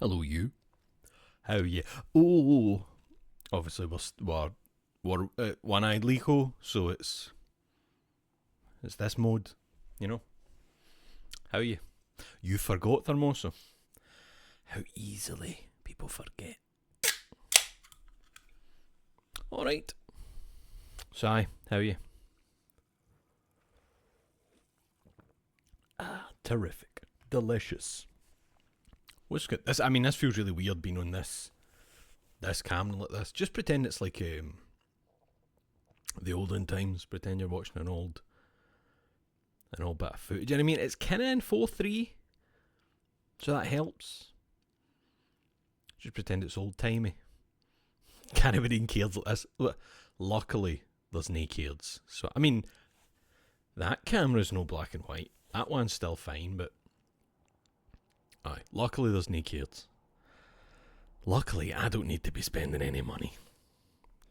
Hello, you. How you? Oh, obviously we're one-eyed Likho, so it's this mode, you know. How you? You forgot Thermoso. How easily people forget. All right. So, aye, how are you? Terrific, delicious. What's good? This feels really weird being on this camera like this. Just pretend it's like the olden times. Pretend you're watching an old bit of footage. You know what I mean? It's kind of in 4:3, so that helps. Just pretend it's old timey. Can't even cares like this. Luckily, there's no cares. So I mean, that camera's no black and white. That one's still fine, but aye. Luckily, there's no cares. Luckily, I don't need to be spending any money.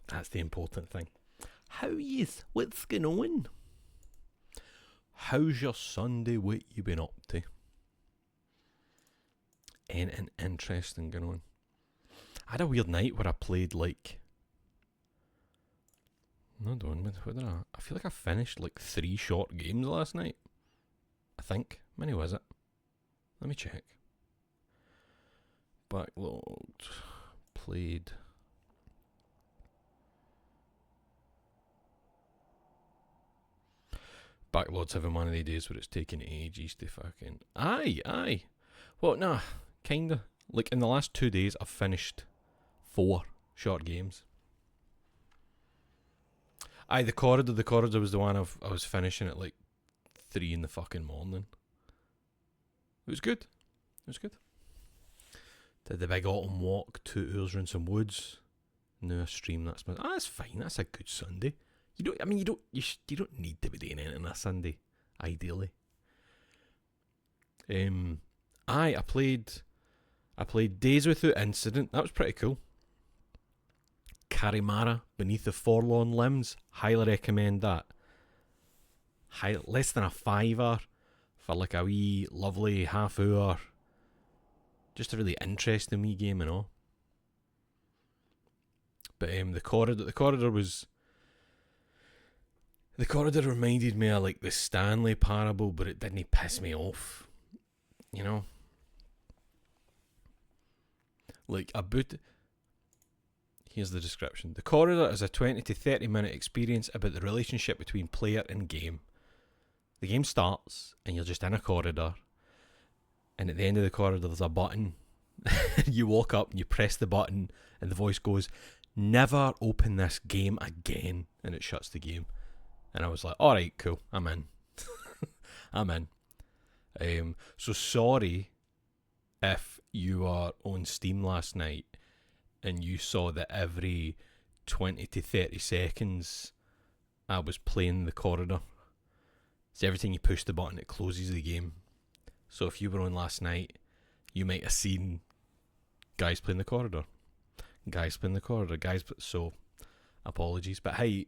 That's the important thing. How is? What's going on? How's your Sunday? What you been up to? Anything interesting going on? I had a weird night where I played like... No, don't. What did I feel like I finished like 3 short games last night. I think. How many was it? Let me check. Backlog. Played. Backlog's having one of the days where it's taking ages to fucking... Aye. Well, nah. Kinda. Like in the last 2 days, I've finished 4 short games. Aye, the corridor. The corridor was the one I was finishing at like 3 in the fucking morning. It was good. Did the big autumn walk, 2 hours around some woods. No stream. That's fine. That's a good Sunday. You don't need to be doing anything on a Sunday, ideally. I played Days Without Incident. That was pretty cool. Karimara, Beneath the Forlorn Limbs. Highly recommend that. Less than a £5 for like a wee lovely half hour. Just a really interesting wee game and all. But the corridor reminded me of like the Stanley Parable, but it didn't piss me off. You know? Like here's the description. The corridor is a 20 to 30 minute experience about the relationship between player and game. The game starts and you're just in a corridor, and at the end of the corridor there's a button. You walk up and you press the button and the voice goes, "Never open this game again," and it shuts the game. And I was like, alright, cool, I'm in. I'm in. So sorry if you are on Steam last night and you saw that every 20 to 30 seconds I was playing the corridor. So every time you push the button, it closes the game. So if you were on last night, you might have seen guys playing the corridor. So, apologies. But hey,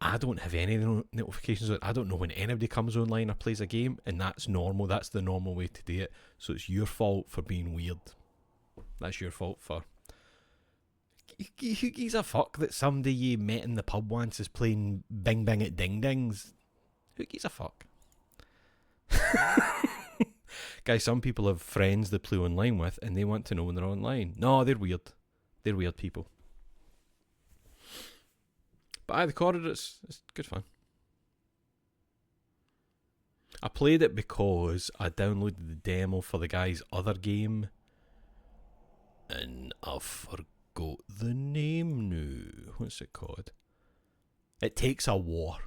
I don't have any notifications. I don't know when anybody comes online or plays a game, and that's normal. That's the normal way to do it. So it's your fault for being weird. That's your fault for... Who gives a fuck that somebody you met in the pub once is playing Bing Bing at Ding Dings? Who gives a fuck? Guys, some people have friends they play online with and they want to know when they're online. No, they're weird. They're weird people. But the corridor, it's good fun. I played it because I downloaded the demo for the guy's other game, and I forgot the name now. What's it called? It Takes a War.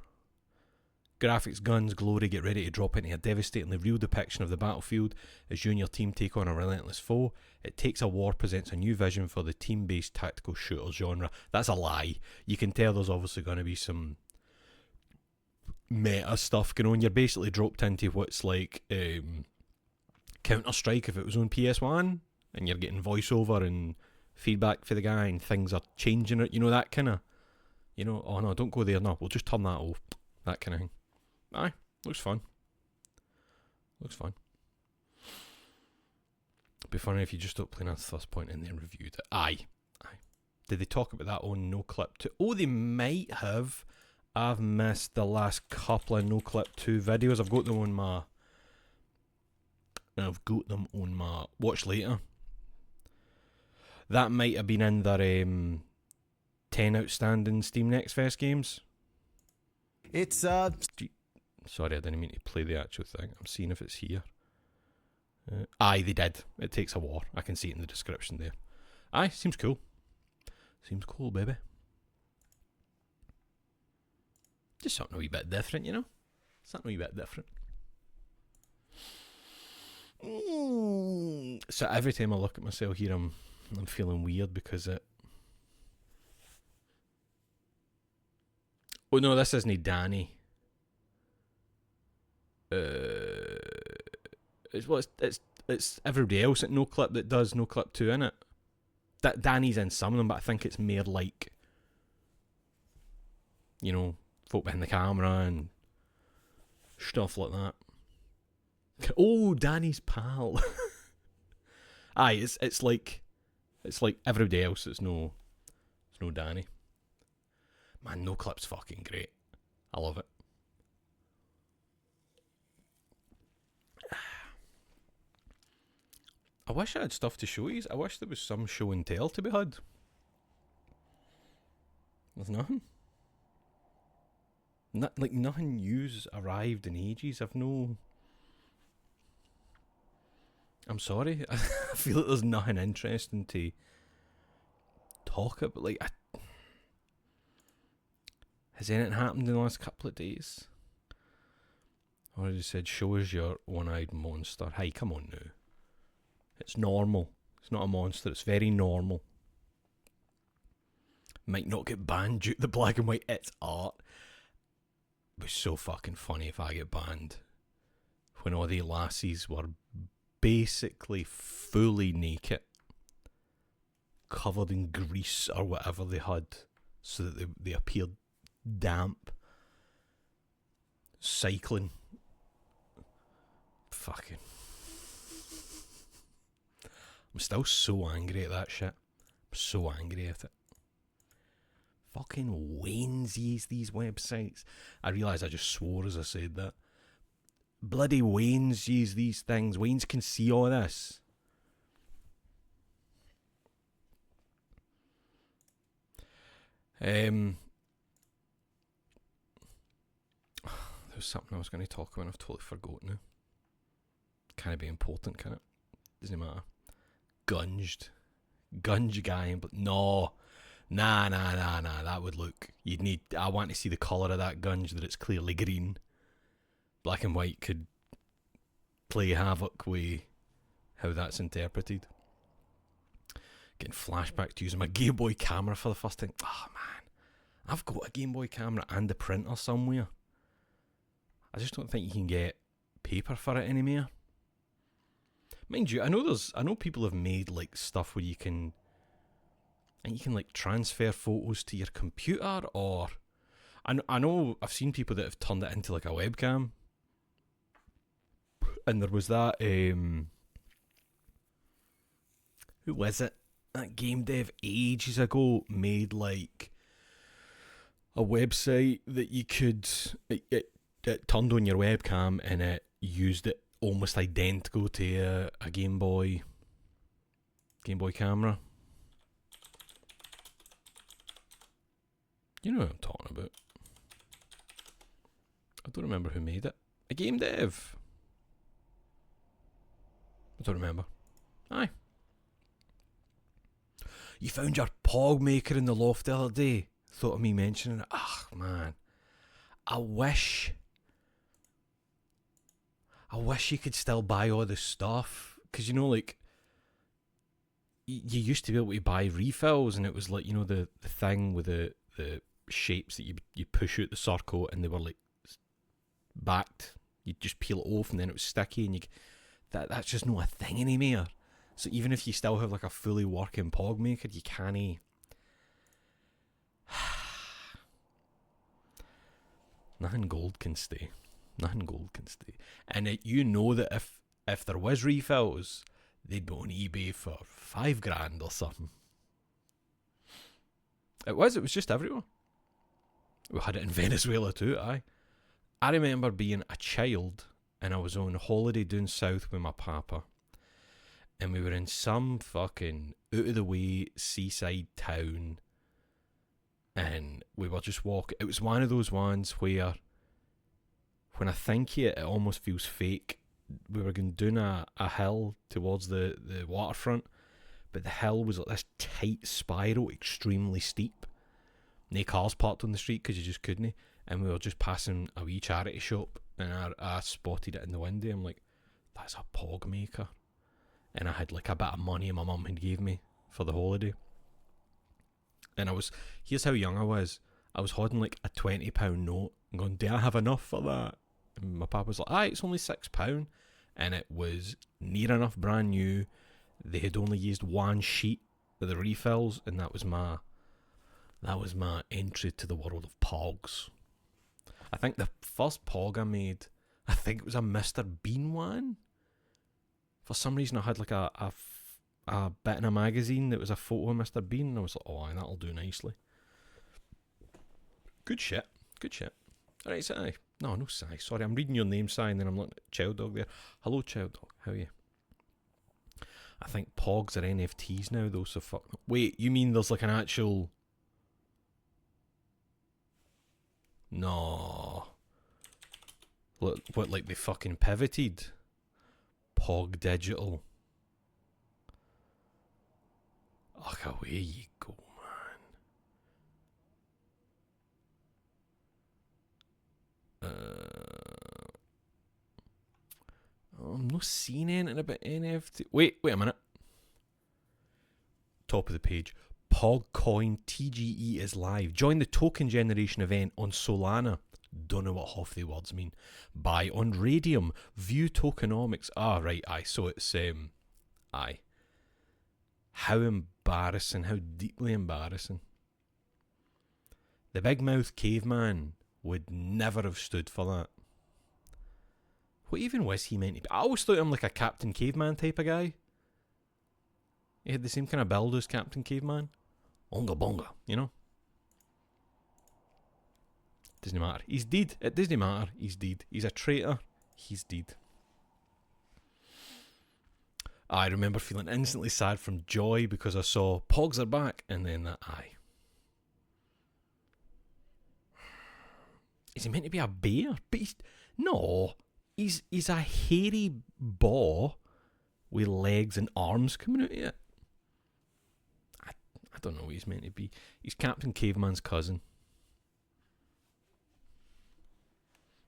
Graphics, guns, glory, get ready to drop into a devastatingly real depiction of the battlefield as you and your team take on a relentless foe. It Takes a War presents a new vision for the team-based tactical shooter genre. That's a lie. You can tell there's obviously going to be some meta stuff going on. You're basically dropped into what's like Counter-Strike if it was on PS1, and you're getting voiceover and feedback for the guy and things are changing it. You know, that kind of, oh no, don't go there, no, we'll just turn that off. That kind of thing. Aye, looks fun. It'd be funny if you just stopped playing at the first point and then reviewed it. Aye. Did they talk about that on No Clip 2? Oh, they might have. I've missed the last couple of No Clip 2 videos. I've got them on my watch later. That might have been in their 10 outstanding Steam Next Fest games. It's Sorry, I didn't mean to play the actual thing. I'm seeing if it's here. Aye, they did. It Takes a War. I can see it in the description there. Aye, seems cool. Seems cool, baby. Just something a wee bit different, you know? Something a wee bit different. So every time I look at myself here, I'm feeling weird because it... Oh no, this isn't Danny. It's everybody else at No Clip that does No Clip 2, innit? That Danny's in some of them, but I think it's more like, you know, folk behind the camera and stuff like that. Oh, Danny's pal. Aye, it's like everybody else. It's no Danny. Man, No Clip's fucking great. I love it. I wish I had stuff to show you. I wish there was some show and tell to be had. There's nothing. Nothing new's arrived in ages. I'm sorry. I feel like there's nothing interesting to talk about. Like, has anything happened in the last couple of days? I already said, show us your one-eyed monster. Hey, come on now. It's normal. It's not a monster. It's very normal. Might not get banned due to the black and white. It's art. It was so fucking funny if I get banned. When all the lassies were basically fully naked, covered in grease or whatever they had, so that they appeared damp, cycling. Fucking... I'm still so angry at that shit. I'm so angry at it. Fucking Wainsies, these websites. I realise I just swore as I said that. Bloody Wainsies, these things. Wains can see all this. There's something I was going to talk about and I've totally forgotten now. Can it be important, can it? Doesn't matter. Gunge guy, but no, nah, that would look, I want to see the colour of that gunge, that it's clearly green. Black and white could play havoc with how that's interpreted. Getting flashback to using my Game Boy camera for the first time. Oh man, I've got a Game Boy camera and a printer somewhere. I just don't think you can get paper for it anymore. Mind you, I know people have made like stuff where you can like transfer photos to your computer, or I know I've seen people that have turned it into like a webcam. And there was that who was it? That game dev ages ago made like a website that you could it turned on your webcam and it used it almost identical to a Game Boy camera. You know what I'm talking about. I don't remember who made it. A game dev. I don't remember. Aye. You found your Pog maker in the loft the other day. Thought of me mentioning it. Ah, man. I wish you could still buy all this stuff. Because, you know, like, you used to be able to buy refills, and it was like, you know, the thing with the shapes that you push out the circle, and they were like backed. You'd just peel it off, and then it was sticky, and that's just not a thing anymore. So even if you still have like a fully working Pog maker, you can't. Nothing gold can stay. Nothing gold can stay. And you know that if there was refills, they'd be on eBay for $5,000 or something. It was just everywhere. We had it in Venezuela too, aye. I remember being a child and I was on holiday down south with my papa. And we were in some fucking out-of-the-way seaside town. And we were just walking. It was one of those ones where, when I think it almost feels fake. We were going down a hill towards the waterfront. But the hill was like this tight spiral, extremely steep. No cars parked on the street because you just couldn't. And we were just passing a wee charity shop. And I spotted it in the window. I'm like, that's a pog maker. And I had like a bit of money my mum had gave me for the holiday. And here's how young I was. I was holding like a £20 note and going, do I have enough for that? And my papa was like, aye, it's only £6. And it was near enough brand new. They had only used one sheet of the refills, and that was my entry to the world of pogs. I think the first pog I made, I think it was a Mr. Bean one. For some reason I had like a bit in a magazine that was a photo of Mr. Bean, and I was like, oh, that'll do nicely. Good shit. Alright, Si. No, Si. Sorry, I'm reading your name, Si, and then I'm looking at Child Dog there. Hello, Child Dog. How are you? I think pogs are NFTs now, though, so fuck. Wait, you mean there's like an actual... No. What, like they fucking pivoted? Pog Digital. Ugh, away you go, man. I'm not seeing anything about NFT. Wait a minute. Top of the page. Pogcoin TGE is live. Join the token generation event on Solana. Don't know what half the words mean. Buy on Radium. View tokenomics. Ah, right, aye. So it's, aye. How embarrassing. How deeply embarrassing. The big mouth caveman would never have stood for that. What even was he meant to be? I always thought him like a Captain Caveman type of guy. He had the same kind of build as Captain Caveman. Onga bonga, you know? Doesn't matter. He's dead. It doesn't matter. He's dead. He's a traitor. He's dead. I remember feeling instantly sad from joy because I saw Pogs are back, and then that eye. Is he meant to be a bear? But he's a hairy ball with legs and arms coming out of it. I don't know what he's meant to be. He's Captain Caveman's cousin.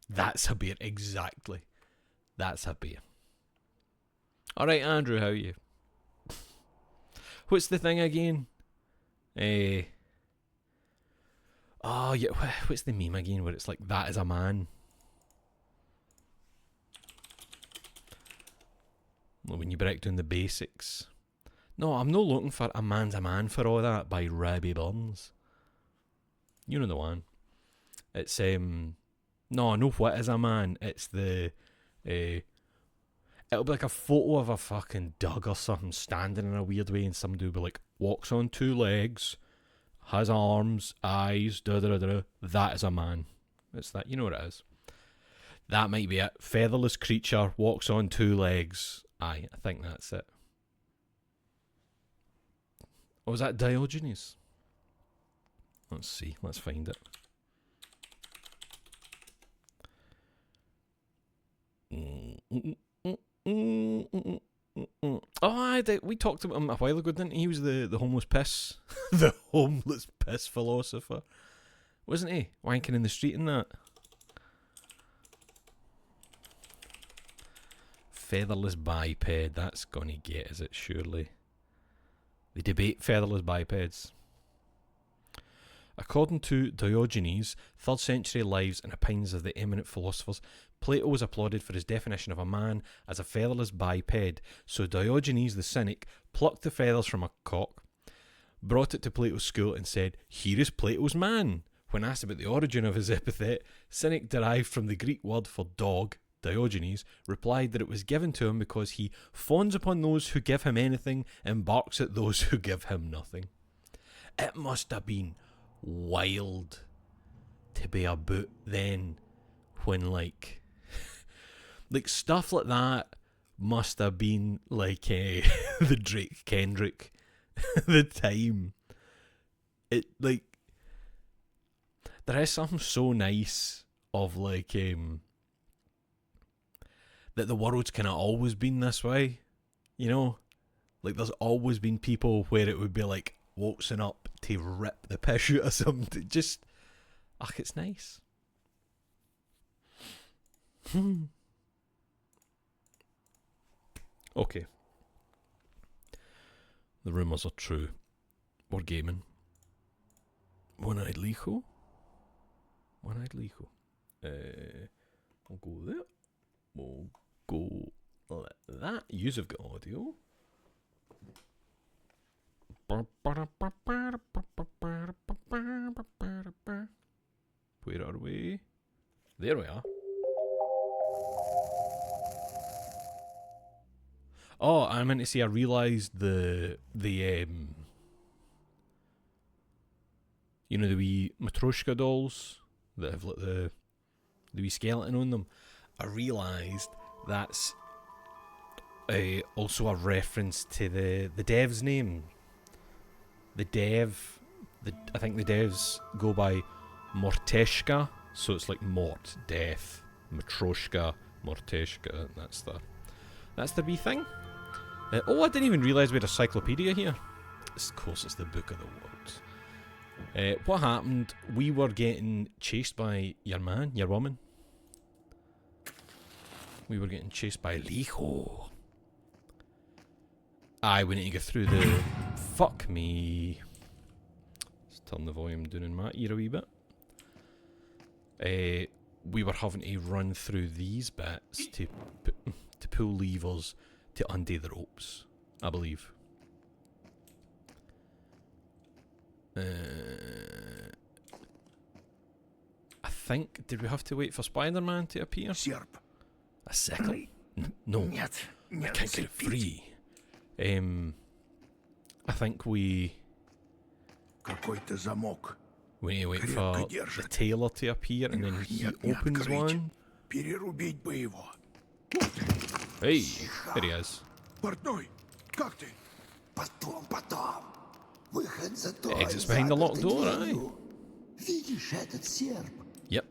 That's a bear, exactly. That's a bear. Alright, Andrew, how are you? What's the thing again? Oh, yeah, what's the meme again where it's like, that is a man? When you break down the basics. No, I'm not looking for A Man's a Man for All That by Robbie Burns. You know the one. It's, no, what is a man? It's the, it'll be like a photo of a fucking dog or something standing in a weird way, and somebody will be like, walks on two legs, has arms, eyes, that is a man. It's that, you know what it is. That might be it. Featherless creature, walks on two legs. Aye, I think that's it. Oh, was that Diogenes? Let's see, let's find it. Oh, we talked about him a while ago, didn't he? He was the homeless piss. The homeless piss philosopher. Wasn't he? Wanking in the street and that. Featherless biped. That's gonna get, is it, surely? They debate featherless bipeds. According to Diogenes, 3rd century lives and opinions of the eminent philosophers, Plato was applauded for his definition of a man as a featherless biped, so Diogenes the cynic plucked the feathers from a cock, brought it to Plato's school and said, "Here is Plato's man." When asked about the origin of his epithet, cynic derived from the Greek word for dog, Diogenes, replied that it was given to him because he fawns upon those who give him anything and barks at those who give him nothing. It must have been wild to be about then when like stuff like that must have been like the Drake Kendrick the time. It like there is something so nice of like that the world's kind of always been this way, you know? Like there's always been people where it would be like waltzing up to rip the piss out of something. Just, it's nice. Okay. The rumours are true. We're gaming. One-eyed Likho. One-eyed Likho. We'll go there. We'll go like that. Yous have got audio. Where are we? There we are. Oh, I meant to say I realised the you know, the wee Matryoshka dolls that have like the wee skeleton on them. I realised that's also a reference to the dev's name. The dev, I think the devs go by Morteshka, so it's like Mort, death, Matryoshka, Morteshka. That's the wee thing. I didn't even realise we had a cyclopedia here. Of course, it's the Book of the World. What happened? We were getting chased by your man, your woman. We were getting chased by Likho. We need to go through the... Fuck me. Let's turn the volume down in my ear a wee bit. We were having to run through these bits to pull levers to undo the ropes, I believe. I think, did we have to wait for Spider-Man to appear? A second? No, I can't get it free. I think we need to wait for the tailor to appear and then he opens one. Hey, there he is. Exits behind the locked door, aye. Yep.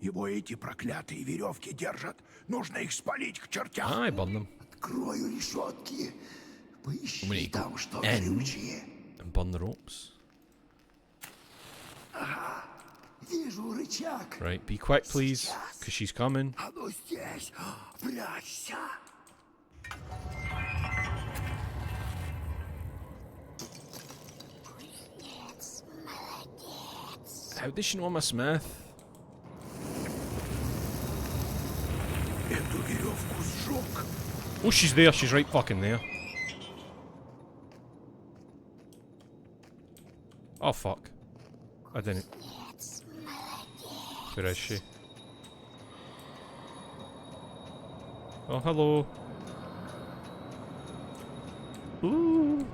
Его эти проклятые веревки держат. Нужно их спалить к чертям. Aye, burn them. Открою решетки. Поищи там что горючее. And burn the ropes. Вижу рычаг. Right, be quick please, because she's coming. А ну здесь. Прячься. How does she know I'm a smith? Эту веревку сжег. Oh, she's there. She's right fucking there. Oh, fuck. I didn't. Where is she? Oh, hello. Ooh.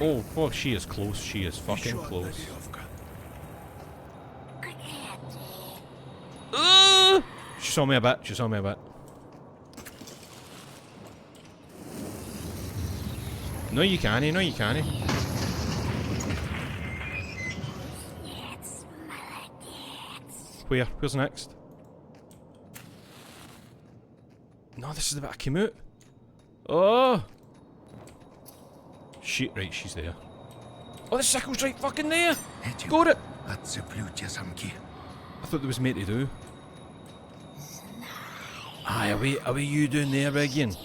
Oh, she is close. She is fucking close. She saw me a bit. She saw me a bit. No, you can't. No, you can't. Where? Where's next? No, this is the bit I came out. Oh! Shit, right, she's there. Oh, the sickle's right fucking there! Got it! I thought there was more to do. Aye, are we you down there again?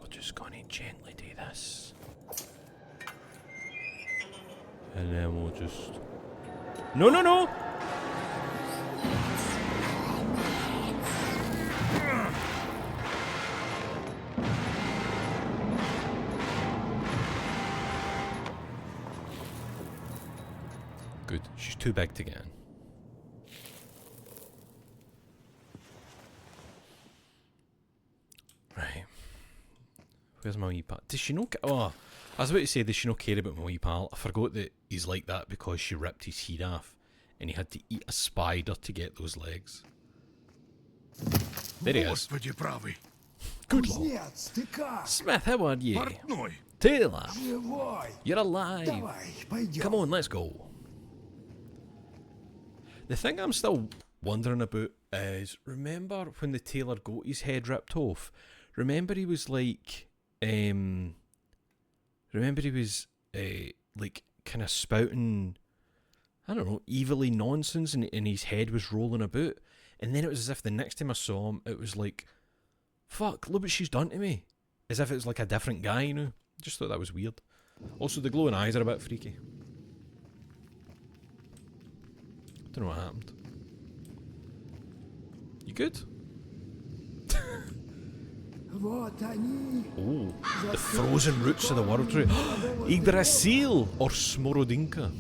We're just gonna gently do this. And then we'll just... No, no, no! too big to get in. Right. Where's my wee pal? Does she not care? Oh, I was about to say, does she not care about my wee pal? I forgot that he's like that because she ripped his head off and he had to eat a spider to get those legs. There he is. Господи правый. Good lord. Кузнец, ты как? Smith, how are you? Портной. Taylor, Живой. you're alive. Давай, пойдем. Come on, let's go. The thing I'm still wondering about is, remember when the tailor got his head ripped off? Remember he was like, like kind of spouting, I don't know, evilly nonsense, and his head was rolling about. And then it was as if the next time I saw him, it was like, fuck, look what she's done to me. As if it was like a different guy, you know? Just thought that was weird. Also, the glowing eyes are a bit freaky. Don't know what happened. You good? Вот они. Oh, the frozen roots of the world tree. Yggdrasil or Smorodinka.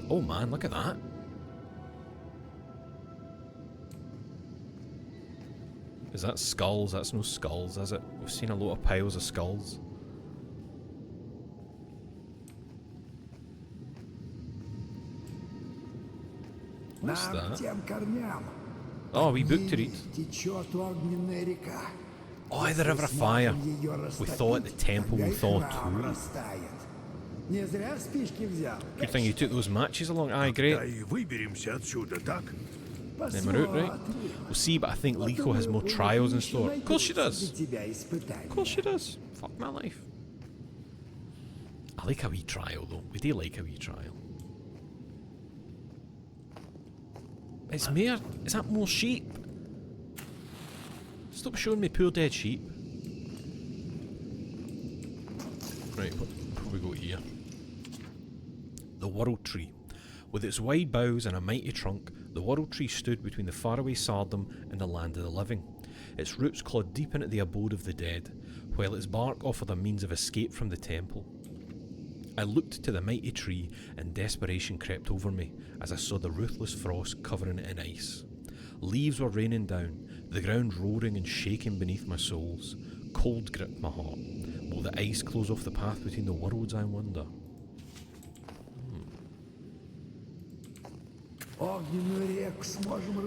Oh man, look at that. Is that skulls? That's no skulls, is it? We've seen a lot of piles of skulls. What's Нам к that? тем корням. Oh, we booked to read. Течет огненная река. Oh, the river of fire. We thought the temple we thought too. Растает. Не зря спички взял. Good thing you took those matches along. Aye, great. Да и выберемся отсюда, так? Then we're out, right? We'll see, but I think Likho has more trials in store. Of course she does. Of course she does. Fuck my life. I like a wee trial though. We do like a wee trial. It's mere. Is that more sheep? Stop showing me poor dead sheep. Right, what we go here? The World Tree. With its wide boughs and a mighty trunk, the World Tree stood between the faraway Sardom and the land of the living. Its roots clawed deep into the abode of the dead, while its bark offered a means of escape from the temple. I looked to the mighty tree, and desperation crept over me as I saw the ruthless frost covering it in ice. Leaves were raining down, the ground roaring and shaking beneath my soles. Cold gripped my heart. Will the ice close off the path between the worlds, I wonder?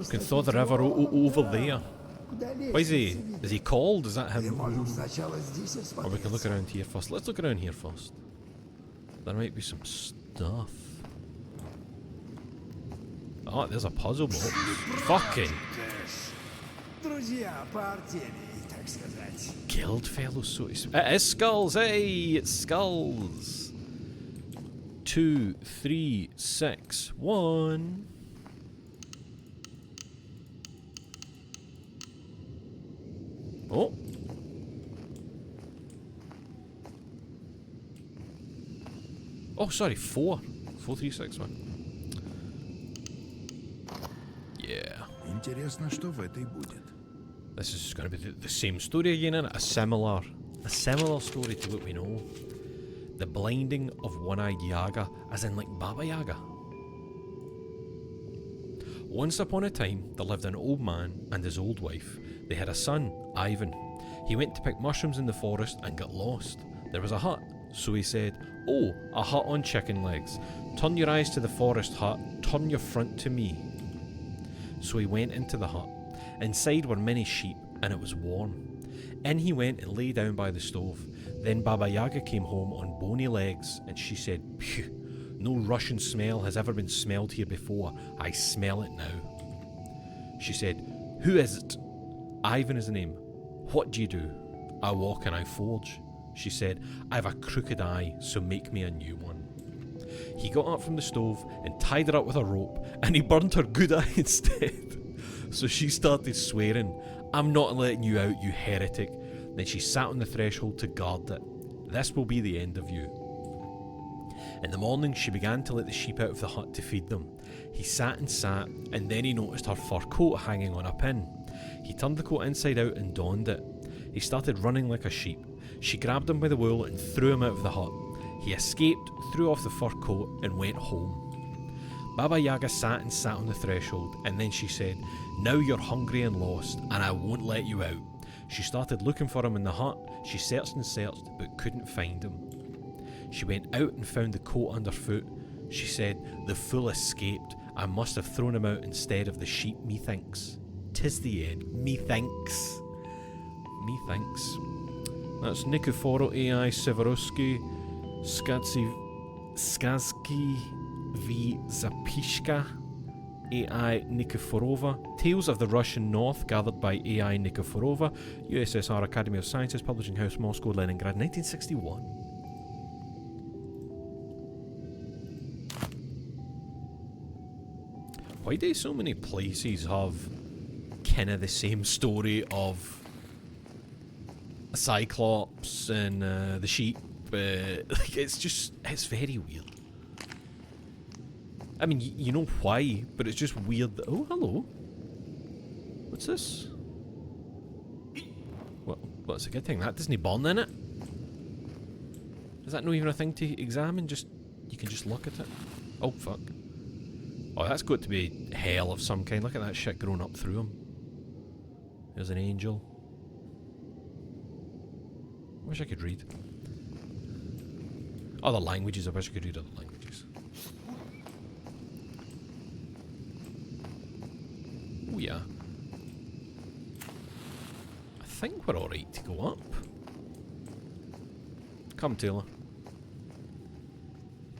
Can thaw the river over there. Why is he? Is he called? Is that him? Or we can look around here first. Let's look around here first. There might be some stuff. Oh, there's a puzzle box. Fucking guild fellows, so to speak. It is skulls, hey! It's skulls. 2, 3, 6, 1. Oh. Oh, sorry, 4. 4, 3, 6, 1. Yeah. Интересно, что в этой будет. This is going to be the same story again, innit? A similar story to what we know. The blinding of one-eyed Yaga, as in like Baba Yaga. Once upon a time, there lived an old man and his old wife. They had a son, Ivan. He went to pick mushrooms in the forest and got lost. There was a hut, so he said, "Oh, a hut on chicken legs. Turn your eyes to the forest hut, turn your front to me." So he went into the hut. Inside were many sheep, and it was warm. In he went and lay down by the stove. Then Baba Yaga came home on bony legs, and she said, "Phew, no Russian smell has ever been smelled here before. I smell it now." She said, "Who is it?" "Ivan is the name." "What do you do?" "I walk and I forge." She said, "I've a crooked eye, so make me a new one." He got up from the stove and tied her up with a rope, and he burned her good eye instead. So she started swearing, "I'm not letting you out, you heretic." Then she sat on the threshold to guard it. "This will be the end of you." In the morning she began to let the sheep out of the hut to feed them. He sat, and then he noticed her fur coat hanging on a pin. He turned the coat inside out and donned it. He started running like a sheep. She grabbed him by the wool and threw him out of the hut. He escaped, threw off the fur coat, and went home. Baba Yaga sat and sat on the threshold, and then she said, "Now you're hungry and lost, and I won't let you out." She started looking for him in the hut. She searched and searched, but couldn't find him. She went out and found the coat underfoot. She said, "The fool escaped. I must have thrown him out instead of the sheep, methinks." 'Tis the end. Methinks. Methinks. That's Nikiforo AI Severovsky Skazki V Zapishka AI Nikiforova. Tales of the Russian North gathered by AI Nikiforova, USSR Academy of Sciences, Publishing House, Moscow, Leningrad, 1961. Why do so many places have kinda the same story of a Cyclops and the sheep? Like, it's very weird. I mean, you know why, but it's just weird that, oh, hello. What's this? Well, it's a good thing that doesn't burn in it. Is that not even a thing to examine? Just, you can just look at it. Oh, fuck. Oh, that's got to be hell of some kind. Look at that shit growing up through him. There's an angel. I wish I could read. Other languages, I wish I could read other languages. Oh yeah. I think we're alright to go up. Come, Taylor.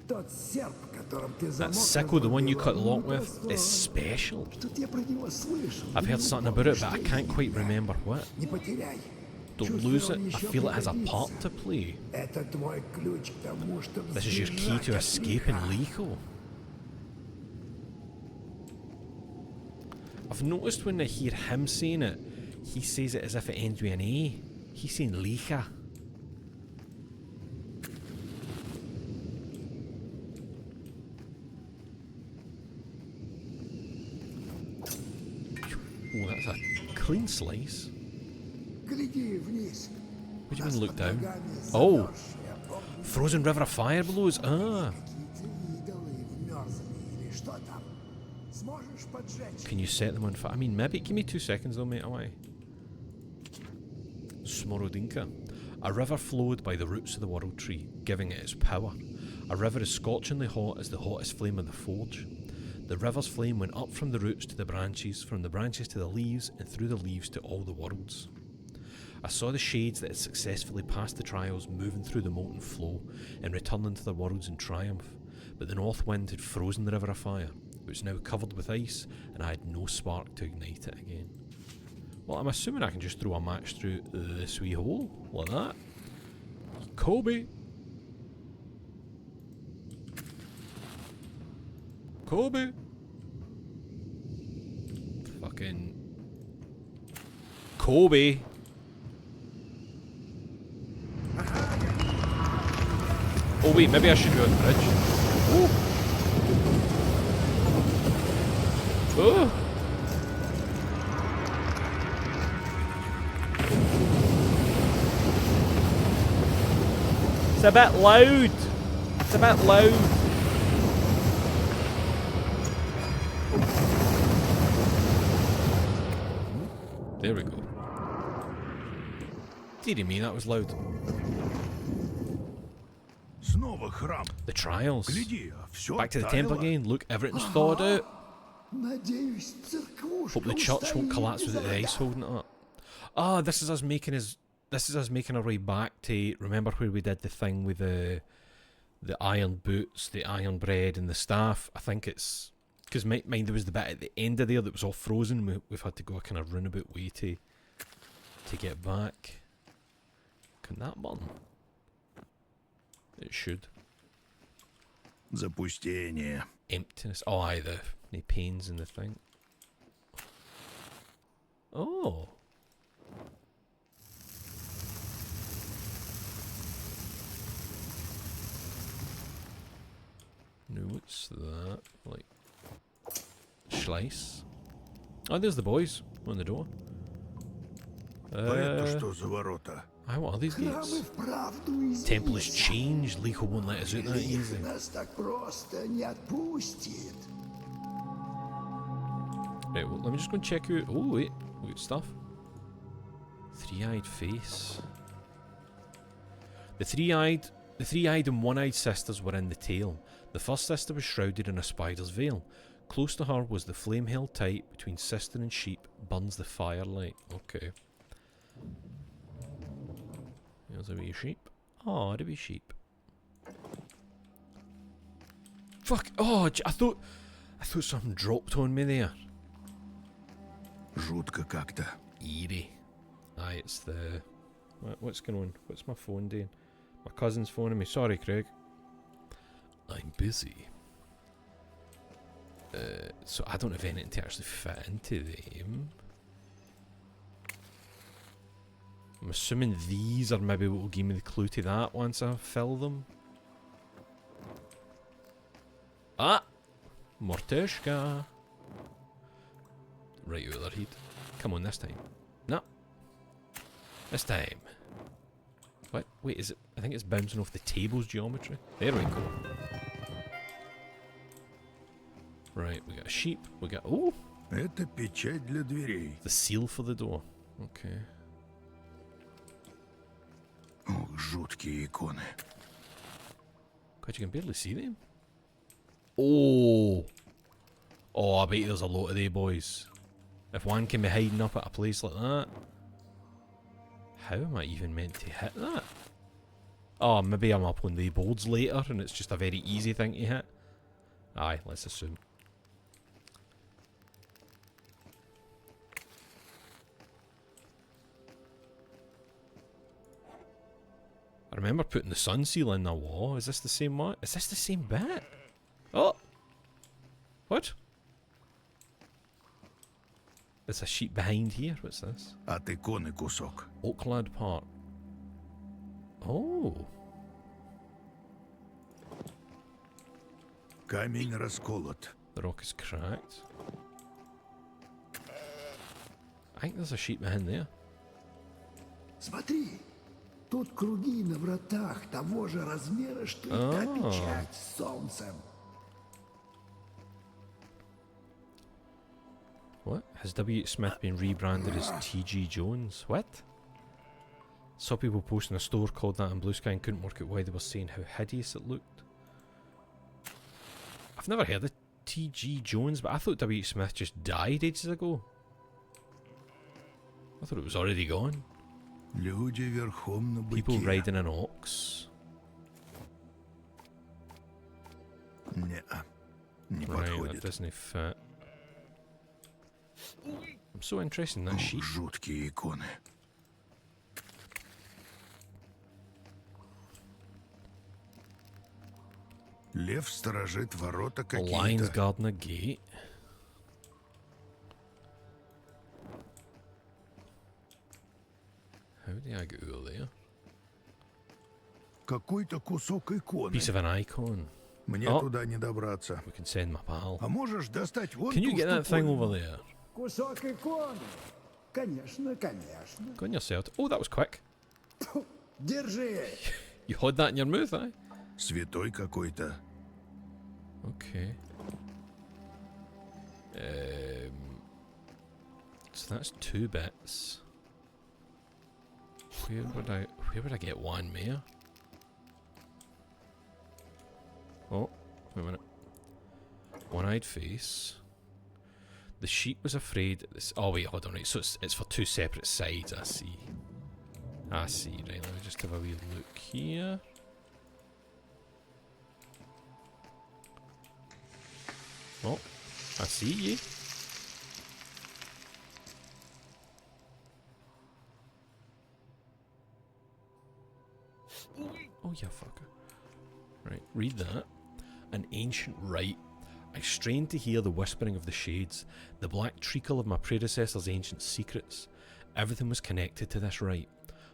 That sickle, the one you cut the lock with, is special. I've heard something about it, but I can't quite remember what. Don't lose it. I feel it has a part to play. This is your key to escaping Likho. I've noticed when I hear him saying it, he says it as if it ends with an A. He's saying Likha. Oh, that's a clean slice. What do you mean look down? Oh! Frozen river of fire below us? Ah! Can you set them on fire? I mean, maybe. Give me 2 seconds though, mate. Away. Smorodinka. A river flowed by the roots of the world tree, giving it its power. A river as scorchingly hot as the hottest flame of the forge. The river's flame went up from the roots to the branches, from the branches to the leaves, and through the leaves to all the worlds. I saw the shades that had successfully passed the trials moving through the molten flow and returning to their worlds in triumph, but the north wind had frozen the river of fire, which was now covered with ice, and I had no spark to ignite it again. Well, I'm assuming I can just throw a match through this wee hole, like that. Kobe! Kobe! Fucking... Kobe! Oh wait, maybe I should go on the bridge. Oh! Oh! It's a bit loud! It's a bit loud! There we go. Dear me, that was loud. The trials. Back to the temple again. Look, everything's thawed out. Hope the church won't collapse without the ice holding it up. Ah, this is us making our way back to, remember where we did the thing with the iron boots, the iron bread and the staff. I think it's because mind there was the bit at the end of there that was all frozen. We've had to go a kind of roundabout way to get back. Can that burn? It should. Запустение. Emptiness. Oh, aye, the pains in the thing. Oh. No, what's that? Like, Schleiss. Oh, there's the boys on the door. Это что за ворота? Aye, what are these gates? Temple has changed. Likho won't let us out that easy. Нас так просто не отпустит. Right, well, let me just go and check out. Oh, wait. We got stuff. Three-eyed face. The three-eyed and one-eyed sisters were in the tale. The first sister was shrouded in a spider's veil. Close to her was the flame held tight between sister and sheep, burns the firelight. Okay. There's a wee sheep. Oh, the wee sheep. Fuck! Oh, I thought something dropped on me there. Жутко как-то. Eerie. Aye, it's the... What's going on? What's my phone doing? My cousin's phoning me. Sorry, Craig. I'm busy. So I don't have anything to actually fit into them. I'm assuming these are maybe what will give me the clue to that once I fill them. Ah! Mortushka! Right out of their head. Come on, this time. No. This time. What? Wait, is it? I think it's bouncing off the table's geometry. There we go. Right, we got a sheep. We got... Oh! Это печать для дверей. The seal for the door. Okay. Ох, жуткие иконы. God, you can barely see them. Oh! Oh, I bet there's a lot of they boys. If one can be hiding up at a place like that. How am I even meant to hit that? Oh, maybe I'm up on the boards later and it's just a very easy thing to hit. Aye, let's assume. I remember putting the sun seal in the wall. Is this the same one? Is this the same bit? Oh! What? There's a sheet behind here. What's this? От иконы кусок. Oaklad Park. Oh. Камень расколот. The rock is cracked. I think there's a sheet behind there. Смотри, тут круги на вратах того же размера, что и та печать с солнцем. What? Has W. Smith been rebranded as T.G. Jones? What? Saw people posting a store called that in Blue Sky and couldn't work out why they were saying how hideous it looked. I've never heard of T.G. Jones, but I thought W. Smith just died ages ago. I thought it was already gone. Люди верхом на People быке. riding an ox. Не-а, не Right, that подходит. doesn't fit. I'm so interested in that Ох, sheet. жуткие иконы. Лев сторожит ворота A lion's какие-то. guarding a gate. How do I get out of there? Какой-то кусок иконы. Piece of an icon. Мне Oh. туда не добраться. We can send my pal. А можешь достать вон Can you ту get that thing штуковину? over there? Кусок иконы. Конечно, конечно. Go on yourself. Oh, that was quick. Держи. You had that in your mouth, eh? Святой какой-то. Okay. So that's 2 bits. Where would I get one more? Oh, wait a minute. One-eyed face. The sheep was afraid. This. Oh wait, hold on. Right, so it's for 2 separate sides. I see. I see. Right, let me just have a wee look here. Oh, I see you. Oh, you fucker. Right, read that. An ancient rite. I strained to hear the whispering of the shades, the black treacle of my predecessor's ancient secrets. Everything was connected to this rite.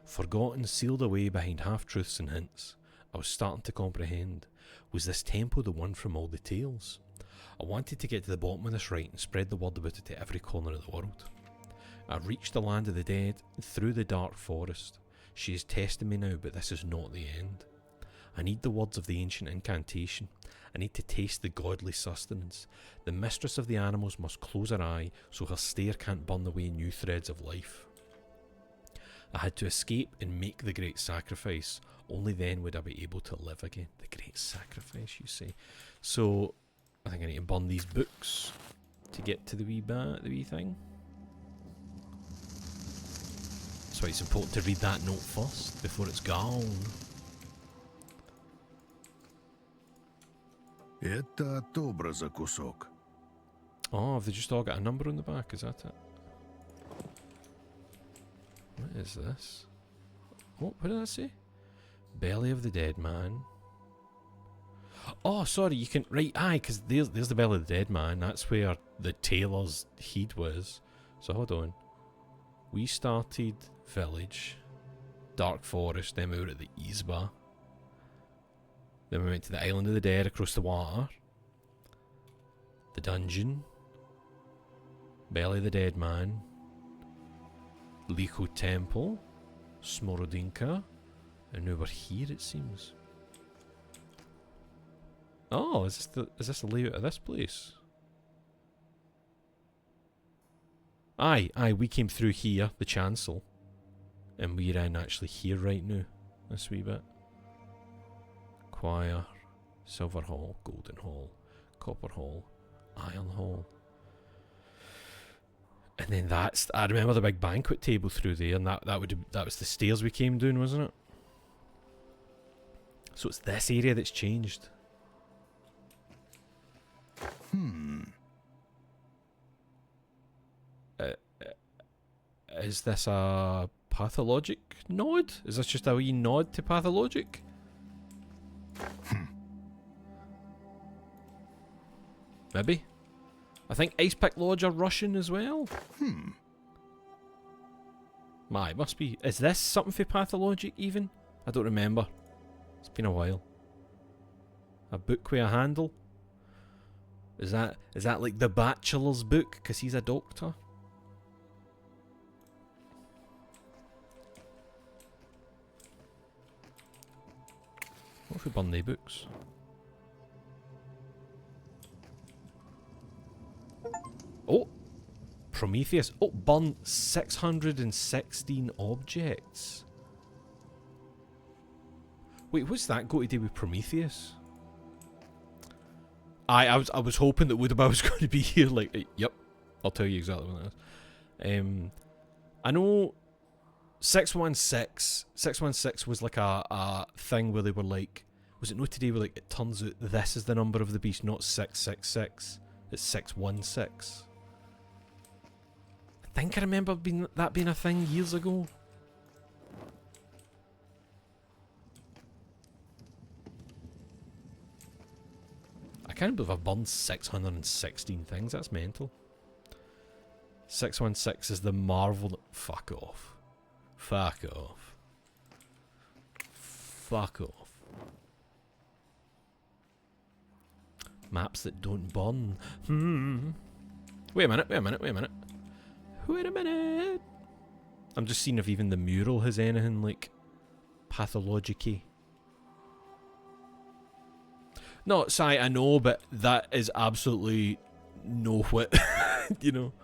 Forgotten, sealed away behind half-truths and hints. I was starting to comprehend. Was this temple the one from all the tales? I wanted to get to the bottom of this rite and spread the word about it to every corner of the world. I reached the land of the dead, through the dark forest. She is testing me now, but this is not the end. I need the words of the ancient incantation, I need to taste the godly sustenance. The mistress of the animals must close her eye so her stare can't burn away new threads of life. I had to escape and make the great sacrifice. Only then would I be able to live again. The great sacrifice, you say. So, I think I need to burn these books to get to the wee thing. That's why it's important to read that note first before it's gone. Это от образа кусок. Oh, have they just all got a number on the back? Is that it? What is this? What did I say? Belly of the dead man. Oh, sorry, you can... Right, aye, because there's the belly of the dead man. That's where the tailor's heed was. So, hold on. We started village. Dark forest, then we were at the Isba. Then we went to the island of the dead across the water. The dungeon. Belly of the dead man. Likho temple. Smorodinka. And now we're here, it seems. Oh, is this the layout of this place? Aye, we came through here, the chancel. And we're in actually here right now. This wee bit. Choir, silver hall, golden hall, copper hall, iron hall. And then I remember the big banquet table through there, and that was the stairs we came down, wasn't it? So it's this area that's changed. Is this a pathologic nod? Is this just a wee nod to pathologic? Maybe. I think Ice Pick Lodge are Russian as well. My, it must be. Is this something for pathologic even? I don't remember. It's been a while. A book with a handle? Is that like the Bachelor's book? Because he's a doctor? What if we burn the books? Oh! Prometheus. Oh, burn 616 objects. Wait, what's that got to do with Prometheus? I was hoping that Woodabah was going to be here, like, yep, I'll tell you exactly what that is. I know 616 was like a thing where they were like, was it not today where like, it turns out this is the number of the beast, not 666, it's 616. I think I remember that being a thing years ago. I can't believe I've burned 616 things, that's mental. 616 is the marvel... Fuck off. Fuck off. Fuck off. Maps that don't burn. Wait a minute. I'm just seeing if even the mural has anything like pathologic-y. No, sorry, I know, but that is absolutely no what, you know.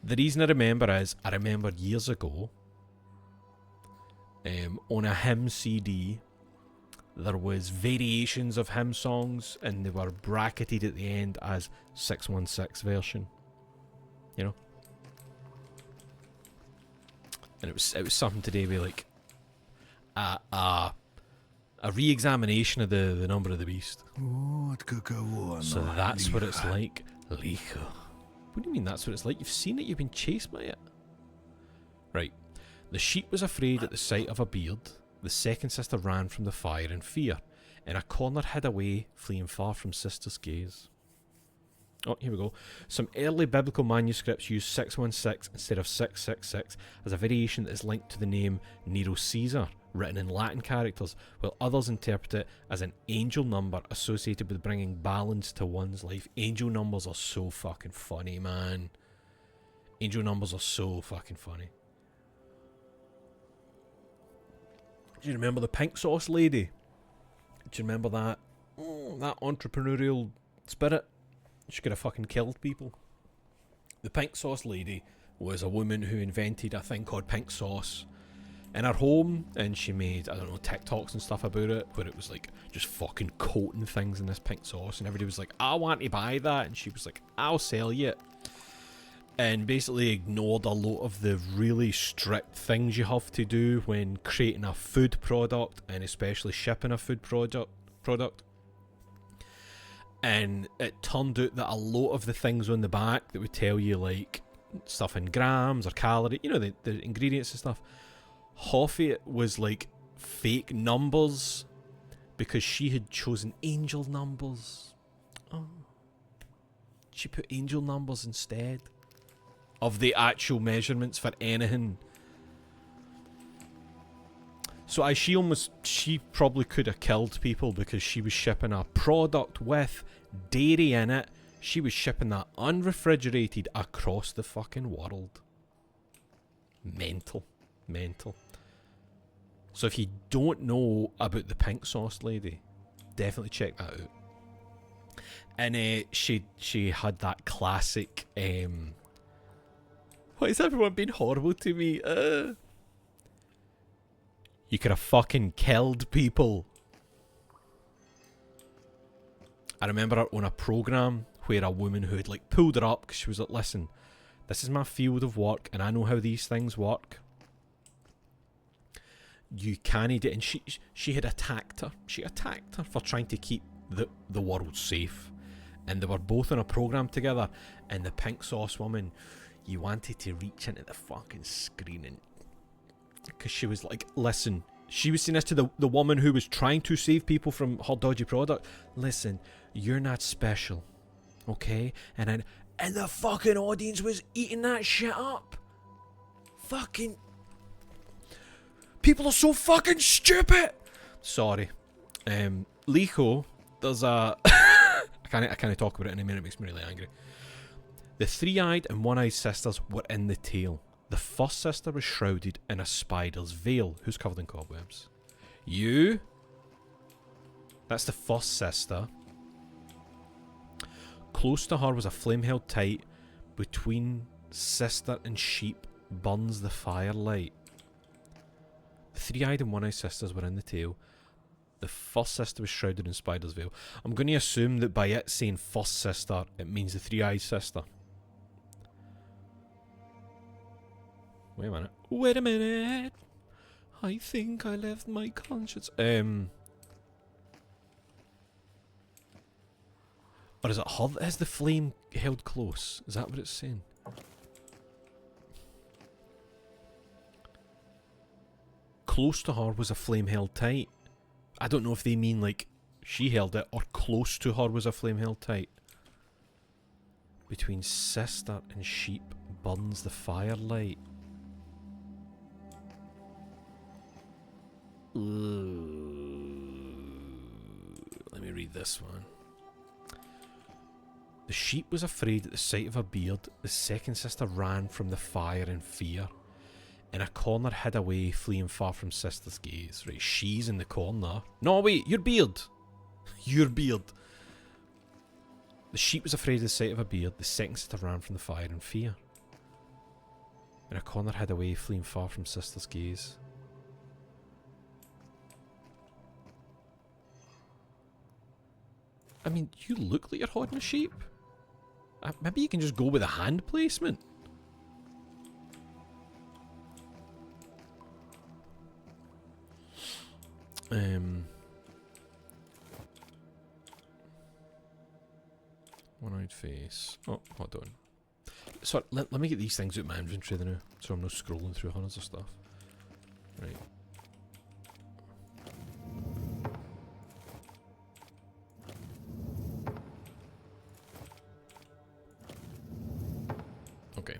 The reason I remember is, I remember years ago, on a hymn CD, there was variations of hymn songs, and they were bracketed at the end as 616 version, you know. And it was something to do with like a re-examination of the number of the beast. So that's what it's like. Likho. What do you mean that's what it's like? You've seen it, you've been chased by it. Right. The sheep was afraid at the sight of a beard. The second sister ran from the fire in fear. In a corner hid away, fleeing far from sister's gaze. Oh, here we go. Some early biblical manuscripts use 616 instead of 666 as a variation that is linked to the name Nero Caesar, written in Latin characters, while others interpret it as an angel number associated with bringing balance to one's life. Angel numbers are so fucking funny, man. Angel numbers are so fucking funny. Do you remember the pink sauce lady? Do you remember that? that entrepreneurial spirit. She could have fucking killed people. The pink sauce lady was a woman who invented a thing called pink sauce in her home, and she made, I don't know, TikToks and stuff about it, where it was like just fucking coating things in this pink sauce, and everybody was like, I want to buy that, and she was like, I'll sell you it. And basically ignored a lot of the really strict things you have to do when creating a food product, and especially shipping a food product. And it turned out that a lot of the things on the back that would tell you like stuff in grams or calorie, you know, the ingredients and stuff, half of it was like fake numbers because she had chosen angel numbers. Oh. She put angel numbers instead of the actual measurements for anything. So she probably could have killed people because she was shipping a product with dairy in it. She was shipping that unrefrigerated across the fucking world. Mental. So if you don't know about the pink sauce lady, definitely check that out. And she had that classic why is everyone being horrible to me? You could have fucking killed people. I remember her on a programme where a woman who had like pulled her up because she was like, listen, this is my field of work and I know how these things work. You can't do it. And she had attacked her. She attacked her for trying to keep the world safe. And they were both on a programme together. And the pink sauce woman, you wanted to reach into the fucking screen and... Because she was like, listen, she was saying this to the woman who was trying to save people from her dodgy product. Listen, you're not special, okay? And the fucking audience was eating that shit up. Fucking... People are so fucking stupid! Sorry. Likho, there's a... I can't talk about it in a minute, it makes me really angry. The three-eyed and one-eyed sisters were in the tale. The first sister was shrouded in a spider's veil. Who's covered in cobwebs? You? That's the first sister. Close to her was a flame held tight. Between sister and sheep burns the firelight. The three-eyed and one-eyed sisters were in the tale. The first sister was shrouded in spider's veil. I'm going to assume that by it saying first sister, it means the three-eyed sister. Wait a minute. I think I left my conscience. Or is it her that has the flame held close? Is that what it's saying? Close to her was a flame held tight. I don't know if they mean like she held it or close to her was a flame held tight. Between sister and sheep burns the firelight. Let me read this one. The sheep was afraid at the sight of a beard. The second sister ran from the fire in fear. In a corner hid away, fleeing far from sister's gaze. Right, she's in the corner. No, wait, your beard. Your beard. The sheep was afraid at the sight of a beard. The second sister ran from the fire in fear. In a corner hid away, fleeing far from sister's gaze. I mean, you look like you're holding a sheep. Maybe you can just go with a hand placement. One-eyed face. Oh, hold on. Sorry, let me get these things out of my inventory now, so I'm not scrolling through hundreds of stuff. Right. Okay.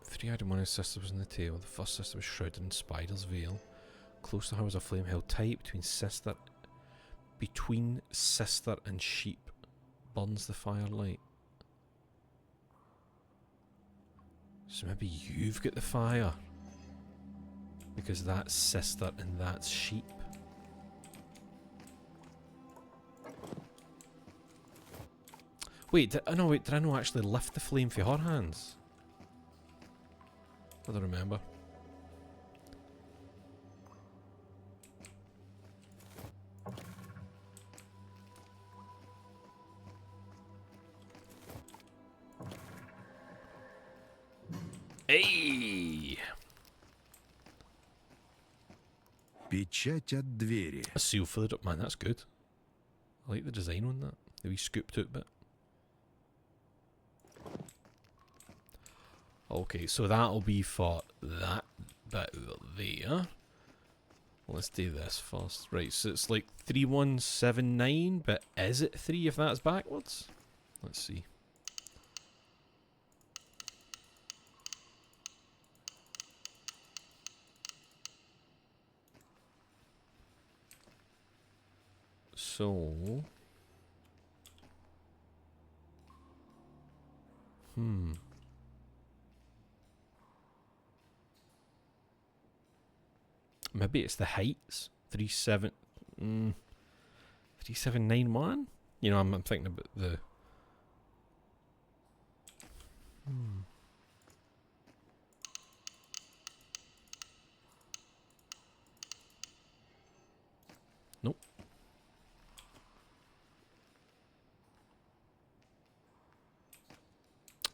Three-eyed and one-eyed sister was in the tail. The first sister was shrouded in spider's veil. Close to her was a flame held tight between sister and sheep. Burns the firelight. So maybe you've got the fire. Because that's sister and that's sheep. Wait, did I not actually lift the flame for her hands? I don't remember. Hey! Печать от двери. A seal for the door. Man, that's good. I like the design on that. The wee scooped out bit. Okay, so that'll be for that bit over there. Let's do this first. Right, so it's like 3179, but is it 3 if that's backwards? Let's see. So... Maybe it's the heights. 3791? You know, I'm thinking about the... Nope.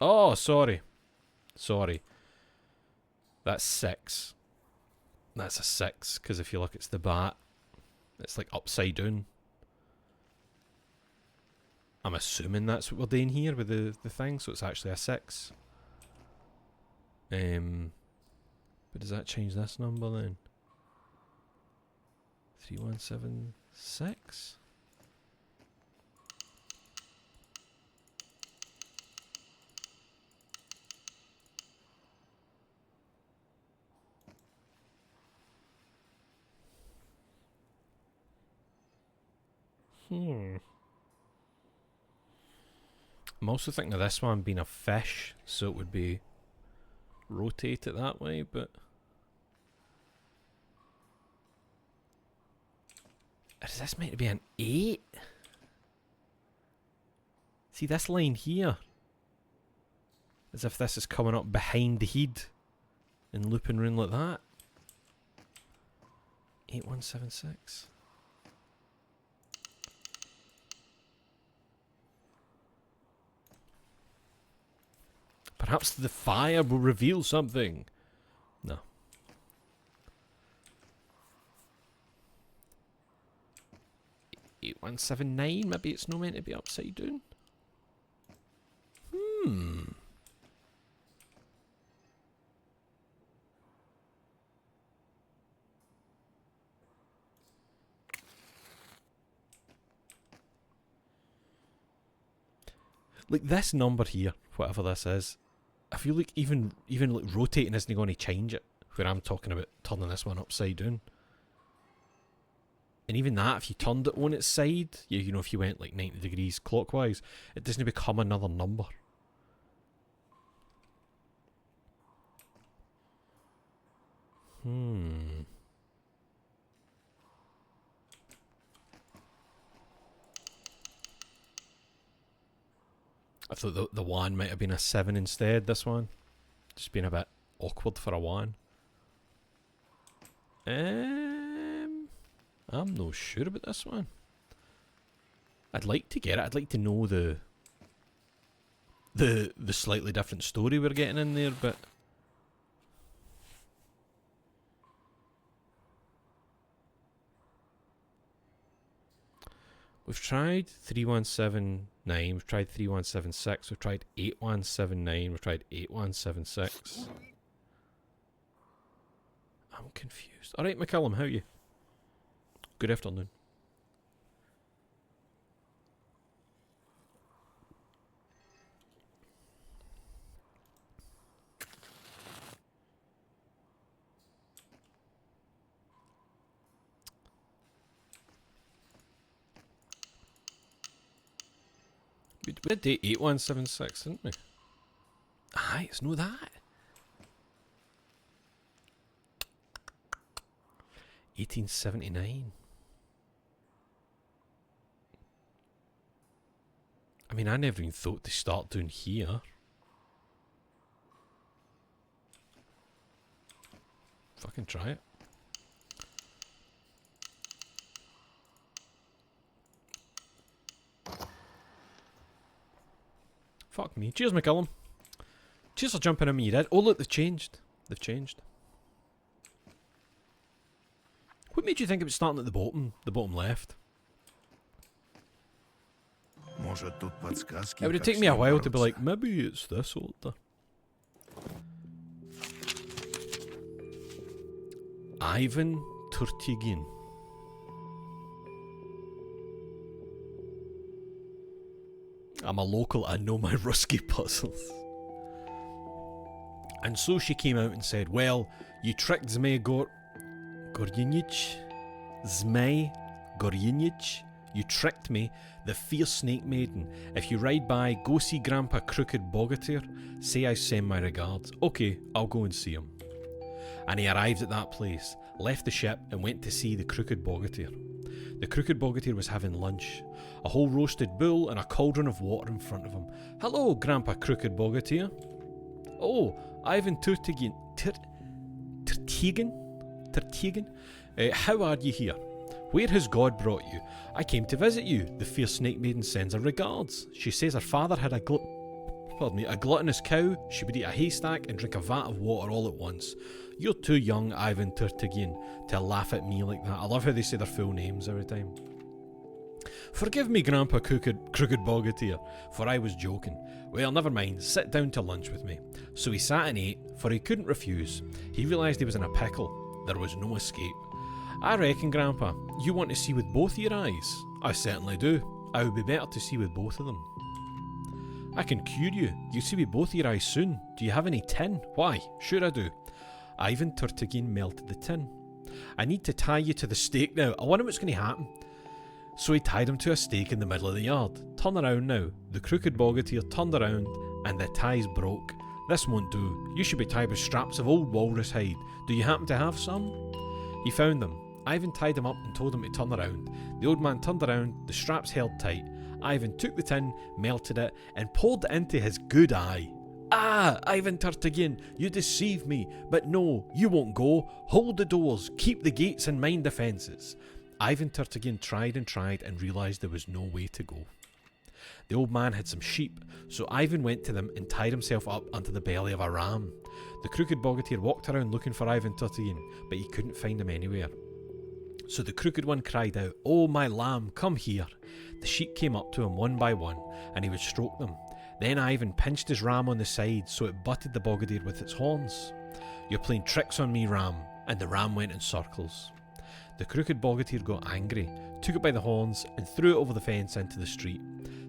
Oh, sorry. Sorry. That's 6. That's a 6, because if you look, it's the bat. It's like upside down. I'm assuming that's what we're doing here with the thing, so it's actually a 6. But does that change this number then? 3176? I'm also thinking of this one being a fish, so it would be rotate it that way, but is this meant to be an 8? See this line here? As if this is coming up behind the head and looping round like that. 8176. Perhaps the fire will reveal something. No. Eight 8179, maybe it's not meant to be upside down. Like this number here, whatever this is, I feel like even like rotating isn't going to change it. Where I'm talking about turning this one upside down. And even that, if you turned it on its side, you know, if you went like 90 degrees clockwise, it doesn't become another number. I thought the 1 might have been a 7 instead, this one. Just being a bit awkward for a 1. I'm not sure about this one. I'd like to get it. I'd like to know the slightly different story we're getting in there, but we've tried 3179, we've tried 3176, we've tried 8179, we've tried 8176. I'm confused. Alright, McCallum, how are you? Good afternoon. We did date 8176, didn't we? Aye, it's no that. 1879. I mean, I never even thought to start down here. Fucking try it. Fuck me. Cheers, McCullum. Cheers for jumping in when you did. Oh, look, they've changed. They've changed. What made you think it was starting at the bottom left? It would have taken me a while to be like, maybe it's this order. Ivan Turtigin. I'm a local, I know my Ruski puzzles. And so she came out and said, well, you tricked Zmei Goryinich. Zmei Goryinich. You tricked me, the fierce snake maiden. If you ride by, go see Grandpa Crooked Bogatir. Say I send my regards. Okay, I'll go and see him. And he arrived at that place, left the ship and went to see the Crooked Bogatir. The Crooked Bogatir was having lunch. A whole roasted bull and a cauldron of water in front of him. Hello, Grandpa Crooked Bogatir. Oh, Ivan Turtigin. Turtigin? How are you here? Where has God brought you? I came to visit you. The fierce snake maiden sends her regards. She says her father had a gluttonous cow. She would eat a haystack and drink a vat of water all at once. You're too young, Ivan Turtigin, to laugh at me like that. I love how they say their full names every time. Forgive me, Grandpa Crooked Bogatir, for I was joking. Well, never mind, sit down to lunch with me. So he sat and ate, for he couldn't refuse. He realised he was in a pickle. There was no escape. I reckon, Grandpa, you want to see with both your eyes? I certainly do. I would be better to see with both of them. I can cure you. You see with both your eyes soon. Do you have any tin? Why, sure I do. Ivan Turtigin melted the tin. I need to tie you to the stake now. I wonder what's going to happen. So he tied him to a stake in the middle of the yard. Turn around now. The Crooked Bogatir turned around and the ties broke. This won't do. You should be tied with straps of old walrus hide. Do you happen to have some? He found them. Ivan tied him up and told him to turn around. The old man turned around, the straps held tight. Ivan took the tin, melted it, and poured it into his good eye. Ah, Ivan Turtigin, you deceived me. But no, you won't go. Hold the doors, keep the gates and mind the fences. Ivan Turtigin tried and realised there was no way to go. The old man had some sheep, so Ivan went to them and tied himself up under the belly of a ram. The Crooked Bogatir walked around looking for Ivan Turtigin, but he couldn't find him anywhere. So the Crooked One cried out, "Oh, my lamb, come here." The sheep came up to him one by one, and he would stroke them. Then Ivan pinched his ram on the side so it butted the Bogatir with its horns. "You're playing tricks on me, ram," and the ram went in circles. The Crooked Bogatir got angry, took it by the horns, and threw it over the fence into the street.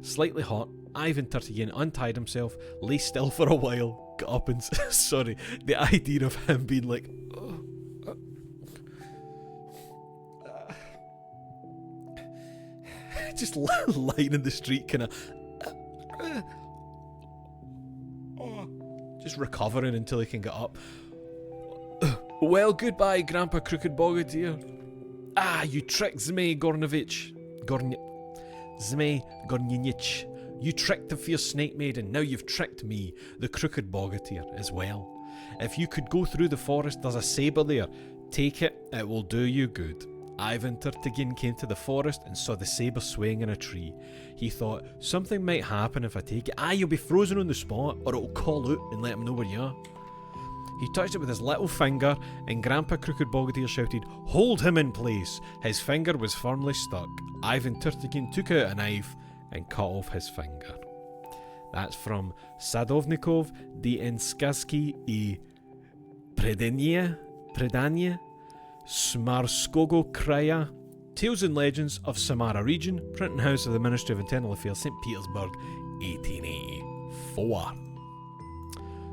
Slightly hurt, Ivan Turtigin untied himself, lay still for a while, got up and... Sorry, the idea of him being like... just lying in the street, kind of... just recovering until he can get up. "Well, goodbye, Grandpa Crooked Bogatir. Ah, you tricked Zmei Gornyinich. You tricked the fierce snake maiden, now you've tricked me, the Crooked Bogatir, as well. If you could go through the forest, there's a sabre there. Take it, it will do you good." Ivan Turtigin came to the forest and saw the sabre swaying in a tree. He thought, something might happen if I take it. You'll be frozen on the spot, or it'll call out and let him know where you are. He touched it with his little finger, and Grandpa Crooked Bogatir shouted, "Hold him in place!" His finger was firmly stuck. Ivan Turtigin took out a knife and cut off his finger. That's from Sadovnikov, Dienskaski I Predanie, Smarskogo Kraya, Tales and Legends of Samara Region, Printing House of the Ministry of Internal Affairs, St. Petersburg, 1884.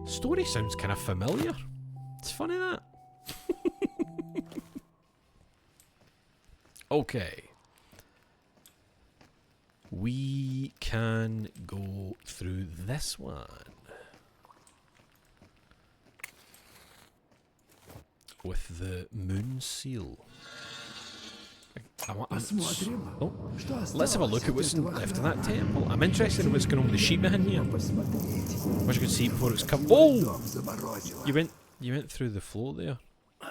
Story sounds kind of familiar. It's funny that. Okay. We can go through this one. with the moon seal. Посмотрим, Oh, что let's have a осталось look at от what's этого left in that храма. temple. I'm interested in what's going on with the sheep behind here. Посмотреть. Wish you could see it before it's come. Мой Oh! дом заморозило. You went through the floor there.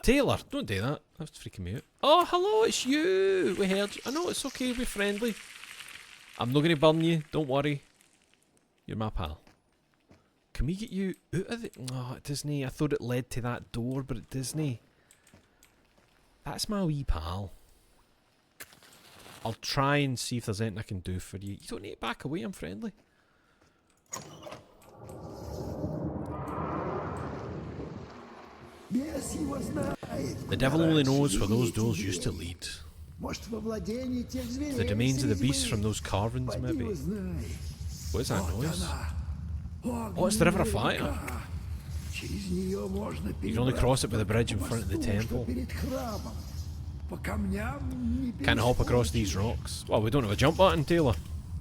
Taylor, don't do that. That's freaking me out. Oh, hello, it's you. We heard you. I know, it's okay, we're friendly. I'm not going to burn you, don't worry. You're my pal. Can we get you out of the... Oh, it doesn't. I thought it led to that door, but it doesn't. That's my wee pal. I'll try and see if there's anything I can do for you. You don't need to back away, I'm friendly. Бес его знает, The куда devil only раньше knows where those вели эти doors used to звери. lead. Может, во владении тех зверей The domains of the среди beasts from них? those carvings, Поди maybe. узнай. What is that Вот noise? она. Oh, it's the River of Огненная Fire. река. Через нее можно You can only cross it with a bridge in перебраться front of the по мосту, что temple. перед храмом. По камням не Can't hop across these перескочишь. rocks. Well, we don't have a jump button, Taylor,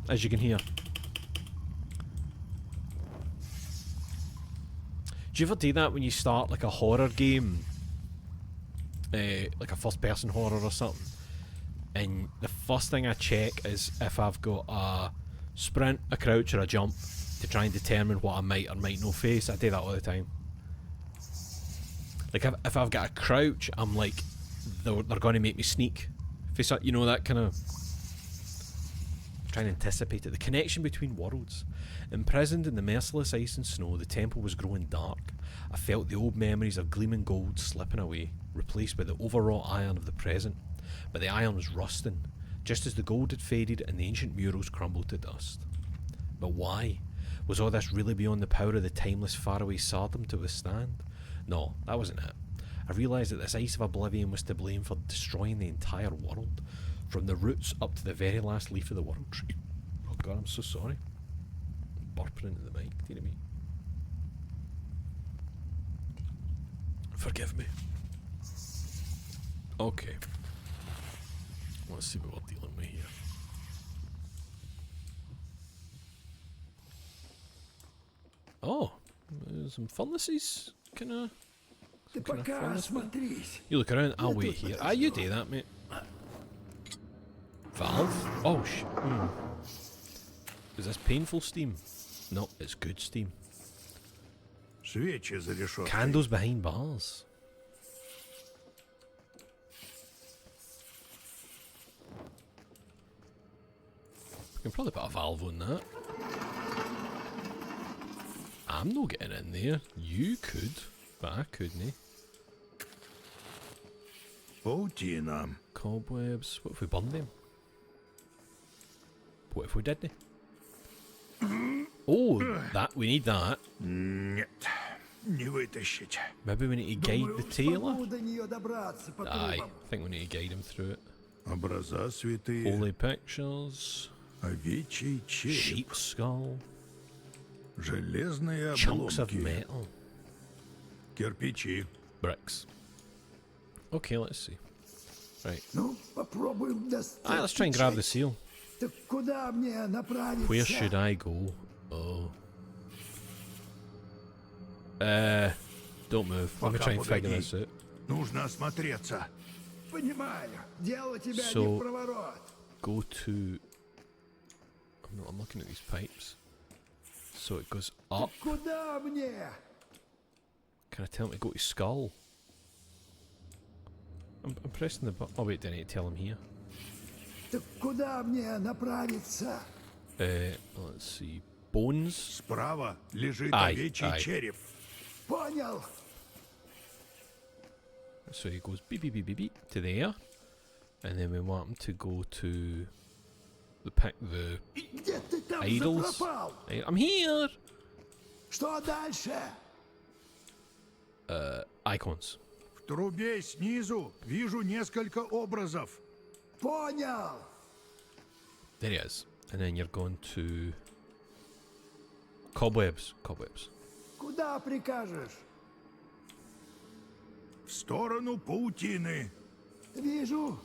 as you can hear. Do you ever do that when you start like a horror game? Like a first person horror or something? And the first thing I check is if I've got a sprint, a crouch or a jump to try and determine what I might or might not face. I do that all the time. Like if I've got a crouch, I'm like, they're going to make me sneak. Face up, you know, that kind of... Trying to anticipate it. The connection between worlds. Imprisoned in the merciless ice and snow, the temple was growing dark. I felt the old memories of gleaming gold slipping away, replaced by the overwrought iron of the present. But the iron was rusting, just as the gold had faded and the ancient murals crumbled to dust. But why? Was all this really beyond the power of the timeless faraway Sardom to withstand? No, that wasn't it. I realised that this ice of oblivion was to blame for destroying the entire world, from the roots up to the very last leaf of the world tree. Oh god, I'm so sorry. I'm burping into the mic, dear me. Forgive me. Okay. Let's see what we're dealing with here. Oh, some furnaces, kinda. Ты пока осмотрись. You look around, I'll wait here. Ah, you do that, mate. Valve? Oh, Is this painful steam? No, it's good steam. Свечи за решеткой. Candles behind bars. We can probably put a valve on that. I'm not getting in there. You could, but I couldn't. Паутина. Cobwebs. What if we burned them? What if we didn't? Oh, that we need that. Нет, не вытащить. Maybe we need to guide the tailor. Смогу до нее добраться по Aye, трубам. I think we need to guide him through it. Образа святые. Holy pictures, Овечий череп. sheep skull, Железные chunks of обломки. metal, Кирпичи. bricks. Okay, let's see. Right. Ну, попробуем достать. Alright, let's try and grab the seal. Так куда мне направиться? Where should I go? Oh. Don't move. Let me Пока try and figure погоди. this out. Нужно осмотреться. Понимаю. Дело тебя не So- в проворот. Go to... I'm looking at these pipes. So it goes up. Куда мне? Can I tell him to go to skull? I'm pressing the button. Oh wait, do I need to tell him here? Так куда мне направиться? Let's see. Bones? Справа лежит Ай, овечий ай. череп. Понял. So he goes beep beep beep beep beep to there. And then we want him to go to the Где ты там idols. запропал? I'm here! Что дальше? Icons. В трубе снизу вижу несколько образов. Понял. There he is. And then you're going to... Cobwebs. Cobwebs. Куда прикажешь? В сторону паутины. Вижу.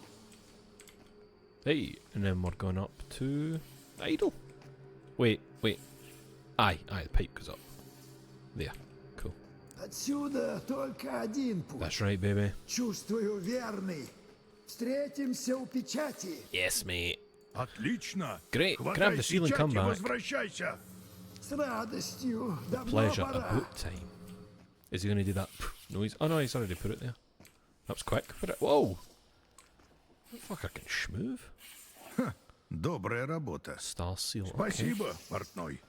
Hey, and then we're going up to the idol. Wait. Aye, the pipe goes up. There. Cool. Отсюда только один путь. That's right, baby. Чувствую верный. Встретимся у печати. Yes, mate. Отлично. Great. Grab the seal and come back. Возвращайся. С радостью. Давно Pleasure пора. about time. Is he going to do that noise? Oh no, he's already put it there. That was quick. Put it. Whoa! Fucker can schmoove. Добрая работа. Star seal. Okay. Спасибо, портной.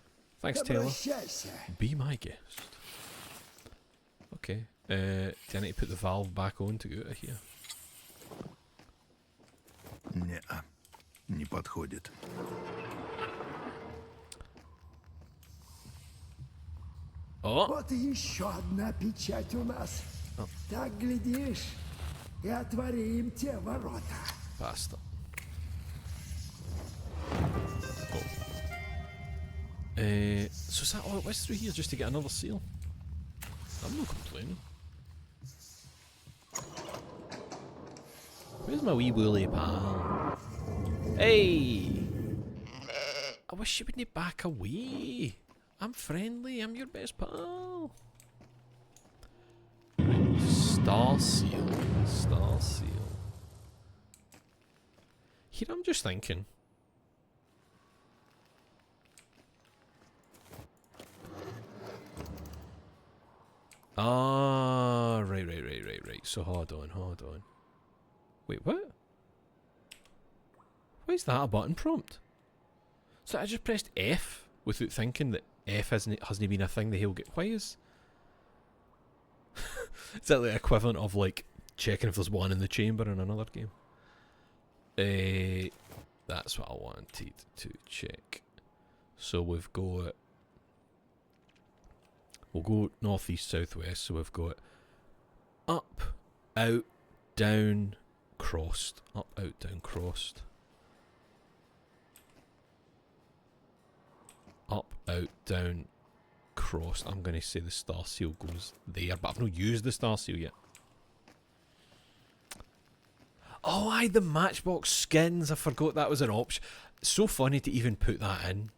Thanks, Taylor. Обращайся. Be my guest. Okay. Do I need to put the valve back on to go out of here? Не-а. Не подходит. Oh! Вот и еще одна печать у нас. Так, глядишь, и отворим те ворота. Bastard. Oh. So is that all it was through here just to get another seal? I'm not complaining. Where's my wee woolly pal? Hey! I wish you wouldn't back away. I'm friendly, I'm your best pal. Right, Star seal. Star seal. Here I'm just thinking. Ah, right. So hold on. Wait, what? Why is that a button prompt? So I just pressed F without thinking that F hasn't been a thing the whole game. Why is... Is that the equivalent of like checking if there's one in the chamber in another game? That's what I wanted to check. So we've got... We'll go northeast, southwest. So we've got up, out, down, crossed. Up, out, down, crossed. Up, out, down, crossed. I'm going to say the star seal goes there, but I've not used the star seal yet. Oh, aye, the matchbox skins. I forgot that was an option. It's so funny to even put that in.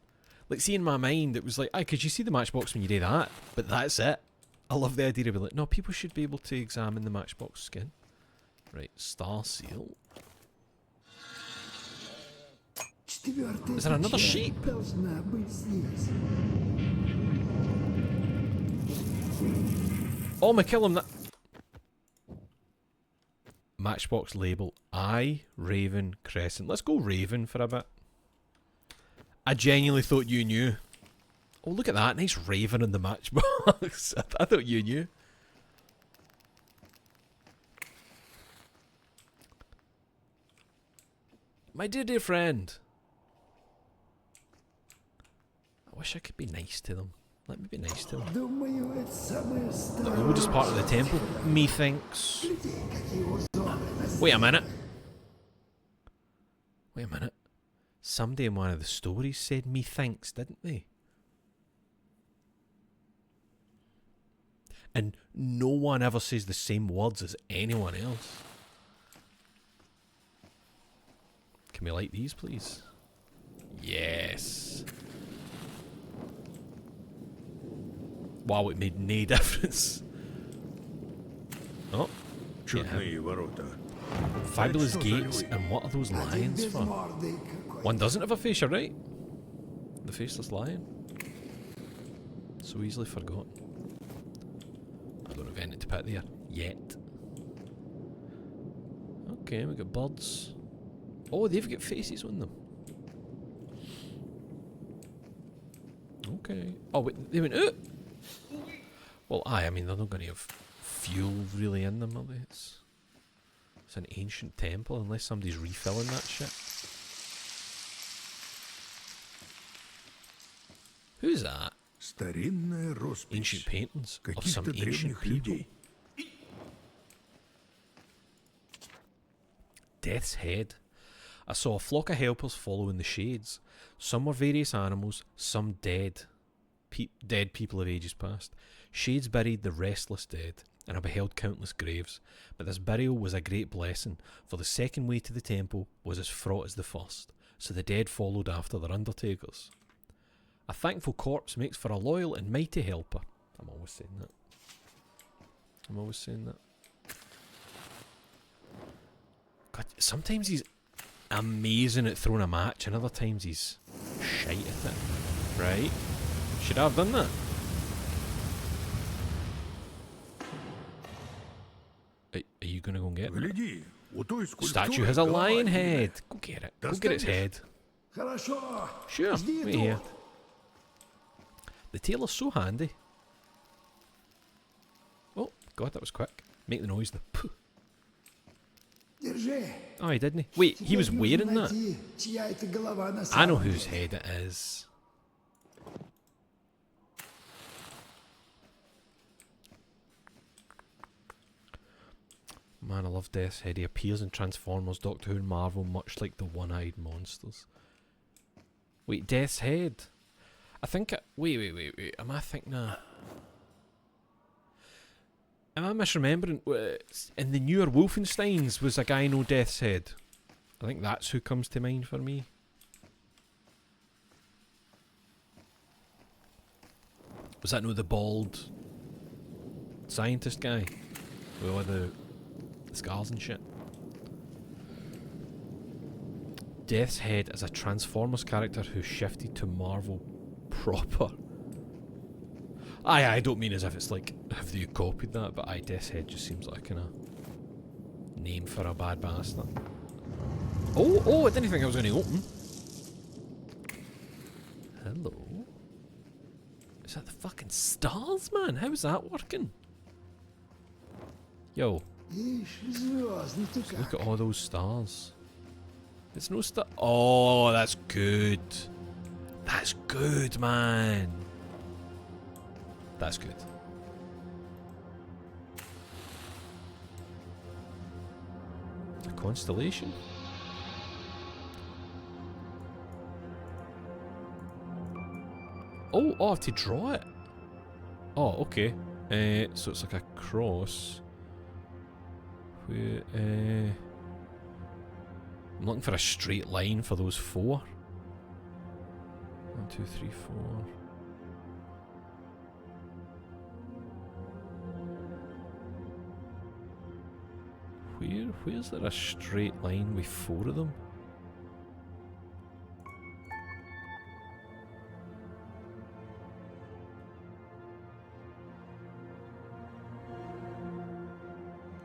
Like, see, in my mind, it was like, aye, could you see the matchbox when you do that? But that's it. I love the idea of it. Like, no, people should be able to examine the matchbox skin. Right, star seal. Is there another sheep? Oh, my kill him that. Matchbox label. I, Raven, Crescent. Let's go Raven for a bit. I genuinely thought you knew. Oh, look at that. Nice Raven in the matchbox. I thought you knew. My dear friend. I wish I could be nice to them. Let me be nice to them. The oldest part of the temple, methinks. Wait a minute. Somebody in one of the stories said methinks, didn't they? And no one ever says the same words as anyone else. Can we light these, please? Yes. Wow, it made no difference. Oh. Чудные ворота. Fabulous gates, and what are those lions for? One doesn't have a face, you're right. The faceless lion. So easily forgotten. I don't have anything to put there yet. Okay, we got birds. Oh, they've got faces on them. Okay. Oh, wait, they went out. Well, I mean, they're not going to have fuel really in them, are they? It's an ancient temple, unless somebody's refilling that shit. Who's that? Старинная роспись. Ancient paintings of some Каких-то ancient древних people. людей. Death's Head. I saw a flock of helpers following the shades. Some were various animals, some dead. Dead people of ages past. Shades buried the restless dead, and I beheld countless graves. But this burial was a great blessing, for the second way to the temple was as fraught as the first, so the dead followed after their undertakers. A thankful corpse makes for a loyal and mighty helper. I'm always saying that. I'm always saying that. God, sometimes he's amazing at throwing a match, and other times he's shite at it. Right? Should I have done that? Are you gonna go and get it? Гляди, у той Statue скульптуры has a голова lion львиная. head. Go get it. Go get its head. Хорошо. Sure, Жди wait here. тут. The tail is so handy. Oh, God, that was quick. Make the noise, the pooh. Держи. Oh, he didn't he? Wait, he was Теперь wearing нужно that? найти, чья это голова на I самом know деле. whose head it is. Man, I love Death's Head. He appears in Transformers, Doctor Who and Marvel, much like the one-eyed monsters. Wait, Death's Head? I think... Wait. Am I thinking... Am I misremembering? In the newer Wolfensteins was a guy no Death's Head. I think that's who comes to mind for me. Was that no the bald scientist guy? With all the scars and shit. Death's Head is a Transformers character who shifted to Marvel proper. I don't mean as if it's like, have you copied that, but Death's Head just seems like a kind of name for a bad bastard. Oh, I didn't think I was going to open. Hello. Is that the fucking stars, man? How's that working? Yo, Ишь, звездный ты как. look at all those stars. It's no star. Oh, that's good. That's good, man. That's good. A constellation? Oh, I have to draw it. Oh, okay. So it's like a cross. Where, I'm looking for a straight line for those four. 1, 2, 3, 4. Where's there a straight line with 4 of them?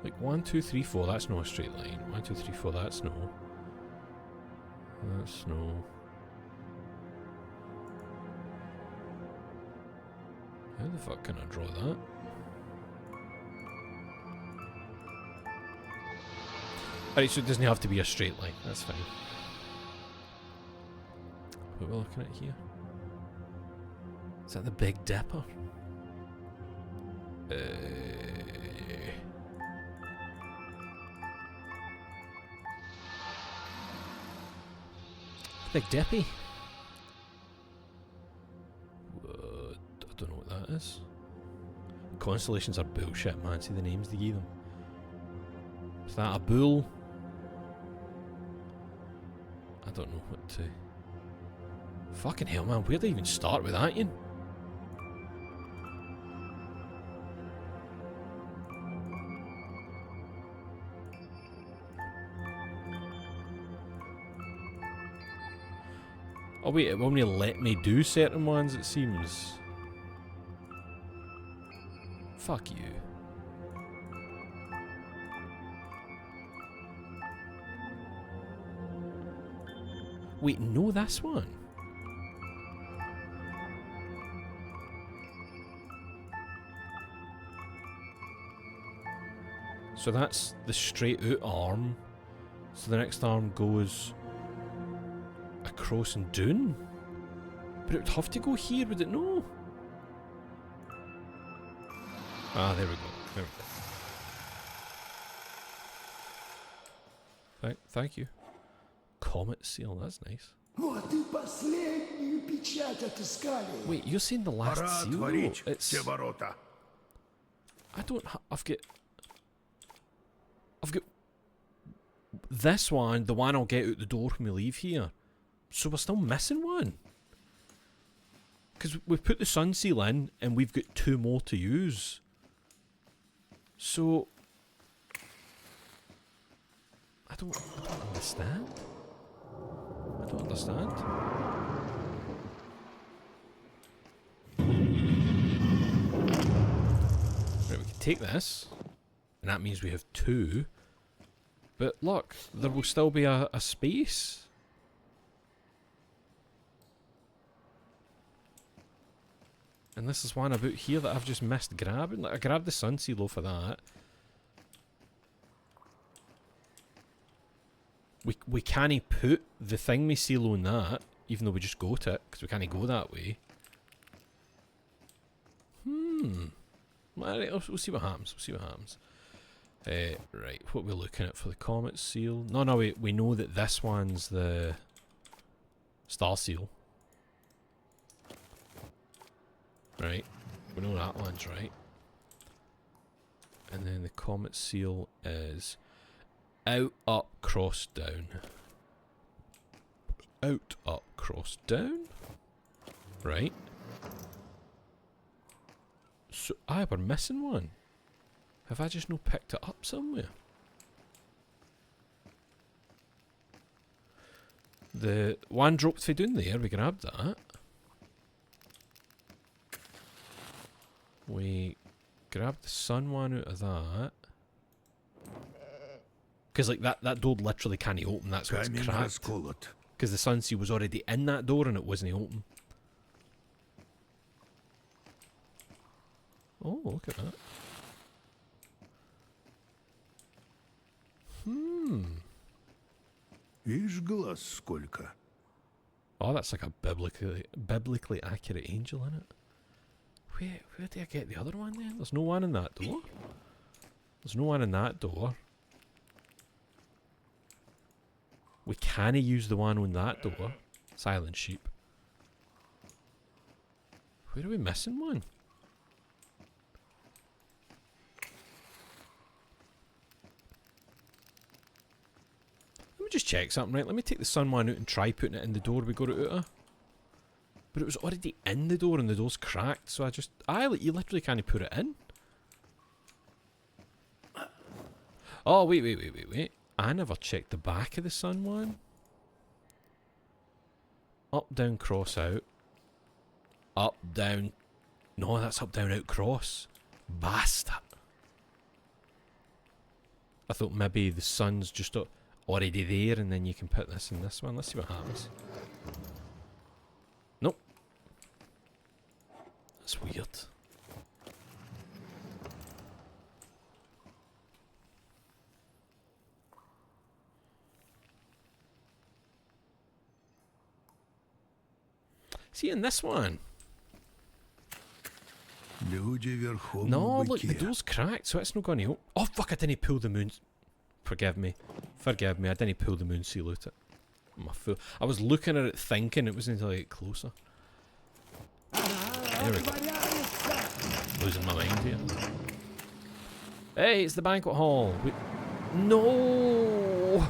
Like 1, 2, 3, 4, that's not a straight line. 1, 2, 3, 4, that's no. That's no. How the fuck can I draw that? Alright, so it doesn't have to be a straight line, that's fine. What we're looking at here? Is that the Big Dipper? Big Dippy? I don't know what that is. Constellations are bullshit, man. See the names they gave them. Is that a bull? I don't know what to... Fucking hell, man. Where do I even start with that, Ian? Oh wait, it won't let me do certain ones, it seems. Fuck you. Wait, no, this one. So that's the straight out arm. So the next arm goes across and down. But it would have to go here, would it no? Ah, there we go. There we go. Thank you. Comet seal, that's nice. Вот и последнюю печать отыскали. Wait, you're saying the last Пора seal? отворить It's... все ворота. I don't I've got this one, the one I'll get out the door when we leave here. So we're still missing one. Because we've put the sun seal in and we've got 2 more to use. So I don't understand. I don't understand. Right, we can take this, and that means we have 2. But look, there will still be a space. And this is one about here that I've just missed grabbing. Like, I grabbed the sun seal off of that. We can't put the thing we seal on that, even though we just got it, because we can't go that way. Alright, we'll see what happens. We'll see what happens. Right, what we're looking at for the comet seal. No, we know that this one's the star seal. Right, we know that one's right. And then the comet seal is out, up, cross, down. Out, up, cross, down. Right. So, we're missing one. Have I just not picked it up somewhere? The one dropped for down there, we grabbed that. We grabbed the sun one out of that. Because like that door literally can't open, that's what's cracked. Because the sun seal was already in that door and it wasn't open. Oh, look at that. Видишь, глаз сколько? Oh, that's like a biblically accurate angel in it. Where did I get the other one then? There's no one in that door. There's no one in that door. We can't use the one on that door. Silent sheep. Where are we missing one? Let me just check something, right? Let me take the sun one out and try putting it in the door we got it out of. But it was already in the door and the door's cracked, so you literally can't put it in. Oh, wait. I never checked the back of the sun one. Up, down, cross, out. Up, down. No, that's up, down, out, cross. Bastard. I thought maybe the sun's just already there and then you can put this in this one. Let's see what happens. Nope. That's weird. See, in this one. No, look, the door's cracked, so it's not going to open. Oh, fuck, I didn't pull the moon. Forgive me, I didn't pull the moon seal out. I'm a fool. I was looking at it thinking it was until I get closer. There we go. Losing my mind here. Hey, it's the banquet hall. No!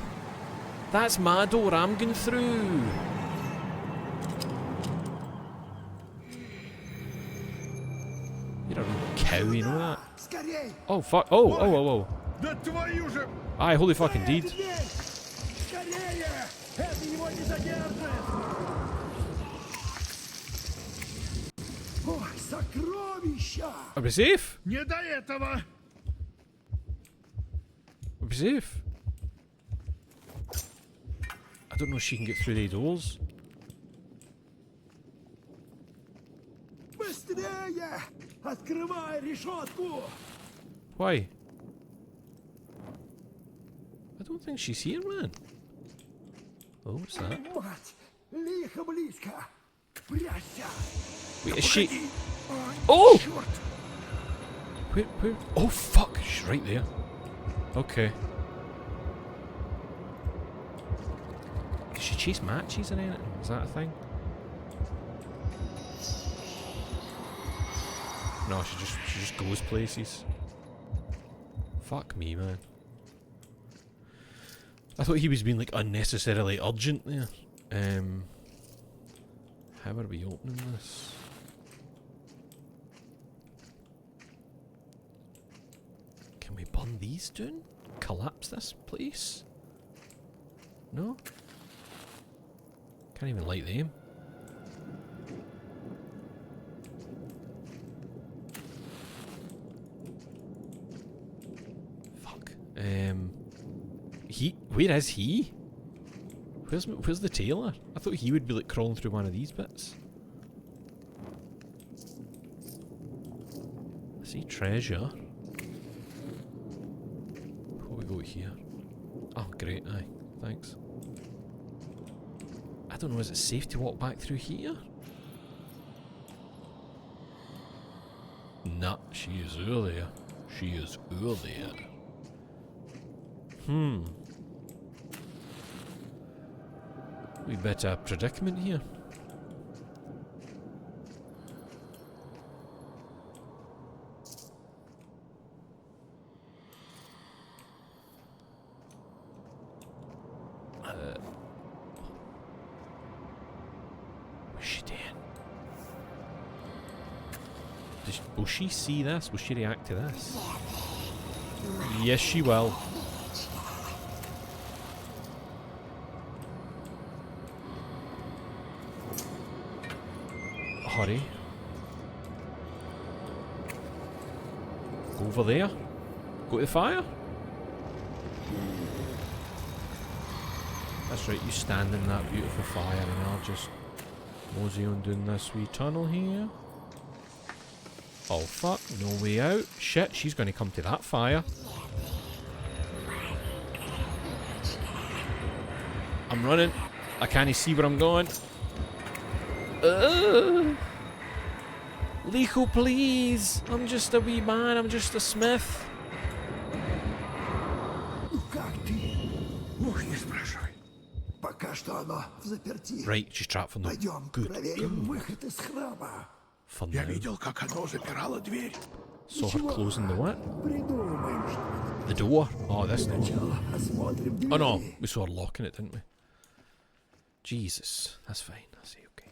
That's my door I'm going through. You're a real cow, you know that? Oh, fuck. Oh. Aye, holy fucking deed. Are we safe? Are we safe? I don't know if she can get through the doors. Why? I don't think she's here, man. Oh, what's that? Wait, is she... Oh! Where? Oh, fuck! She's right there. Okay. Does she chase matches or anything? Is that a thing? No, she just goes places. Fuck me, man. I thought he was being like unnecessarily urgent there. How are we opening this? Can we burn these down? Collapse this place? No? Can't even light them. Fuck. Where is he? Where's the tailor? I thought he would be like crawling through one of these bits. I see treasure. What we got here? Oh great, aye. Thanks. I don't know, is it safe to walk back through here? Nah, she is over there. She is over there. Wee bit of predicament here. What's she doing? Will she see this? Will she react to this? Yes, she will. Hurry. Go over there. Go to the fire. That's right, you stand in that beautiful fire and I'll just mosey on down this wee tunnel here. Oh fuck, no way out. Shit, she's gonna come to that fire. I'm running. I can't see where I'm going. Likho, please. I'm just a wee man. I'm just a smith. Как ты? Уж не спрашивай. Пока что оно в заперти. Right, she's trapped from the... Пойдем, Good. проверим выход из храма. For Я now. видел, как оно запирало дверь. Saw her closing the what? Придумаем что-нибудь. The door? Oh, this door. Сначала осмотрим двери. Oh no, we saw her locking it, didn't we? Jesus, that's fine. That's okay.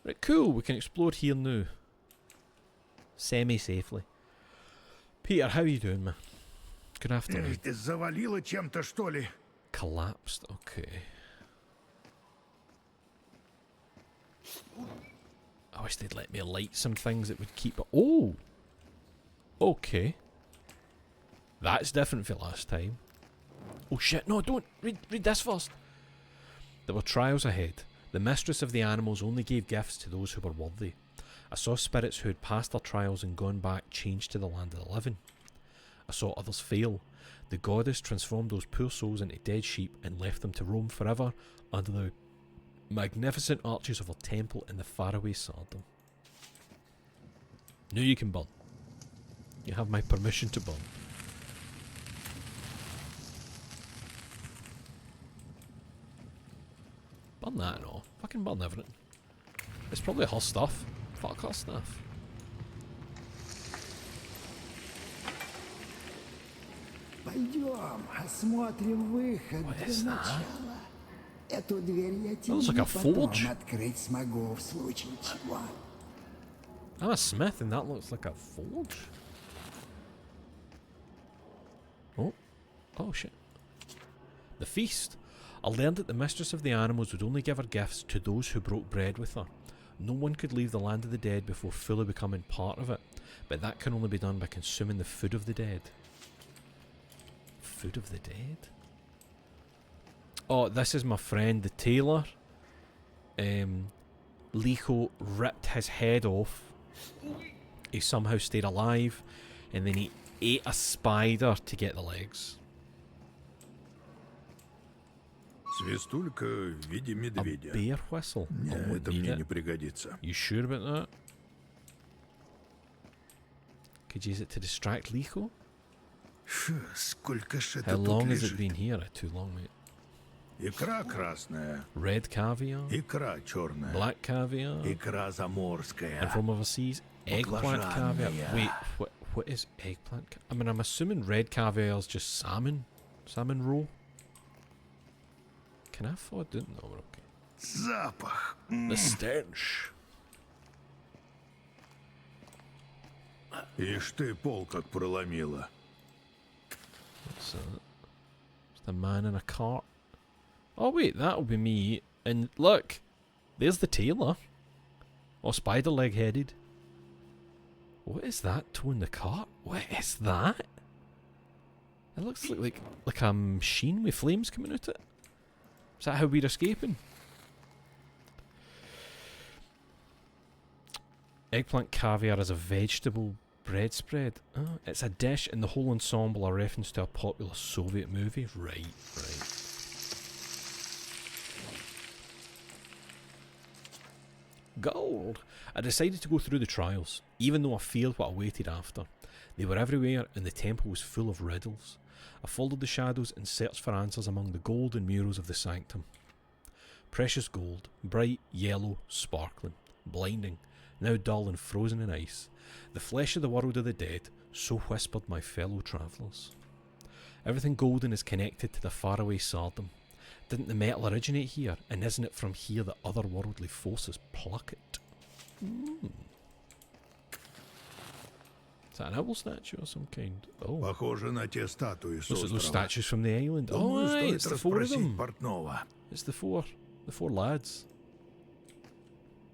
Right, cool. We can explore here now. Semi-safely. Peter, how are you doing, man? Good afternoon. Ты завалило чем-то, что ли? Collapsed. Okay. I wish they'd let me light some things that would keep it. Oh! Okay. That's different for last time. Oh shit, no, don't! Read this first! There were trials ahead. The mistress of the animals only gave gifts to those who were worthy. I saw spirits who had passed their trials and gone back changed to the land of the living. I saw others fail. The goddess transformed those poor souls into dead sheep and left them to roam forever under the magnificent arches of her temple in the faraway Sardom. Now you can burn. You have my permission to burn. Burn that and all. Fucking burn everything. It's probably her stuff. Fuck her stuff. Пойдем, осмотрим выход What для is that? начала. Эту дверь я тебе looks like a потом forge. открыть смогу в случае чего. I'm a smith and that looks like a forge. Oh. Oh shit. The feast. I learned that the mistress of the animals would only give her gifts to those who broke bread with her. No one could leave the land of the dead before fully becoming part of it, but that can only be done by consuming the food of the dead. Food of the dead? Oh, this is my friend the tailor. Likho ripped his head off. He somehow stayed alive, and then he ate a spider to get the legs. Свистулька в виде A медведя. bear whistle? I Не, won't это need мне it. не пригодится. You sure about that? Could use it to distract Likho? Фу, сколько ж How это тут long has it лежит. been here? Too long, mate. Икра красная, Red caviar, икра черная, black caviar, икра заморская. and from overseas, eggplant caviar. Baklažanная. Wait, what is eggplant? I mean, I'm assuming red caviar is just salmon roe. Can I afford it? No, we're okay. Запах. The stench. Ишь ты, пол как проломило. What's that? Just a man in a cart. Oh wait, that'll be me. And look, there's the tailor. Oh, spider leg headed. What is that towing the cart? What is that? It looks like a machine with flames coming out it. Is that how we're escaping? Eggplant caviar is a vegetable bread spread. Oh, it's a dish and the whole ensemble are reference to a popular Soviet movie. Right. Gold! I decided to go through the trials, even though I feared what awaited after. They were everywhere and the temple was full of riddles. I followed the shadows and searched for answers among the golden murals of the sanctum. Precious gold, bright, yellow, sparkling, blinding, now dull and frozen in ice. The flesh of the world of the dead, so whispered my fellow travellers. Everything golden is connected to the faraway Sardom. Didn't the metal originate here, and isn't it from here that otherworldly forces pluck it? Is that an owl statue or some kind? Oh. Похоже на те статуи с Looks like those острова. statues from the island. Oh, Думаю, aye, стоит it's the four of расспросить them. портного. It's the four lads.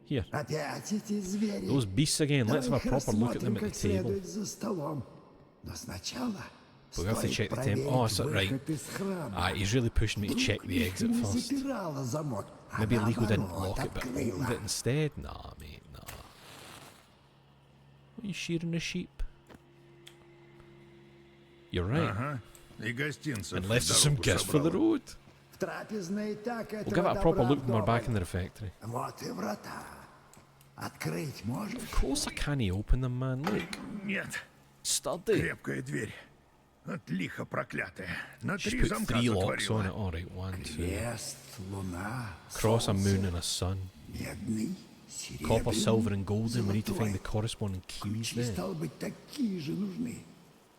Here, Опять эти звери. those beasts again. Let's have a Давай-ка proper look at them рассмотрим at the как table. следует за столом. Но сначала But we have to стоит check the temple. Oh, проверить is that right? выход из храма. Aye, he's really pushing me to Вдруг check the Likho exit не first. запирала замок, а Maybe Likho didn't наоборот, lock it, but открыла. opened it instead. Nah, mate, nah. Are you shearing a sheep? You're right. Ага. И гостинцев And в left us some дорогу gifts for the собрала. road. В трапезной так We'll give it a proper look when we're back in the refectory. Вот и врата. Открыть можешь? Of course I can't open them, man. Look, Нет, sturdy. крепкая дверь. От лиха проклятая. На Just 3 put замка 3 locks on затворила. it. Alright, 1, 2. Крест, луна, Cross, a солнце, moon, and a sun. медный, Copper, серебряный, silver, and golden. We need to find the золотой. corresponding keys Ключи, there. стало быть, такие же нужны.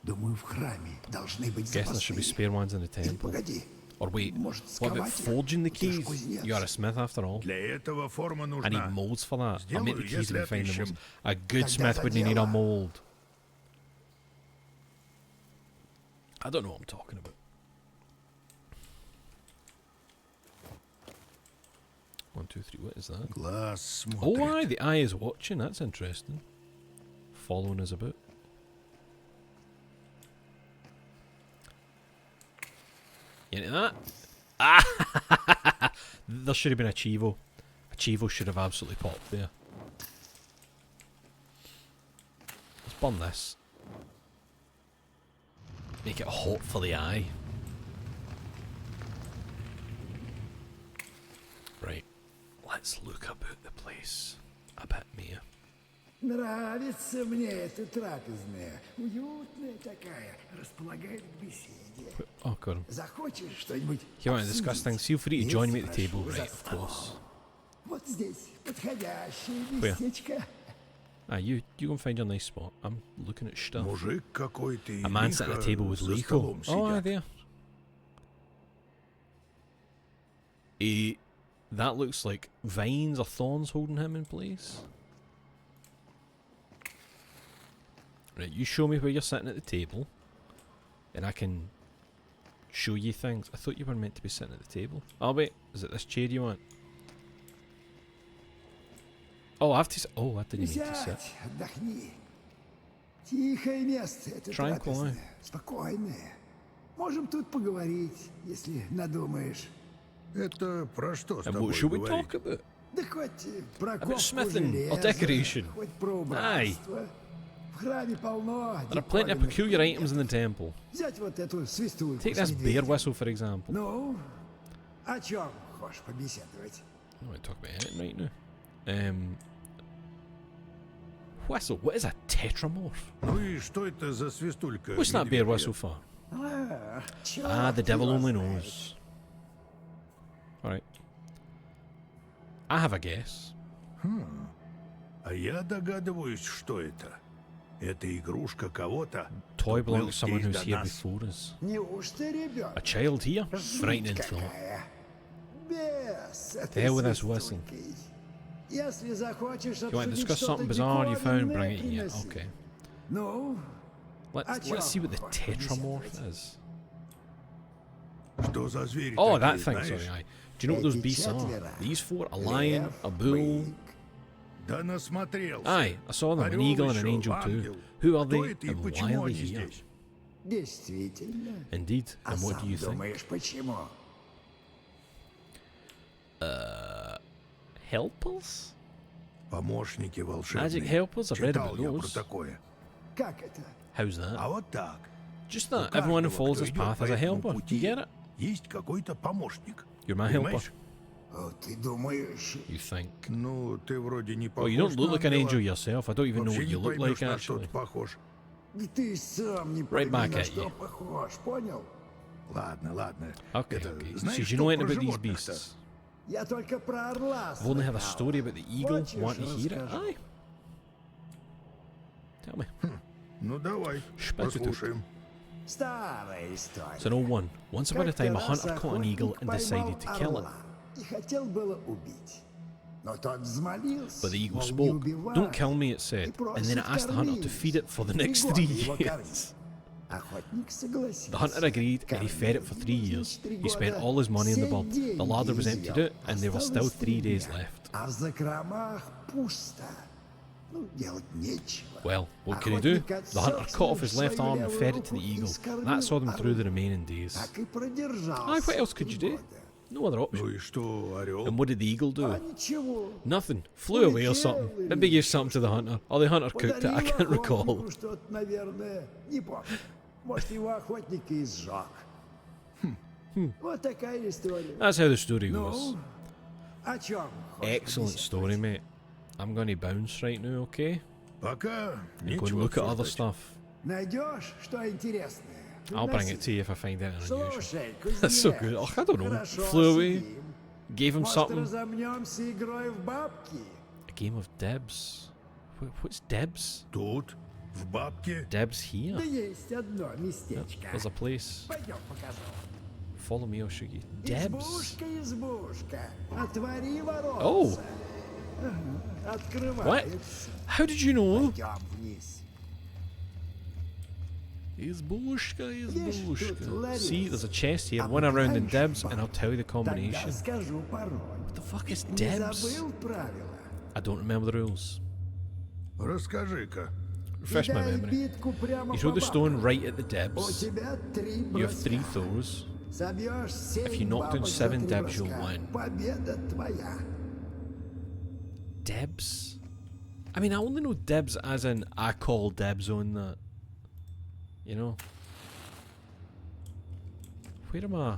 Думаю, в храме должны быть Guess there should be запасные. spare ones in the Или temple. погоди, Or wait, может, what about сковать их? forging the Ты ж keys? кузнец. You are a smith after all. Для этого форма I need нужна. molds for that. I'll make the Сделаю, keys если when we find the отыщем. molds. A good Тогда smith за wouldn't need a дело. mold. I don't know what I'm talking about. 1, 2, 3. What is that? Глаз Oh, смотрит. aye, the eye is watching. That's interesting. Following us about. You into that? Ah! There should have been a Chivo. A Chivo should have absolutely popped there. Let's burn this. Make it hot for the eye. Right. Let's look about the place a bit more. Нравится мне эта трапезная. Уютная такая. Располагает к беседе. Oh, God. Захочешь что-нибудь If you want to discuss обсудить? things, feel free to join me at the Есть table, прошу right, за of столом. course. Вот здесь подходящее Where? местечко. Ah, you go and find your nice spot. I'm looking at stuff. Мужик какой-то и A man sitting at a Likho table with за Likho. столом Oh, aye, сидят. there. That looks like vines or thorns holding him in place. Right, you show me where you're sitting at the table, and I can show you things. I thought you were meant to be sitting at the table. Oh wait, is it this chair you want? Oh, I have to. Oh, I didn't mean to sit. Сядь, отдохни. Тихое место это Tranquil, трапезная. Спокойное. Можем тут поговорить, если надумаешь. Это про что с And тобой what should we говорить? talk about? Да хоть про About ковку smithing or железа, decoration. хоть про убранство. В храме полно There are plenty of диковинных peculiar items in the предметов. temple. Взять вот эту свистульку Take с this bear медведем. whistle, for example. Ну, о чем хочешь побеседовать? I don't want to talk about it right now. Whistle. What is a tetramorph? Ну и что это за свистулька? What's that bear медведя? whistle for? Чёрт Ah, the devil его only знает. knows. Alright. I have a guess. А я догадываюсь, что это. Это игрушка кого-то. Toy кто был belongs to someone здесь who's до here нас. before us. Неужто ребенок? A child here? Жуть Frightening thought. какая. Без The этой hell with this whistle. свистулькой. Если захочешь You want to обсудить discuss что-то something bizarre you found? диковинное, Bring it here. приноси. Okay. Ну, Let's see what the tetramorph is. Что за звери Oh, такие, that thing, знаешь? sorry, aye. Do you know what those beasts are? These four, a lion, a bull. Да насмотрелся. Aye, I saw them, an Орел eagle and an еще, angel too. ангел. Who are Кто they это и and why почему are they они here? здесь? действительно. Indeed, А and what do сам you think? думаешь, почему? Helpers? Помощники Magic волшебные. helpers? I've read Читал about я про those. такое. Как это? How's that? А вот так. Just У that, everyone who каждого, follows кто his идет path по has a этому helper. You пути, get it? есть какой-то помощник. You're my helper. Понимаешь? О, ты думаешь... You think? Ну, ты вроде не Well, похож you don't look на like an ангела. angel yourself. I don't even know Вообще what не you look поймешь, like на что actually. ты похож. Ты сам не Right пойми, back на at что you. похож, понял? Ладно, ладно. Okay, Это, okay. знаешь, So you что know anything про about these животных-то? beasts? Я только про орла I've only had a слыхал. story about the eagle. Хочешь, Want to hear it? расскажу? Aye. Tell me. Ну, давай, Шпату тут. послушаем. Старая история. So no one. Once upon a Как-то time, a раз hunter caught an eagle охотник and поймал decided to kill it. орла и хотел было убить. Но тот взмолился, But the eagle мол, не spoke. убивай, Don't kill me, it и said. просит And then it asked the hunter to кормить. feed it for the next Три 3 года его years. кормить. Охотник согласился. The hunter agreed and he fed it for 3 years. He spent all his money on the bird. The larder was emptied out and there were still 3 days left. А в закромах пусто. Ну, делать нечего. Well, what could he do? The hunter cut off his left arm and fed it to the eagle. That saw them through the remaining days. Так и продержался. Aye, what else could you 3 do? года. No other option. Ну и что, орел? And what did the eagle do? А ничего. Nothing. Flew away or something. Maybe gave something to the hunter. Or the hunter cooked it. I can't Подарил recall. охотнику что-то, наверное, не помню. Может, его охотник и сжег. Вот такая история. That's how the story Ну, goes. о чем? Excellent story, mate. I'm going to bounce right now, okay? Пока And go and нечего look at other обсуждать. stuff. Найдешь, что интересное? I'll bring Приноси. it to you if I find anything unusual. Слушай, That's so кузнец, good. Oh, I don't know. хорошо Flew away. сидим. Gave him Может, something. разомнемся игрой в бабки? A game of Debs. What's Debs? Тут, в бабке. Debs here? Да есть одно местечко. There's a place. Пойдем покажу. Follow me, I'll show you. Debs. Избушка, избушка. Отвори воротца. Oh. What? Открывается. How did you know? Пойдем вниз. Избушка, тут избушка. ларец. See, there's a chest here. А One around in знаешь, Debs, and I'll tell you the Тогда combination. скажу пароль. What the fuck is Не Debs? забыл правила? I don't remember the rules. Расскажи-ка. Refresh my Кидай memory. битку прямо You throw по the stone бабкам. right at the У Debs. тебя 3 You have 3 броска. throws. Собьешь 7 If you knock down бабок за 7 3 Debs, you'll броска. win. Победа твоя. Debs? I mean, I only know Debs as in I call Debs on that. You know? Where am I?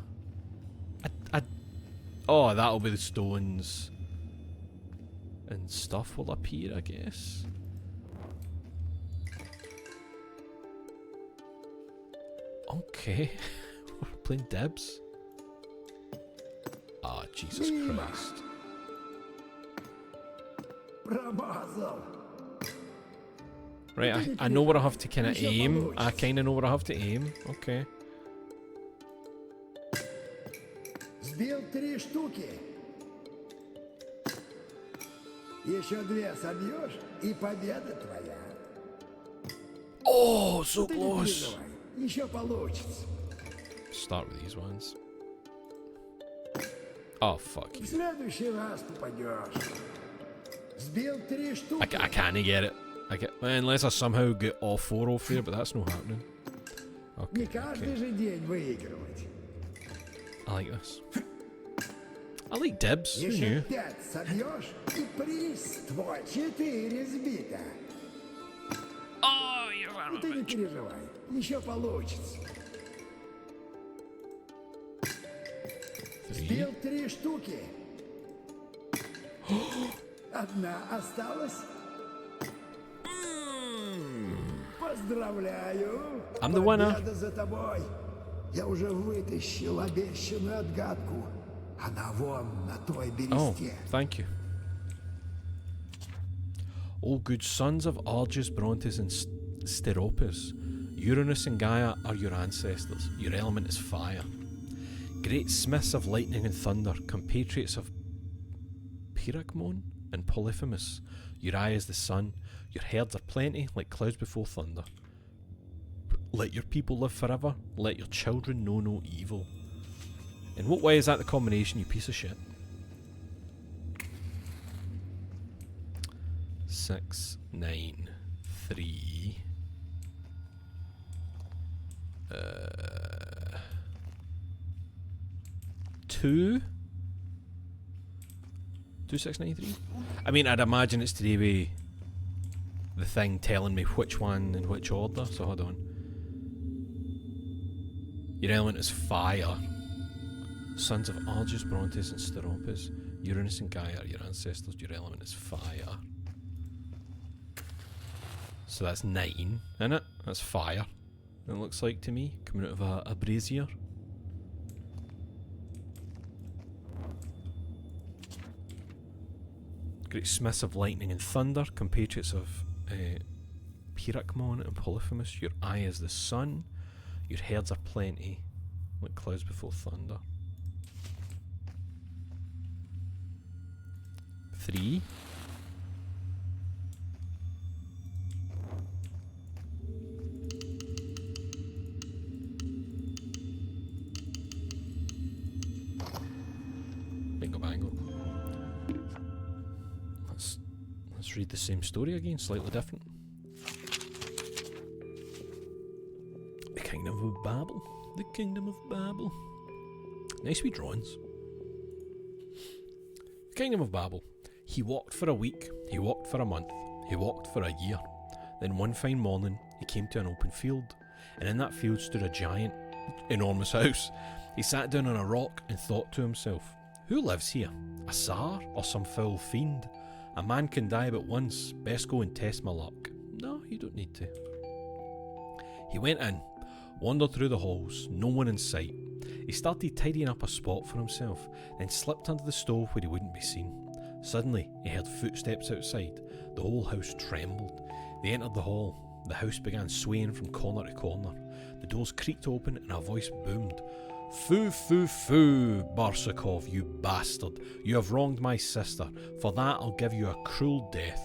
Oh, that'll be the stones. And stuff will appear, I guess. Okay. We're playing Debs. Ah, Jesus Christ. Промазал. Right, I know where I have to kind of aim. I kind of know where I have to aim. Okay. Сбил 3 штуки. Еще 2 собьешь, и победа твоя. Oh, so Ты не close. переживай, еще получится. Start with these ones. Oh, fuck В you. следующий раз попадешь. Сбил 3 штуки. I can't get it. Unless I somehow get all 4 off there, but that's not happening. Okay, Не каждый okay. же день выигрывать. I like this. I like Debs. Who Еще knew? 5 собьешь, и приз твой 4 сбито. Oh, you son Ну of ты a не bitch. переживай, еще получится. 3. Сбил 3 штуки. Одна осталась. Поздравляю. I'm the winner. Победа за тобой. Я уже вытащил обещанную отгадку. Она вон на той Oh, бересте. thank you. O good sons of Argus, Brontes, and Steropus, Uranus and Gaia are your ancestors. Your element is fire. Great smiths of lightning and thunder, compatriots of Pyrrhacmon and Polyphemus, Your eye is the sun. Your herds are plenty, like clouds before thunder. Let your people live forever. Let your children know no evil. In what way is that the combination, you piece of shit? 6, 9, 3. 2. 2693. I mean, I'd imagine it's to do with the thing telling me which one in which order. So hold on. Your element is fire. Sons of Argus, Brontes, and Steropus. Uranus and Gaia are your ancestors. Your element is fire. So that's 9, isn't it? That's fire. It looks like to me, coming out of a brazier. Great smiths of lightning and thunder, compatriots of Pyrrhacmon and Polyphemus. Your eye is the sun. Your herds are plenty, like clouds before thunder. 3. Bingo bango. Let's read the same story again, slightly different. The Kingdom of Babel. The Kingdom of Babel. Nice wee drawings. The Kingdom of Babel. He walked for a week, he walked for a month, he walked for a year. Then one fine morning, he came to an open field, and in that field stood a giant, enormous house. He sat down on a rock and thought to himself, who lives here? A Tsar or some foul fiend? A man can die but once, best go and test my luck. No, you don't need to. He went in, wandered through the halls, no one in sight. He started tidying up a spot for himself, then slipped under the stove where he wouldn't be seen. Suddenly, he heard footsteps outside. The whole house trembled. They entered the hall. The house began swaying from corner to corner. The doors creaked open and a voice boomed. Foo, foo, foo, Barsukov, you bastard. You have wronged my sister. For that I'll give you a cruel death.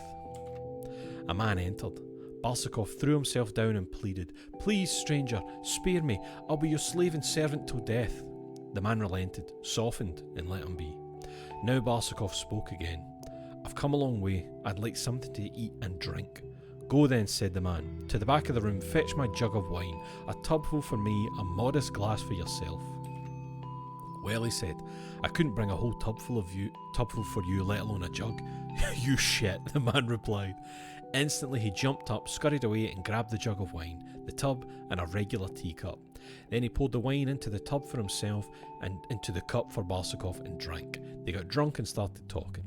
A man entered. Barsukov threw himself down and pleaded, please, stranger, spare me. I'll be your slave and servant till death. The man relented, softened, and let him be. Now Barsukov spoke again. I've come a long way. I'd like something to eat and drink. Go then, said the man. To the back of the room, fetch my jug of wine, a tubful for me, a modest glass for yourself. Well, he said, I couldn't bring a whole tubful for you, let alone a jug. You shit, the man replied. Instantly he jumped up, scurried away and grabbed the jug of wine, the tub and a regular teacup. Then he poured the wine into the tub for himself and into the cup for Barsukov and drank. They got drunk and started talking.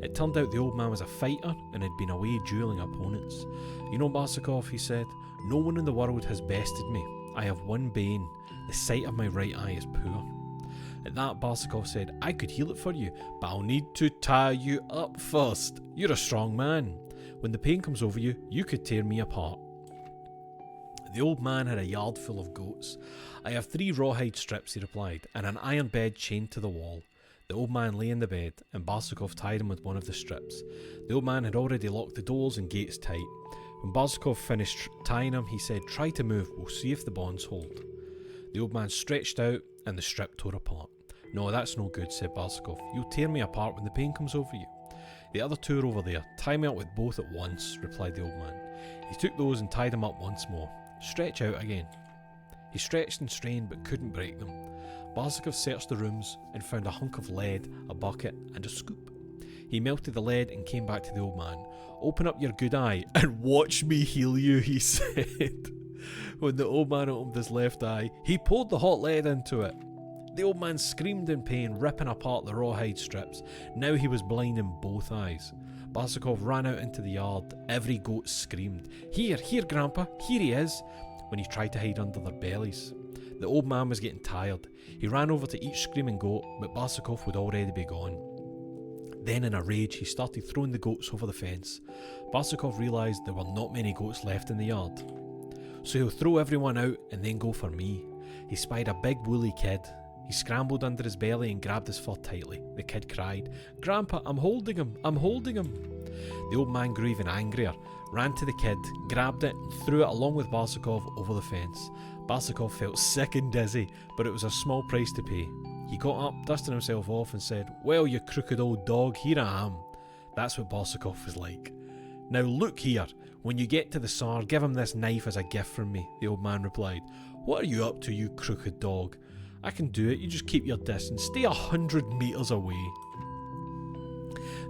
It turned out the old man was a fighter and had been away duelling opponents. You know, Barsukov, he said, no one in the world has bested me. I have one bane. The sight of my right eye is poor. At that, Barsukov said, I could heal it for you, but I'll need to tie you up first. You're a strong man. When the pain comes over you, you could tear me apart. The old man had a yard full of goats. I have 3 rawhide strips, he replied, and an iron bed chained to the wall. The old man lay in the bed, and Barsukov tied him with one of the strips. The old man had already locked the doors and gates tight. When Barsukov finished tying him, he said, try to move, we'll see if the bonds hold. The old man stretched out, and the strip tore apart. No, that's no good, said Barsukov. You'll tear me apart when the pain comes over you. The other 2 are over there. Tie me up with both at once, replied the old man. He took those and tied them up once more. Stretch out again. He stretched and strained but couldn't break them. Barsukov searched the rooms and found a hunk of lead, a bucket and a scoop. He melted the lead and came back to the old man. Open up your good eye and watch me heal you, he said. When the old man opened his left eye, he poured the hot lead into it. The old man screamed in pain, ripping apart the rawhide strips. Now he was blind in both eyes. Barsukov ran out into the yard. Every goat screamed, Here, Grandpa, here he is, when he tried to hide under their bellies. The old man was getting tired. He ran over to each screaming goat, but Barsukov would already be gone. Then in a rage, he started throwing the goats over the fence. Barsukov realised there were not many goats left in the yard. So he'll throw everyone out and then go for me. He spied a big woolly kid. He scrambled under his belly and grabbed his fur tightly. The kid cried, "Grandpa, I'm holding him, I'm holding him." The old man grew even angrier, ran to the kid, grabbed it, and threw it along with Barsukov over the fence. Barsukov felt sick and dizzy, but it was a small price to pay. He got up, dusted himself off, and said, "Well, you crooked old dog, here I am." That's what Barsukov was like. "Now look here, when you get to the Tsar, give him this knife as a gift from me," the old man replied. "What are you up to, you crooked dog? I can do it, you just keep your distance, stay 100 metres away."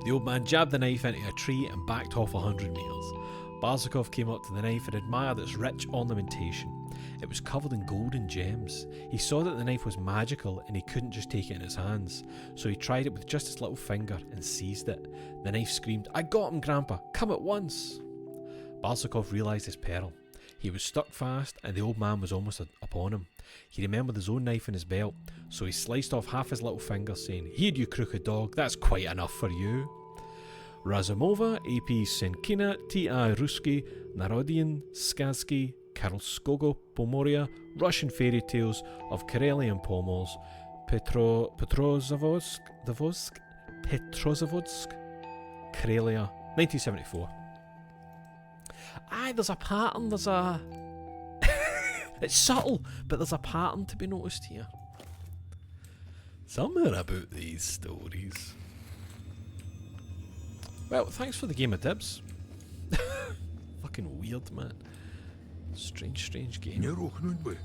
The old man jabbed the knife into a tree and backed off 100 metres. Barsukov came up to the knife and admired its rich ornamentation. It was covered in gold and gems. He saw that the knife was magical and he couldn't just take it in his hands, so he tried it with just his little finger and seized it. The knife screamed, "I got him, Grandpa, come at once." Barsukov realised his peril. He was stuck fast and the old man was almost upon him. He remembered his own knife in his belt, so he sliced off half his little finger, saying, "Here, you crooked dog, that's quite enough for you." Razumova, AP Senkina, T.I. Ruski, Narodian, Skazki, Karlskogo, Pomoria, Russian Fairy Tales of Karelian Pomors, Petrozavodsk, Karelia, 1974. Aye, there's a pattern, there's a... It's subtle, but there's a pattern to be noticed here. Something about these stories. Well, thanks for the game of dibs. Fucking weird, man. Strange game. Не рухнуть бы.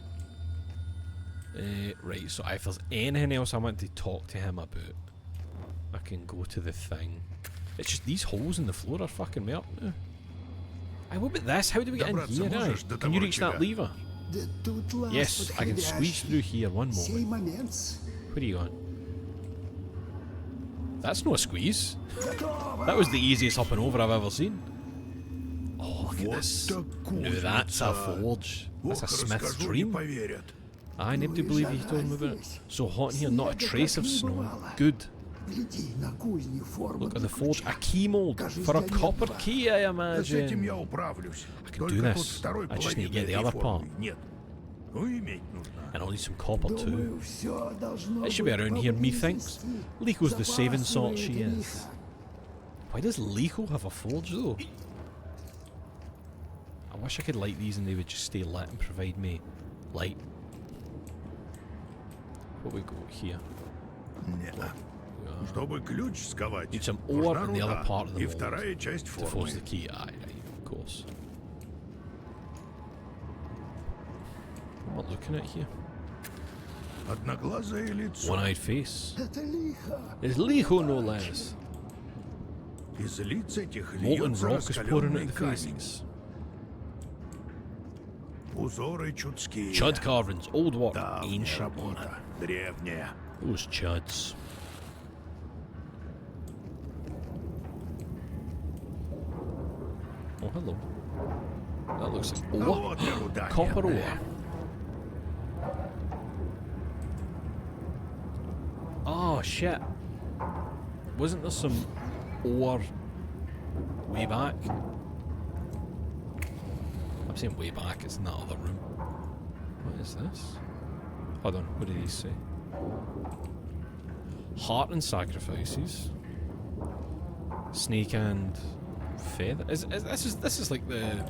Right, so if there's anything else I want to talk to him about, I can go to the thing. It's just these holes in the floor are fucking melting now. Aye, what about this? How do we get in here? Aye? Can you reach that lever? Yes, I can squeeze through here. One moment. Where are you going? That's no squeeze. That was the easiest up and over I've ever seen. Oh, look at this. No, that's a forge. That's a smith's dream. I nobody believe you told me about it. So hot in here, not a trace of snow. Good. Look at the forge. A key mould for a copper key, I imagine. I can do this. I just need to get the other part. And I'll need some copper too. It should be around here, methinks. Likho's the saving sort she is. Why does Likho have a forge though? I wish I could light these and they would just stay lit and provide me light. What we got here? Need some ore in the other part of the mold to force the key. Aye, right, of course. What am I looking at here? One-eyed face. It's Likho, no less. Molten rock is pouring out the faces. Chud carvings, old work, ancient work. Those chuds. Oh, hello. That looks like ore. Copper ore. Oh shit. Wasn't there some ore way back? I'm saying way back, it's in that other room. What is this? Hold on, what do these say? Heart and sacrifices. Snake and feather. This is like the...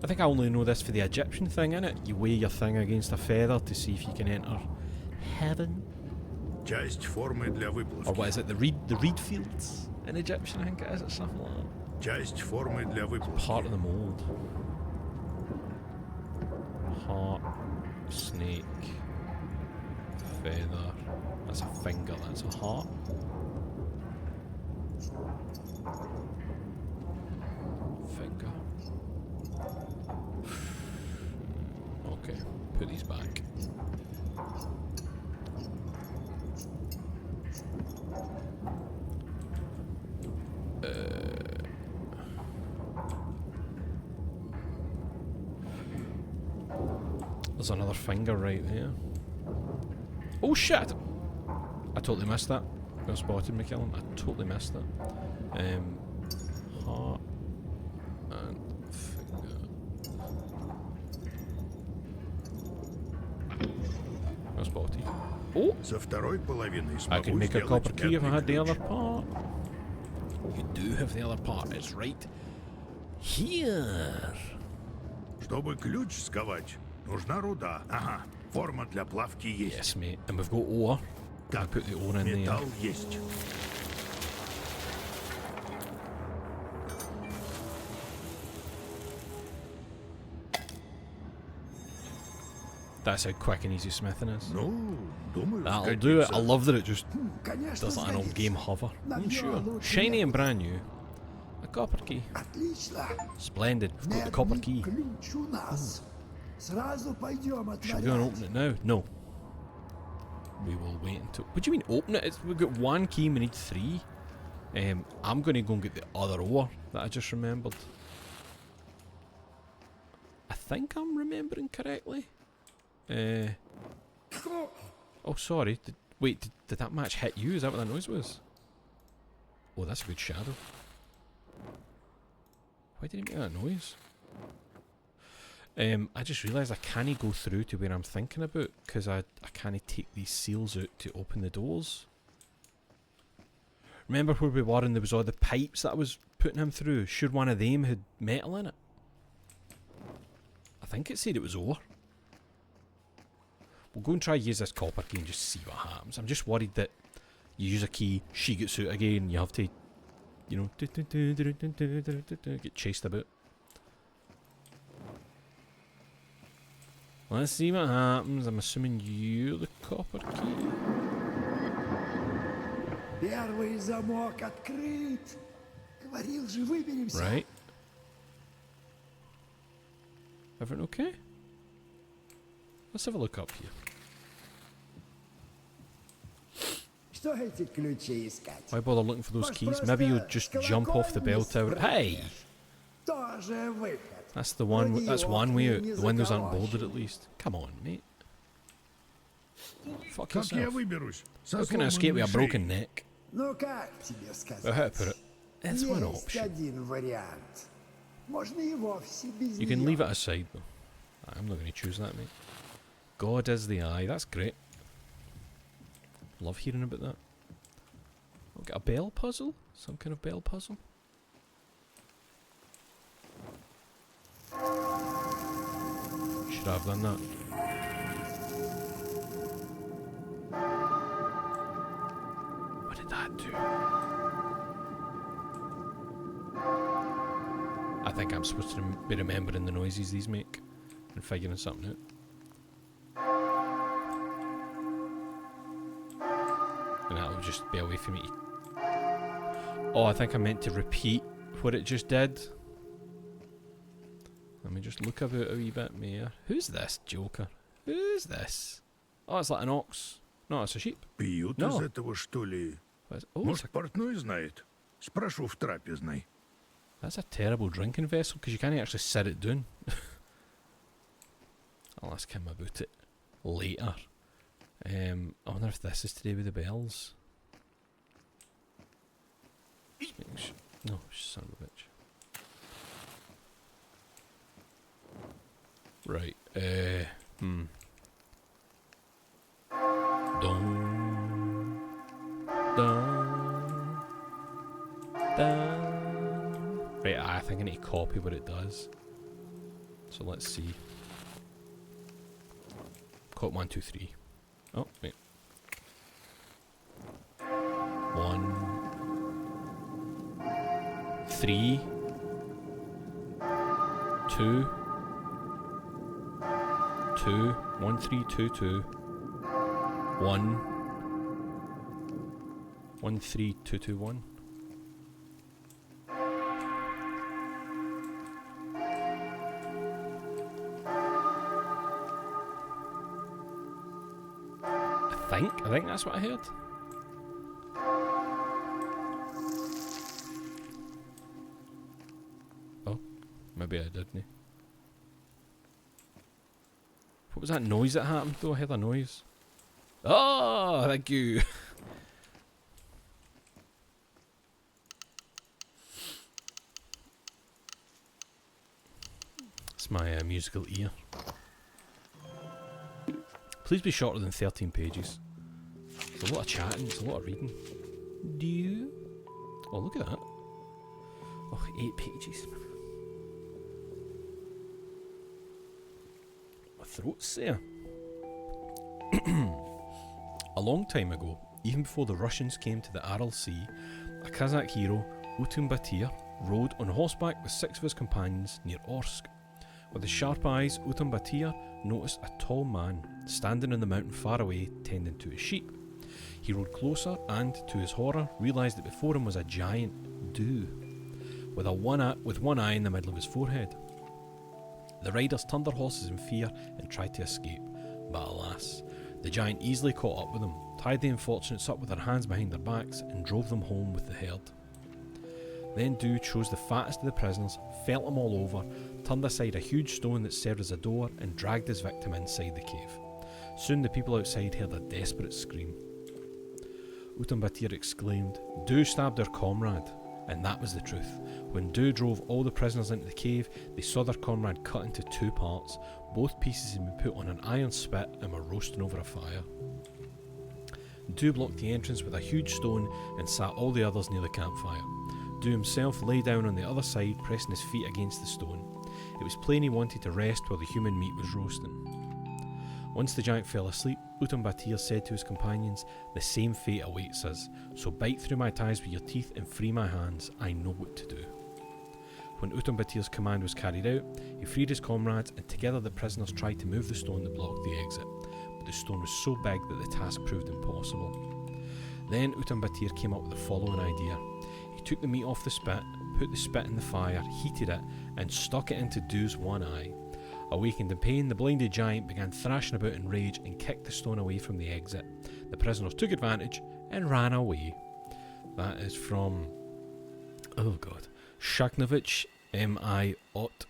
I think I only know this for the Egyptian thing, innit? You weigh your thing against a feather to see if you can enter heaven. Or what is it? The reed fields in Egyptian, I think it is, or something like that. It's part of the mould. Heart, snake, feather. That's a finger, that's a heart. Finger. Okay, put these back. There's another finger right there. Oh shit! I totally missed that. I spotted me killing. I totally missed that. Heart and finger. I spotted. Oh! Со второй половиной I could смогу make a сделать copper key if I медный had the other ключ. part. You do have the other part, it's right here. Чтобы ключ сковать, нужна руда. Ага, форма для плавки есть. Yes, mate. And we've got ore. I Так, put the ore in there. металл есть. That's how quick and easy smithing is. Ну, думаю, That'll do it. I сгодится. love that it just Конечно, does like an old сгодится. game hover. Нам Sure. его лучше Shiny нет. and brand new. A copper key. Отлично. Splendid. We've got the copper Медный key. ключ у нас. Сразу пойдем Should we go and отворять. open it now? No. We will wait until. What do you mean open it? We've got one key. We need three. I'm going to go and get the other ore that I just remembered. I think I'm remembering correctly. Oh, sorry. Did that match hit you? Is that what that noise was? Oh, that's a good shadow. Why did he make that noise? I just realised I can't go through to where I'm thinking about because I can't take these seals out to open the doors. Remember where we were and there was all the pipes that I was putting him through? Sure one of them had metal in it. I think it said it was ore. We'll go and try use this copper key and just see what happens. I'm just worried that you use a key, she gets out again, you have to, you know, get chased about. Let's see what happens. I'm assuming you're the copper key. Первый замок открыт. Говорил же, выберемся. Right. Everything okay? Let's have a look up here. Что эти ключи искать? Why bother looking for those Может, keys? просто Maybe you'll just jump off the bell колокольню tower. Hey! спрыгнешь? Тоже выход. That's the one. Вроде That's его one way окна out. не The windows aren't заколочены. boarded at least. Come on, mate. Fuck Как я yourself. выберусь? Со How can I escape with a сломанной broken шеей. neck? Ну как тебе сказать? Well, how to put it? It's one Есть option. один вариант. Можно и вовсе без You can неё. leave it aside though. I'm not going to choose that, mate. God is the eye. That's great. Love hearing about that. We've got a bell puzzle? Some kind of bell puzzle? Should I have done that? What did that do? I think I'm supposed to be remembering the noises these make and figuring something out. And that'll just be a way for me to... Oh, I think I meant to repeat what it just did. Let me just look about a wee bit more. Who's this Joker? Who's this? Oh, it's like an ox. No, it's a sheep. Пьют No. из этого, что ли? Oh, Может, портной знает? Спрошу в трапезной. that's a terrible drinking vessel because you can't actually sit it down. I'll ask him about it later. I wonder if this is to do with the bells. No, son of a bitch. Right, Dun, dun, dun. Right, I think I need to copy what it does. So let's see. Caught 1, 2, 3. Oh, wait. 1, 3, 2, 2, 1, 3, 2, 2, 1, 1, 3, 2, 2, 1. I think that's what I heard. Oh, maybe I didn't. What was that noise that happened though? I heard a noise. Oh, thank you. It's my musical ear. Please be shorter than 13 pages. It's a lot of chatting, it's a lot of reading. Do you? Oh, look at that. Oh, 8 pages. My throat's there. A long time ago, even before the Russians came to the Aral Sea, a Kazakh hero, Utun Batir, rode on horseback with 6 of his companions near Orsk. With his sharp eyes, Utun Batir noticed a tall man standing on the mountain far away, tending to his sheep. He rode closer and, to his horror, realised that before him was a giant dew, with one eye in the middle of his forehead. The riders turned their horses in fear and tried to escape, but alas, the giant easily caught up with them, tied the unfortunates up with their hands behind their backs, and drove them home with the herd. Then Dew chose the fattest of the prisoners, felt them all over, turned aside a huge stone that served as a door, and dragged his victim inside the cave. Soon the people outside heard a desperate scream. Utun Batir exclaimed, "Dew stabbed our comrade." And that was the truth. When Dew drove all the prisoners into the cave, they saw their comrade cut into 2 parts. Both pieces had been put on an iron spit and were roasting over a fire. Dew blocked the entrance with a huge stone and sat all the others near the campfire. Dew himself lay down on the other side, pressing his feet against the stone. It was plain he wanted to rest while the human meat was roasting. Once the giant fell asleep, Utun Batir said to his companions, "The same fate awaits us, so bite through my ties with your teeth and free my hands. I know what to do." When Utun Batir's command was carried out, he freed his comrades, and together the prisoners tried to move the stone that blocked the exit, but the stone was so big that the task proved impossible. Then Utun Batir came up with the following idea. He took the meat off the spit, put the spit in the fire, heated it, and stuck it into Dew's one eye. Awakened in pain, the blinded giant began thrashing about in rage and kicked the stone away from the exit. The prisoners took advantage and ran away. That is from, oh god, Shaknovich M.I. Ot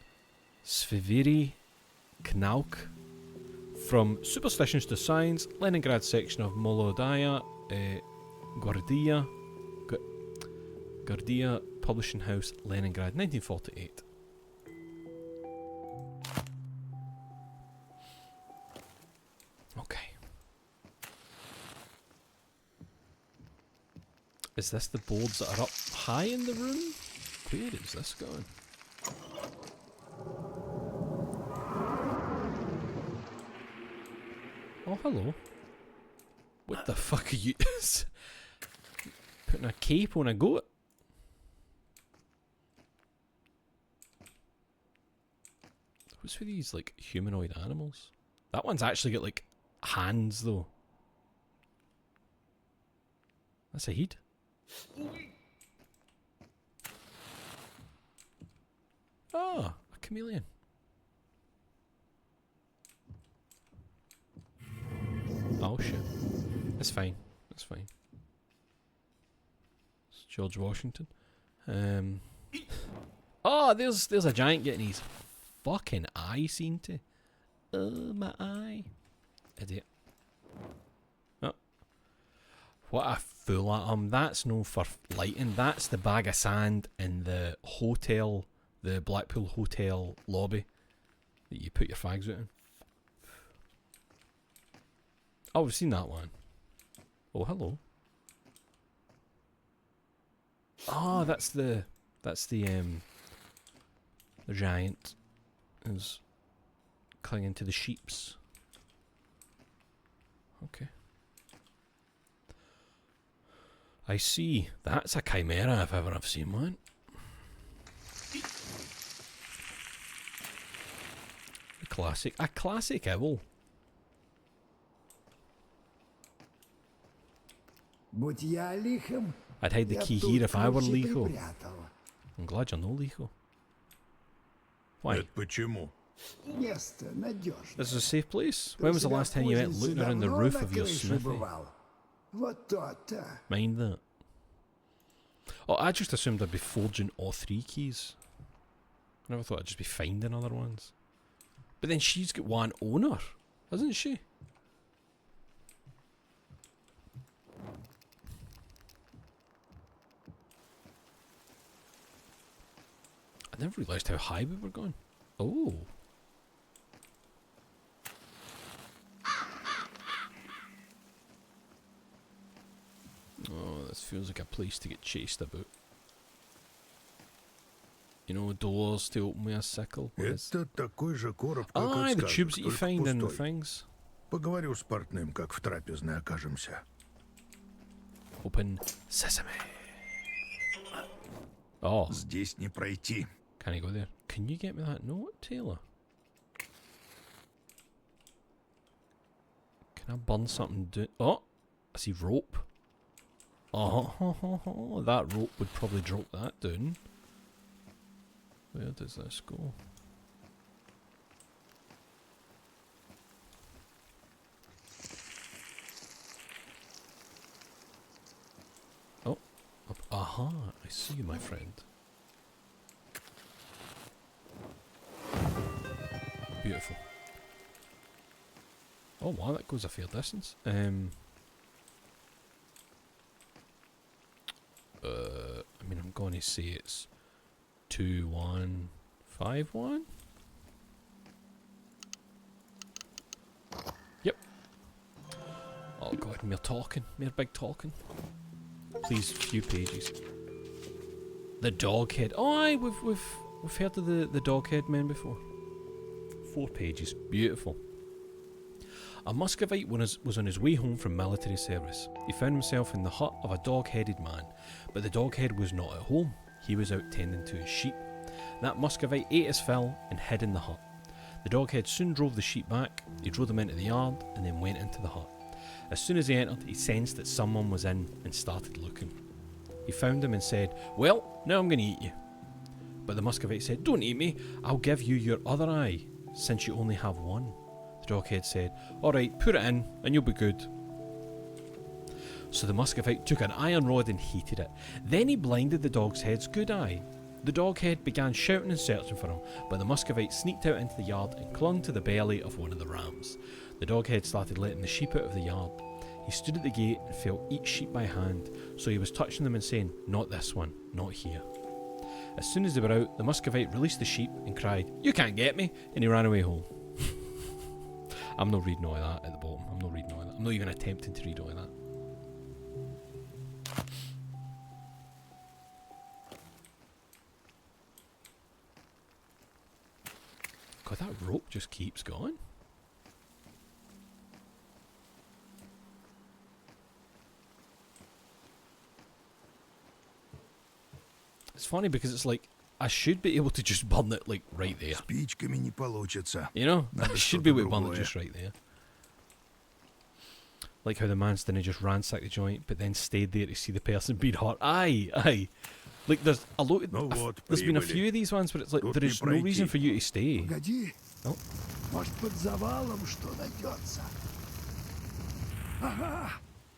Sviviri Knauk. From Superstitions to Science, Leningrad section of Molodaya Gordia Publishing House, Leningrad, 1948. Okay. Is this the boards that are up high in the room? Where is this going? Oh, hello. What the fuck are you... Putting a cape on a goat? What's with these, like, humanoid animals? That one's actually got, like, hands, though. That's a heat. Oh, a chameleon. Oh shit. That's fine. That's fine. It's George Washington. Oh, there's a giant getting his fucking eye seen to. Oh, my eye. Idiot. Oh. What a fool I am. That's no for lighting. That's the bag of sand in the hotel, the Blackpool Hotel lobby that you put your fags out in. Oh, we've seen that one. Oh, hello. Oh, that's the giant is clinging to the sheeps. Okay. I see. That's a chimera if ever I've seen one. A classic owl. Будь я лихом, I'd hide the я key тут here if I were ключи Likho. припрятал. I'm glad you're no Likho. Why? Это почему? Место надежное. This is a safe place. Ты When у was the себя last в time you went кузнице looting around the давно roof на of your крыше smithy? бывал? Вот то-то. Mind that. Oh, I just assumed I'd be forging all 3 keys. I never thought I'd just be finding other ones. But then she's got one owner, hasn't she? I never realised how high we were going. Oh. feels like a place to get chased about. You know, doors to open with a sickle. Это такой же короб, как Aye, от the сказок, tubes that you только find in the пустой. things. Поговорю с портным, как в трапезной окажемся. Open sesame. Oh, Здесь не пройти. can I go there? Can you get me that note, Taylor? Can I burn something down? Oh, I see rope. Oh, that rope would probably drop that down. Where does this go? Oh, up. Aha, I see you, my friend. Beautiful. Oh wow, that goes a fair distance. I mean, I'm going to say it's 2151. Yep. Oh god, mere talking, mere big talking. Please, few pages. The dog head. Oh, aye, we've heard of the dog head men before. 4 pages. Beautiful. A Muscovite was on his way home from military service. He found himself in the hut of a dog-headed man, but the dog-head was not at home. He was out tending to his sheep. That Muscovite ate his fill and hid in the hut. The dog-head soon drove the sheep back. He drove them into the yard and then went into the hut. As soon as he entered, he sensed that someone was in and started looking. He found him and said, "Well, now I'm going to eat you." But the Muscovite said, "Don't eat me. I'll give you your other eye, since you only have one." The doghead said, "Alright, put it in and you'll be good." So the Muscovite took an iron rod and heated it. Then he blinded the dog's head's good eye. The doghead began shouting and searching for him, but the Muscovite sneaked out into the yard and clung to the belly of one of the rams. The doghead started letting the sheep out of the yard. He stood at the gate and felt each sheep by hand, so he was touching them and saying, "Not this one, not here." As soon as they were out, the Muscovite released the sheep and cried, "You can't get me," and he ran away home. I'm not reading all of that at the bottom. I'm not reading all of that. I'm not even attempting to read all of that. God, that rope just keeps going. It's funny because it's like, I should be able to just burn it like right there. Спичками не получится. You know? Надо I should be able to что-то burn it другое. just right there. Like how the man's didn't just ransack the joint, but then stayed there to see the person being hurt. Aye, aye. Like there's a lot. Ну вот, There's been a прибыли. few of these ones where it's like Тут there не is no reason пройти. for you to stay. Погоди. Oh. Может, под завалом что найдется? Ага,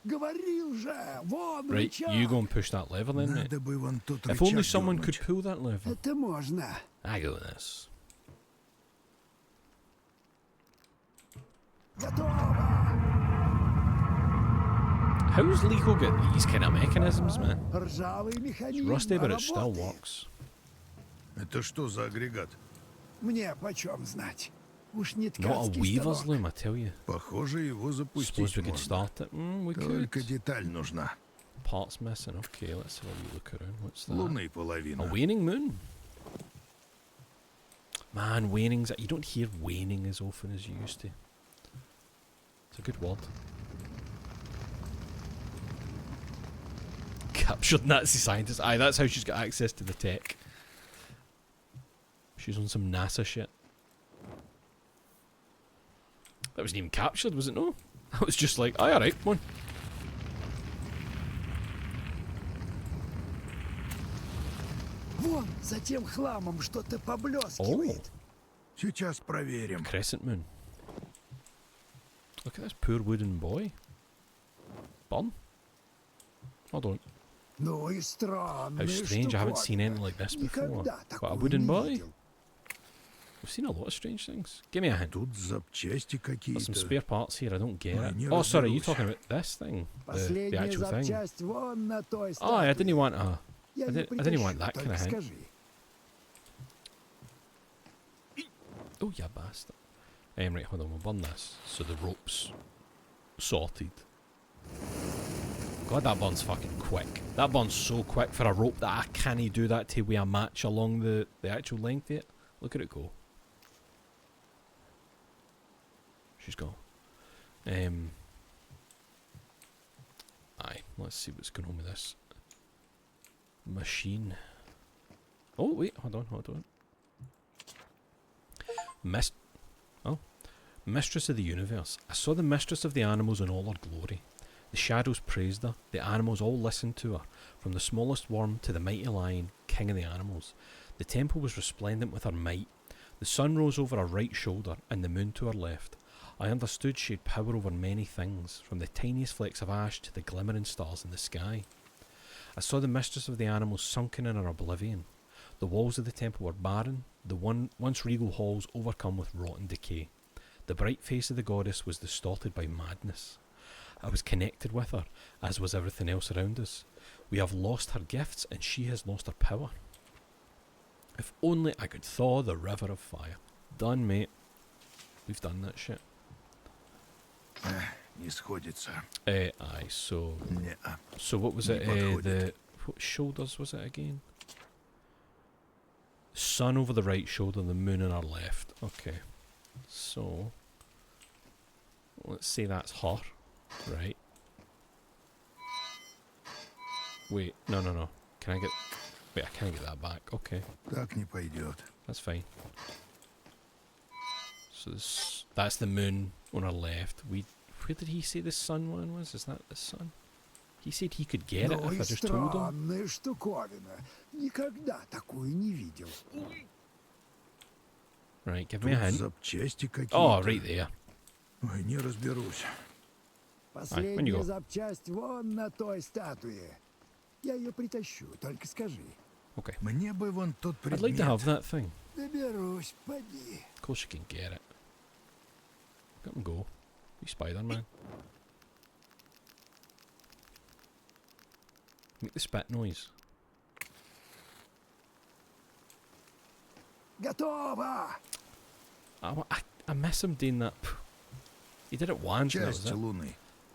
говорил же, вон Right, рычаг. you go and push that lever then, mate. Надо бы вон тот If only рычаг someone дернуть. could pull that lever. Это можно. I go with this. Готово. How's Likho get these kind of mechanisms, man? Ржавый It's механизм rusty, but it still работает. works. Это что за агрегат? Мне почем знать? Уж не Not a ткацкий weaver's станок. loom, I tell you. Похоже, его Suppose запустить we could можно. start it. We Только could. деталь нужна. Parts missing. Okay, let's have a wee look around. What's that? Луны A половина. waning moon. Man, wanings. You don't hear waning as often as you used to. It's a good word. Captured Nazi scientist. Aye, that's how she's got access to the tech. She's on some NASA shit. That wasn't even captured, was it? No. That was just like, aye, alright, come on. Вон, за тем хламом что-то поблескивает. Сейчас проверим. Crescent moon. Look at this poor wooden boy. Burn. Hold on. Ну и странная How strange, I haven't seen anything like this before. Никогда What, a такого wooden не boy? видел. We've seen a lot of strange things. Give me a hint. Тут запчасти There's some какие-то. spare parts here, I don't get Ой, it. не Oh, sorry, are you разберусь. talking about this thing? The Последняя actual thing? запчасть вон на той Oh, I стороне. didn't want a... Я I не didn't want притащу, that kind только of hint. скажи. Oh, you bastard. Right, hold on, we'll burn this. So the rope's sorted. God, that burns fucking quick. That burns so quick for a rope that I can't do that to with a match along the actual length of it. Look at it go. She's gone. Aye, let's see what's going on with this machine. Oh wait, hold on. Mistress of the universe. I saw the mistress of the animals in all her glory. The shadows praised her, the animals all listened to her, from the smallest worm to the mighty lion, king of the animals. The temple was resplendent with her might. The sun rose over her right shoulder, and the moon to her left. I understood she had power over many things, from the tiniest flecks of ash to the glimmering stars in the sky. I saw the mistress of the animals sunken in her oblivion. The walls of the temple were barren, the once regal halls overcome with rotten decay. The bright face of the goddess was distorted by madness. I was connected with her, as was everything else around us. We have lost her gifts, and she has lost her power. If only I could thaw the river of fire. Done, mate. We've done that shit. Не сходится. Aye, so... Не-а. So what was Не it? подходит. What shoulders was it again? Sun over the right shoulder, the moon on our left. Okay. So... let's say that's her. Right. Wait, no. Can I get... Wait, I can't get that back. Okay, Так не пойдет. that's fine. So that's the moon on our left. Where did he say the sun one was? Is that the sun? He said he could get it Ну if и I just told him. странная штуковина. Никогда такую не видел. Right, give me a Тут hint. запчасти какие-то. Oh, right there. Ой, не разберусь. Последняя go. запчасть вон на той статуе. Я ее притащу, только скажи. Okay. Мне бы вон тот I'd like to предмет. have that thing. Доберусь, поди. Of course you can get it. Let him go. You Spider-Man. Make the spit noise. Готово! I miss him doing that. He did it once. And that was Часть it. луны.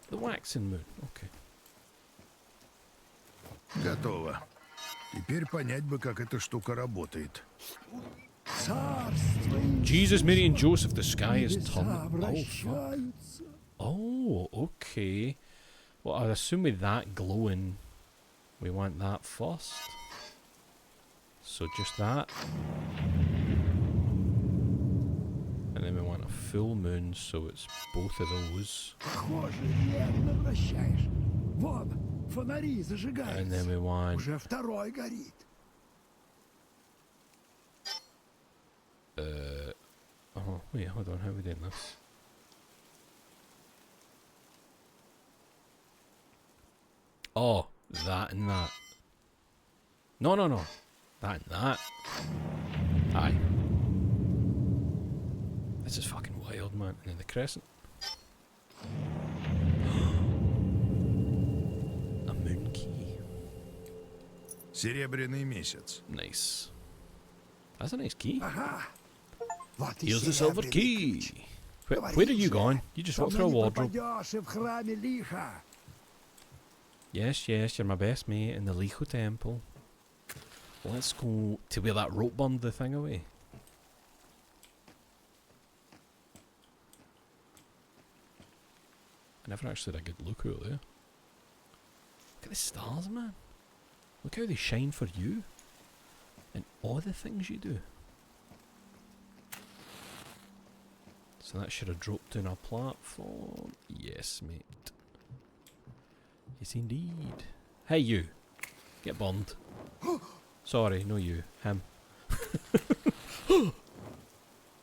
The waxing moon. Okay. Готово. Теперь понять бы, как эта штука работает. Царство Jesus, Mary, and Joseph. The sky is Небеса turning. Oh, fuck. вращаются. Oh, okay. Well, I'd assume with that glowing, we want that first. So just that. And then we want a full moon, so it's both of those. Похоже, верно вращаешь. Вон, фонари And then зажигаются. we want... Уже второй горит. Oh, wait, hold on, how are we doing this? Oh, that and that. No. That and that. Aye. This is fucking wild, man. And then the crescent. A moon key. Серебряный месяц. Nice. That's a nice key. Ага. Вот и Here's the silver серебряный key. ключ. Where are you going? You just Со walked мной through a не wardrobe. попадешь и в храме Лиха. Yes, you're my best mate in the Likho temple. Let's go to where that rope burned the thing away. I never actually had a good look out there. Look at the stars, man. Look how they shine for you. And all the things you do. So that should have dropped down our platform. Yes, mate. Yes, indeed. Hey, you. Get burned. Sorry, no you. Him.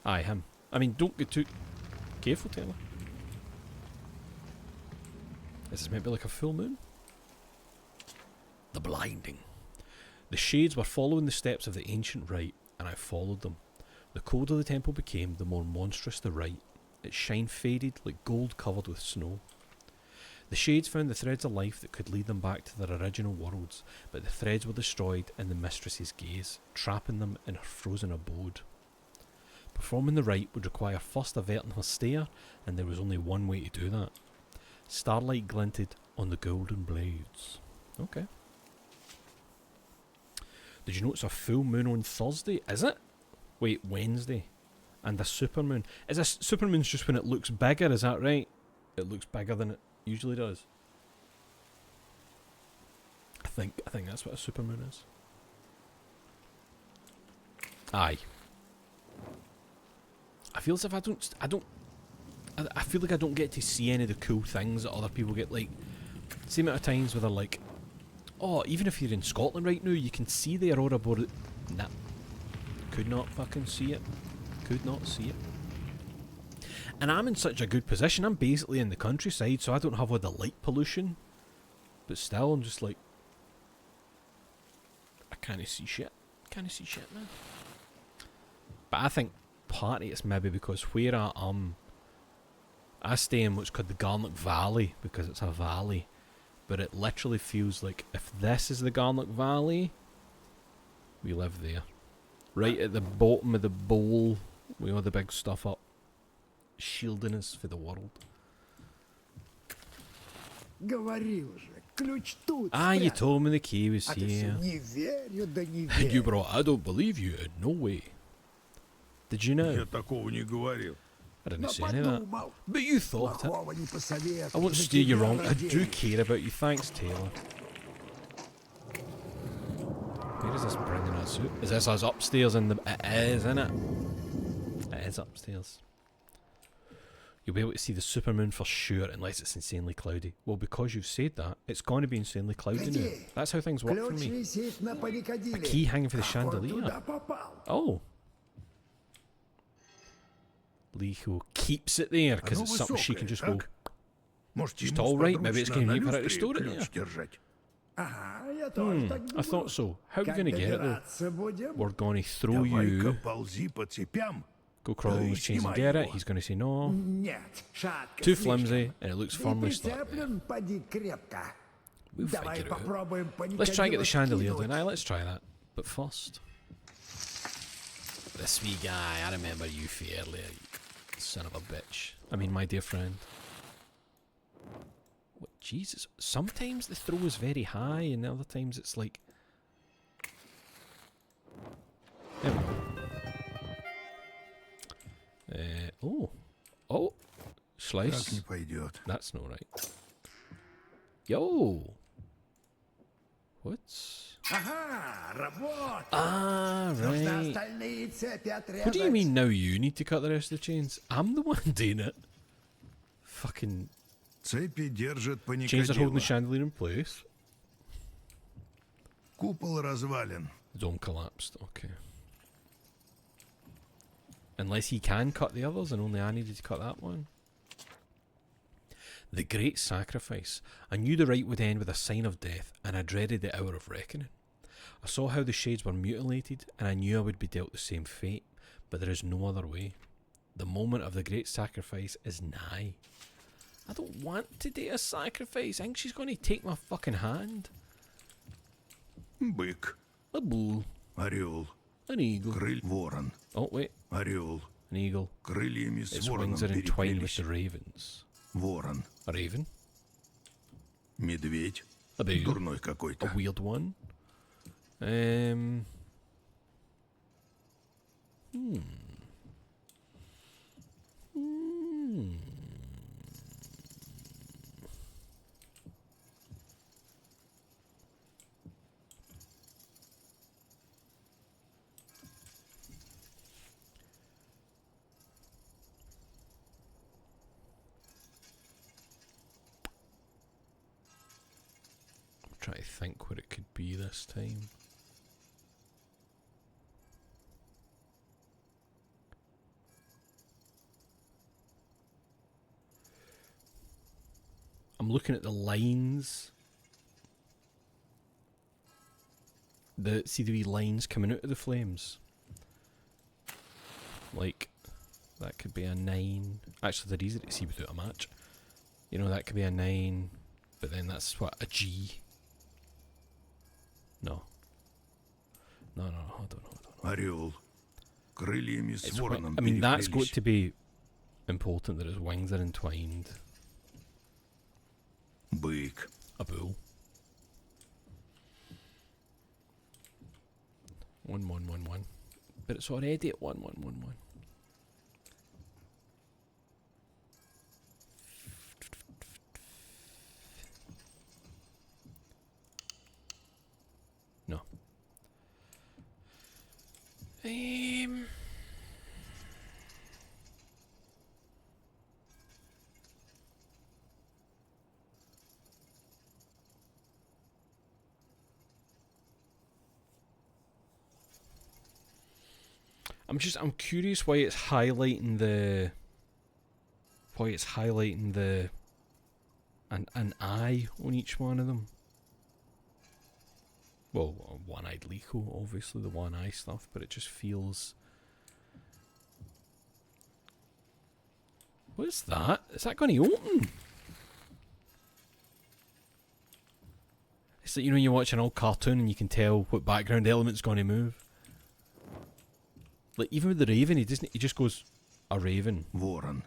Aye, him. I mean, don't get too careful, Taylor. This is maybe like a full moon. The blinding. The shades were following the steps of the ancient rite, and I followed them. The colder the temple became, the more monstrous the rite. Its shine faded like gold covered with snow. The shades found the threads of life that could lead them back to their original worlds, but the threads were destroyed in the mistress's gaze, trapping them in her frozen abode. Performing the rite would require first averting her stare, and there was only one way to do that. Starlight glinted on the golden blades. Okay. Did you know it's a full moon on Thursday? Is it? Wait, Wednesday. And a supermoon. Is a supermoon's just when it looks bigger, is that right? It looks bigger than it usually does. I think that's what a supermoon is. Aye. I feel as if I feel like I don't get to see any of the cool things that other people get. Like, same amount of times where they're like, oh, even if you're in Scotland right now, you can see the aurora borealis. Nah. Could not fucking see it. Could not see it. And I'm in such a good position. I'm basically in the countryside, so I don't have all the light pollution. But still, I'm just like, I can't see shit. Can't see shit, man. But I think partly it's maybe because where I stay in what's called the Garnock Valley, because it's a valley. But it literally feels like if this is the Garnock Valley, we live there. Right at the bottom of the bowl, with all the big stuff up, shielding us for the world. Говорил же, ключ тут Ah, you спрятан. told me the key was А ты всё here. не верю, да не And you верю. brought, I don't believe you, in no way. Did you know? Я такого не говорил. I didn't Но say any of that. подумал, But you thought it. плохого не посоветую. I won't за steer you тебя wrong. I do надеюсь. care about you. Thanks, Taylor. Where is this bringing us? Is this us upstairs in the... It is, isn't it? It is upstairs. You'll be able to see the supermoon for sure, unless it's insanely cloudy. Well, because you've said that, it's going to be insanely cloudy now. Где? That's how things work for Ключ me. висит на A Паникадиле. key hanging for the Как он chandelier. туда попал? Oh. Likho keeps it there because Оно it's something she can высокое, just go... так? Может, Just ему all right, maybe it's сподручно на convenient for her to люстре store it ключ there. держать? Ага, я тоже так I думаю. thought so. How are we Как going to get it though? добираться будем? We're going to throw Давай-ка you... ползи по цепям. Go crawl Да и those chains and снимай get it. его. He's going to say no. Нет, шатко Too слишком. flimsy and it looks Да и firmly stuck there. прицеплен, поди крепко. We'll Давай figure it out. попробуем Let's try and get the Паникадило chandelier скинуть. then. Aye, let's try that. But first... This wee guy, I remember you fairly. Son of a bitch. I mean, my dear friend. What, Jesus. Sometimes the throw is very high and other times it's like... There we go. Oh. Oh. Так Slice. не пойдет. That's not right. Yo. What's... Ага, работа. Ah, Нужно right. остальные цепи отрезать. What do you mean now you need to cut the rest of the chains? I'm the one doing it. Fucking Цепи держат chains are holding the Паникадило. chandelier in place. Купол развален. Dome collapsed, okay. Unless he can cut the others and only I needed to cut that one. The great sacrifice. I knew the rite would end with a sign of death, and I dreaded the hour of reckoning. I saw how the shades were mutilated, and I knew I would be dealt the same fate, but there is no other way. The moment of the great sacrifice is nigh. I don't want to do a sacrifice. I think she's going to take my fucking hand. Бык. A bull. Орел. An eagle. Ворон. Oh, wait. Орел. An eagle. Крыльями с Its вороном wings are entwined with переплелись. the ravens. Ворон. A raven. Медведь. A bear. Дурной A какой-то. weird one. Try to think what it could be this time. I'm looking at the lines. See the wee lines coming out of the flames. Like, that could be a 9. Actually, they're easy to see without a match. You know, that could be a 9, but then that's what, a G. No. No, hold on. Орел. Крыльями с It's вороном I mean, that's got переплелись. to be important that his wings are entwined. Бык. A bull. 1-1-1-1. But it's already at 1-1-1-1. No. I'm curious why it's highlighting an eye on each one of them. Well, one-eyed Likho, obviously, the one-eye stuff, but it just feels... What is that? Is that going to open? It's like, you know, you watch an old cartoon and you can tell what background element's going to move. Like, even with the raven, he just goes, a raven. Ворон.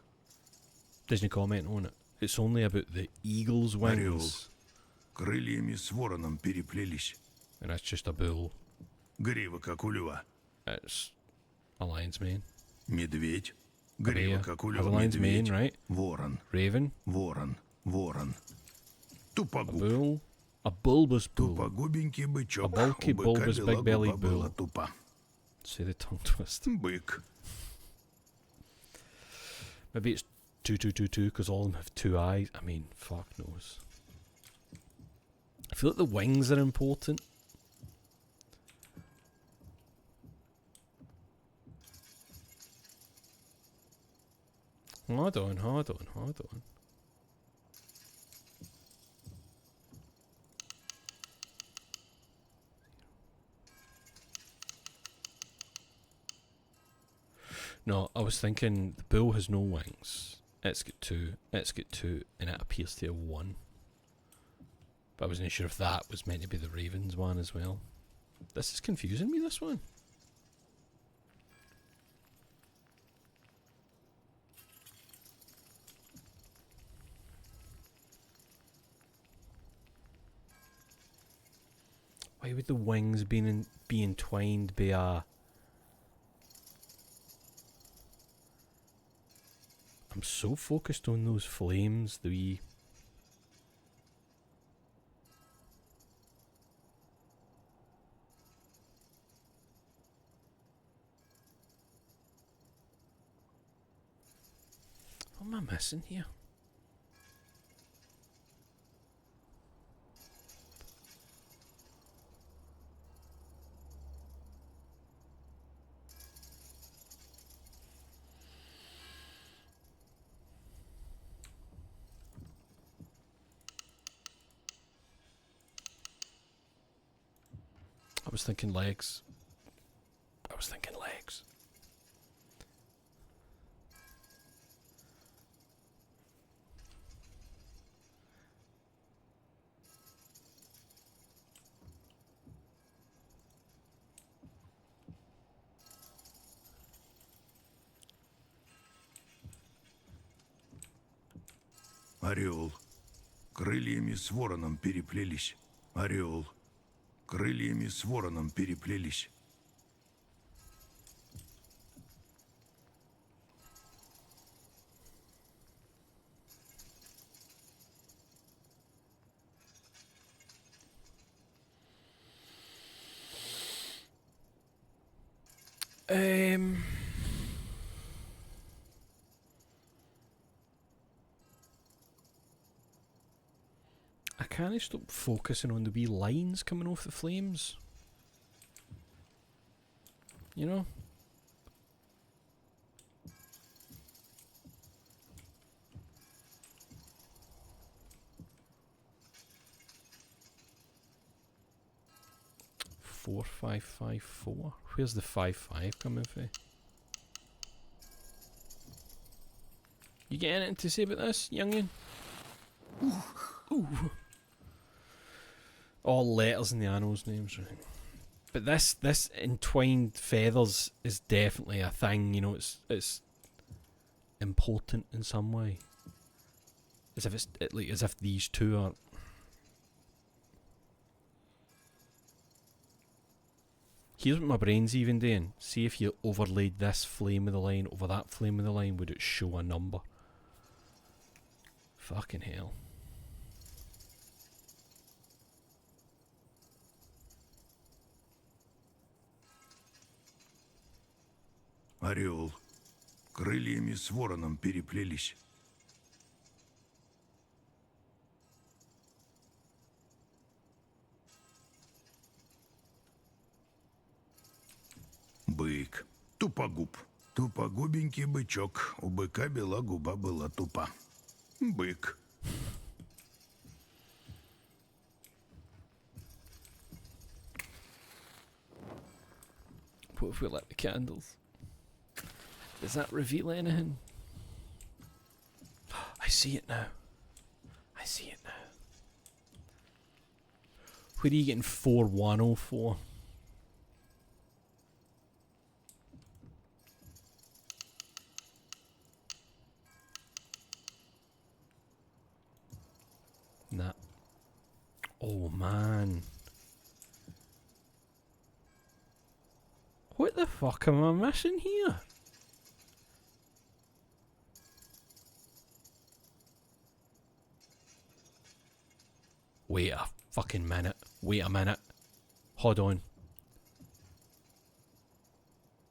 Doesn't comment on it. It's only about the eagle's wings. Крыльями с вороном переплелись. And that's just a bull. Грива как у льва. It's a lion's mane. Медведь. A Грива bear как у has a льва. lion's mane, Медведь. right? Ворон. Raven. Ворон. Ворон. A Тупогуб. bull. A bulbous bull. Тупогубенький бычок. A bulky, У быка bulbous, бела big-bellied губа была bull. тупа. Say the tongue twist. Бык. Maybe it's 2-2-2-2 because all of them have two eyes. I mean, fuck knows. I feel like the wings are important. Hold on. No, I was thinking the bull has no wings. It's got two, and it appears to have one. But I wasn't sure if that was meant to be the raven's one as well. This is confusing me, this one. Why would the wings be entwined be a... I'm so focused on those flames, the wee... What am I missing here? I was thinking legs. Орел. Крыльями с вороном переплелись. Орел. Крыльями с вороном переплелись. I can't stop focusing on the wee lines coming off the flames. You know? Four, 5, 5, 4. Where's the 5, 5 coming from? You get anything to say about this, youngin? Ooh. All letters in the animals' names, right? But this entwined feathers is definitely a thing. You know, it's important in some way. As if as if these two are. Here's what my brain's even doing. See if you overlaid this flame of the line over that flame of the line, would it show a number? Fucking hell. Орел. Крыльями с вороном переплелись. Бык. Тупогуб. Тупогубенький бычок. У быка бела губа была тупа. Бык. What if we lit the candles? Does that reveal anything? I see it now. I see it now. Where are you getting 4104? Nah. Oh man. What the fuck am I missing here? Wait a fucking minute. Wait a minute. Hold on.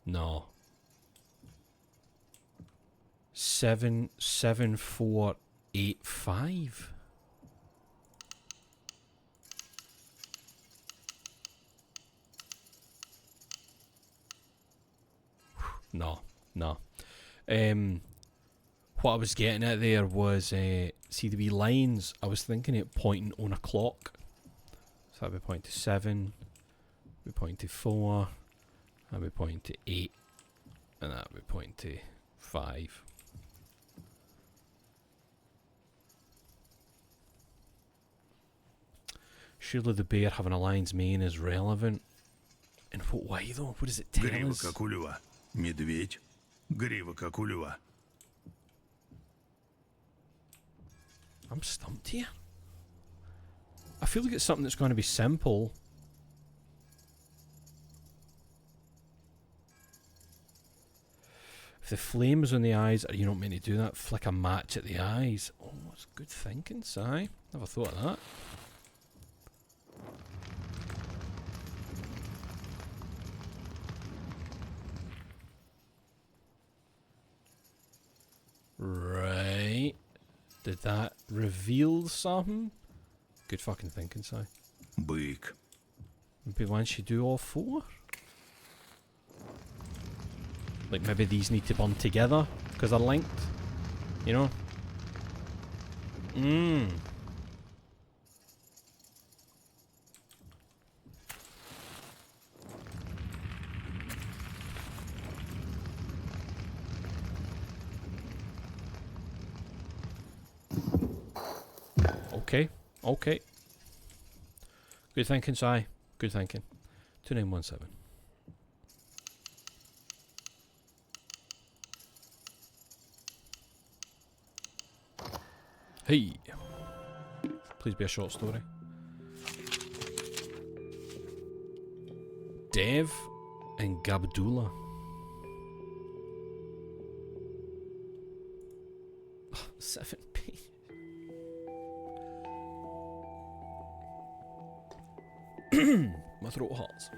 No. 77485. No, no. What I was getting at there was, see the wee lines, I was thinking it pointing on a clock. So that would point to 7, we point to 4, that would point to 8, and that would point to 5. Surely the bear having a lion's mane is relevant. In what way though? What does it tell Грива us? как у льва. Медведь. Грива как у льва. I'm stumped here. I feel like it's something that's going to be simple. If the flame is on the eyes, are you not meant to do that? Flick a match at the eyes. Oh, that's good thinking, Si. Never thought of that. Right. Did that reveal something? Good fucking thinking, Si. Бык. Maybe once you do all 4? Like maybe these need to burn together because they're linked, you know? Okay, okay. Good thinking, Si. Good thinking. 2917. Hey! Please be a short story. Dev and Gabdullah. 7 pages. My throat hurts.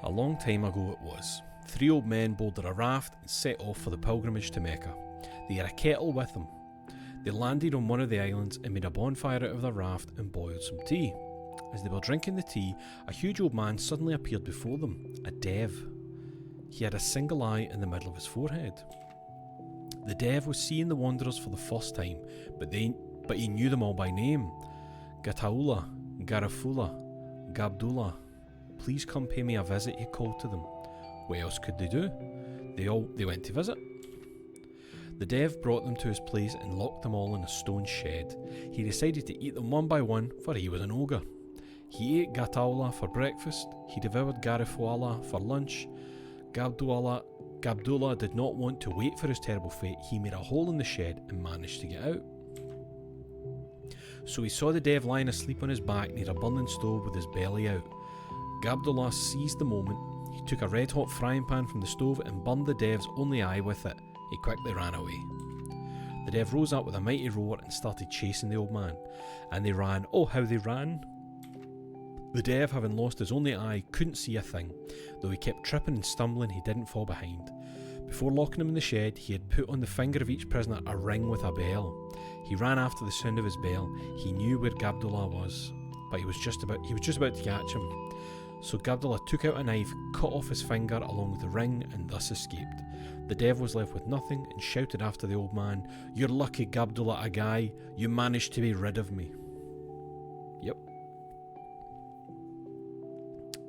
A long time ago it was. 3 old men boarded a raft and set off for the pilgrimage to Mecca. They had a kettle with them. They landed on one of the islands and made a bonfire out of their raft and boiled some tea. As they were drinking the tea, a huge old man suddenly appeared before them, a dev. He had a single eye in the middle of his forehead. The dev was seeing the wanderers for the first time, but he knew them all by name. Gataula, Garafula, Gabdullah. Please come pay me a visit, he called to them. What else could they do? They went to visit. The dev brought them to his place and locked them all in a stone shed. He decided to eat them one by one, for he was an ogre. He ate Gataula for breakfast, he devoured Garifuala for lunch. Gabdullah did not want to wait for his terrible fate. He made a hole in the shed and managed to get out. So he saw the dev lying asleep on his back near a burning stove with his belly out. Gabdullah seized the moment. He took a red-hot frying pan from the stove and burned the dev's only eye with it. He quickly ran away. The dev rose up with a mighty roar and started chasing the old man. And they ran. Oh, how they ran! The dev, having lost his only eye, couldn't see a thing. Though he kept tripping and stumbling, he didn't fall behind. Before locking him in the shed, he had put on the finger of each prisoner a ring with a bell. He ran after the sound of his bell. He knew where Gabdullah was, but he was just about to catch him. So Gabdullah took out a knife, cut off his finger along with the ring, and thus escaped. The dev was left with nothing and shouted after the old man, "You're lucky, Gabdullah Agai. You managed to be rid of me." Yep.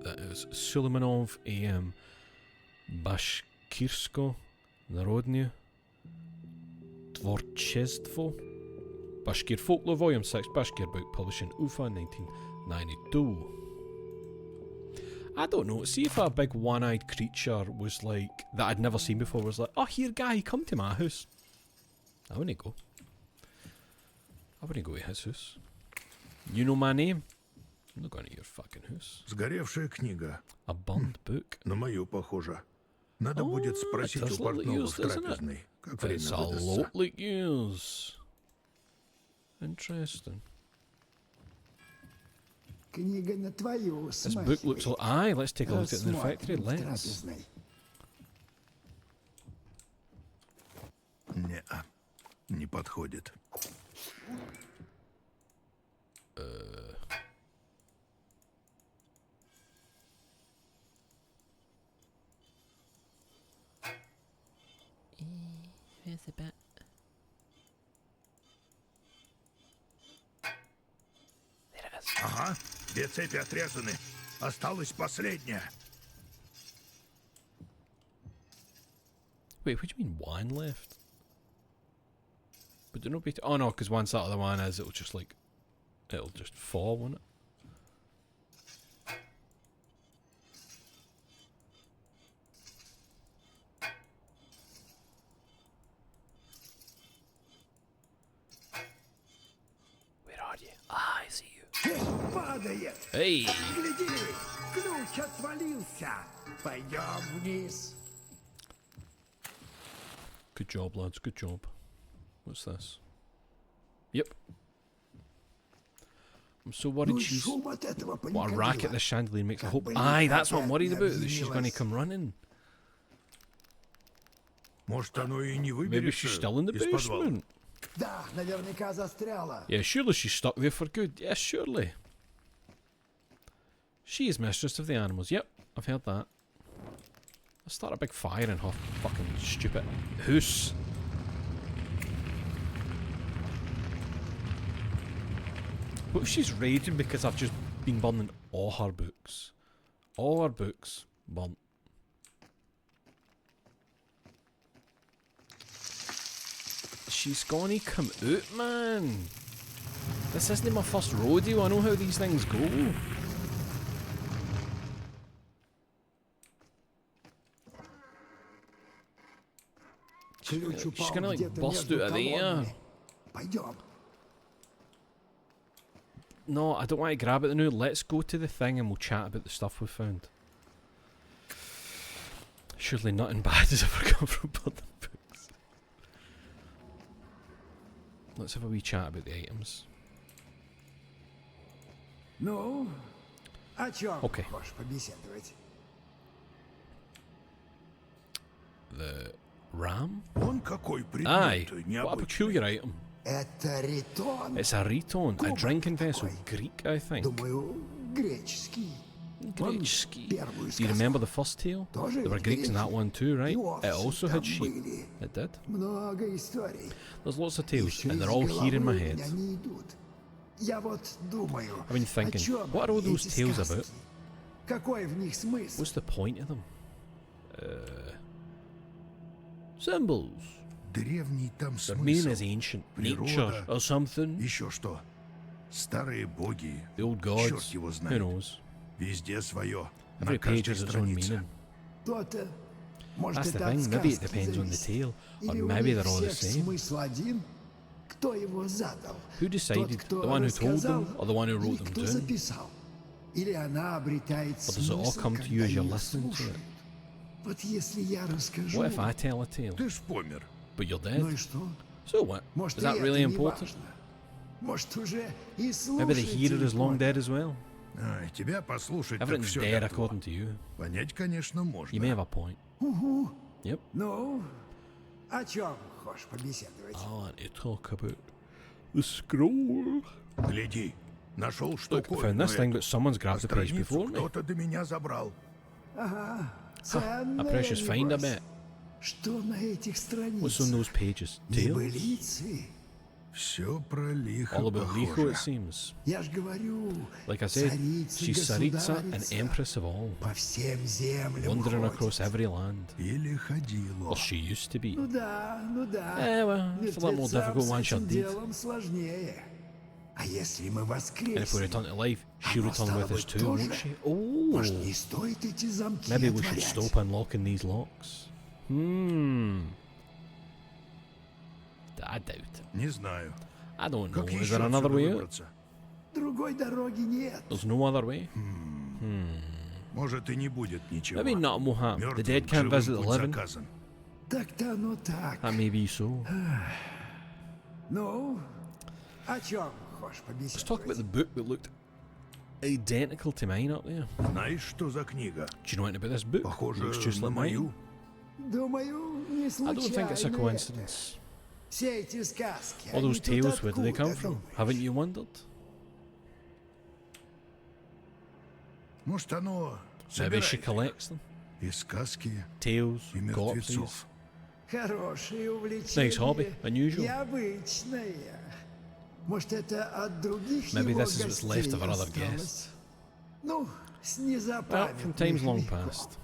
That is Suleimanov AM Bashkirsko Narodnie Tvorchество Bashkir Folklore Volume 6 Bashkir book published in Ufa 1992. I don't know, see if a big one-eyed creature was like, that I'd never seen before, was like, "Oh, here guy, come to my house." I wouldn't go. I wouldn't go to his house. You know my name? I'm not going to your fucking house. Сгоревшая книга. A burned book. На мою похоже. Надо будет спросить у портного в трапезной, как время It's a выдастся. lot like yours. Interesting. Книга на твою This book looks like... Aye, let's take a look at it in the factory. Рассмотрим в Let's. трапезной. Не-а, не подходит. Where's the bit? There it is. Ага, две цепи отрезаны. Осталась последняя. Wait, what do you mean one left? But do not be... Oh no, because once that other one is, it'll just like... It'll just fall, won't it? Where are you? Ah, I see you. Падает! Hey! Гляди! Ключ отвалился! Пойдем вниз. Good job, lads. Good job. What's this? Yep. I'm so worried Ну, she's... шум от этого What a racket паниковила. this chandelier makes. I Как hope... бы Aye, that's what I'm опять worried не about, that she's going to объединилась. come running. Может, оно и не Maybe she's выберется still in the из подвала. basement. Да, наверняка застряла. Yeah, surely she's stuck there for good. Yes, surely. She is mistress of the animals. Yep, I've heard that. Let's start a big fire in her fucking stupid house. What if she's raging because I've just been burning all her books? All her books burnt. She's gonna come out, man. This isn't my first rodeo. I know how these things go. Ключ She's упал gonna like где-то bust между out of there. колоннами. Пойдем. No, I don't want to grab it now. Let's go to the thing and we'll chat about the stuff we found. Surely nothing bad has ever come from burning books. Let's have a wee chat about the items. Ну, о чем Окей. хочешь побеседовать? The ram? Вон какой Aye, предмет what a необычный. peculiar item. Это ритон. It's a ritone, a Кубок drinking vessel. такой. Greek, I think. Думаю, греческий. Grечki. Первую Do you сказку? remember the first tale? Тоже There were ведь Greeks in that греки. one too, right? И It овцы also там had sheep. были. It did. Много историй. There's lots of tales, Еще and из they're all here in my головы у head. меня не идут. Я вот думаю, I've been о thinking, чем what are all они, those эти tales сказки? about? Какой в них смысл? What's the point of them? Symbols. Древний там Their meaning is смысл. ancient Природа. nature or something. Еще что? Старые боги. The old Черт gods. его Who знает. knows? Везде свое. Every На page каждой has its own странице. meaning. То-то. Может, That's the это thing. от Maybe it сказки depends on the зависит. tale, or Или у maybe них they're all the всех same. смысл один? Кто его задал? Who decided? Тот, кто The one who told рассказал, them, or the one who или wrote them кто down? записал? или она обретает But does it all смысл, come to you когда as you're ее listening to it? слушают? Вот если я расскажу, What if I tell a tale, Ты ж помер. but you're ну и dead? что? So what? Может, Is и that это really не important? важно. Может, уже и Maybe the hearer слушатели is long поняли. dead as well. Ай, тебя послушать так Everything's все dead готово. according to you. Понять, конечно, можно. You may have a point. Угу. Yep. Ну, о чем хочешь побеседовать? I want to talk about the scroll. Гляди, нашел Look, I штуковину found this thing, эту. but someone's А grabbed the page страницу before me. кто-то до меня забрал. Ага, A ценная, precious find, I небось. bet. Что на этих What's on страницах? those pages? Tales? Небылицы? Все про лихо All about Likho, похоже. it seems. Я ж говорю, Like I said, царица, she's Tsaritsa, an государица, empress of all, по всем землям wandering ходит. across every land. Или ходило. Or she used to be. Ну да, ну да. Well, it's a lot more Мертвецам difficult с once you're этим dead. делом сложнее. А если мы And if we воскреснем, return to life, she'll оно, return стало with us быть, too, won't тоже? she? Может, Oh, не стоит эти замки maybe we should отворять? stop unlocking these locks. I doubt it. Не знаю. I don't know. Как Is еще there another отсюда way out? выбраться? Другой дороги нет. There's no other way? Может, и не будет ничего. Maybe nothing will happen. The Мертвым dead к can't живым visit the путь living. заказан. Так-то оно так. That may be so. Ну, о чем хочешь Let's talk about побеседовать? the book that looked identical to mine up there. Знаешь, что за книга? Do you know anything about this book? Похоже Looks just на like мою. mine. Думаю, не I don't think it's a случайно coincidence. это. Все эти сказки, All those они тут tales, where do they come откуда, from? думаешь? Haven't you wondered? Может, оно Maybe she собирает collects them. и сказки, Tales, и corpses. мертвецов. Хорошее увлечение. Nice hobby, unusual. Необычное. Может, это от других Maybe его this is what's left гостей of our other осталось? guests. Ну, с Well, незапамятных from times long веков. past.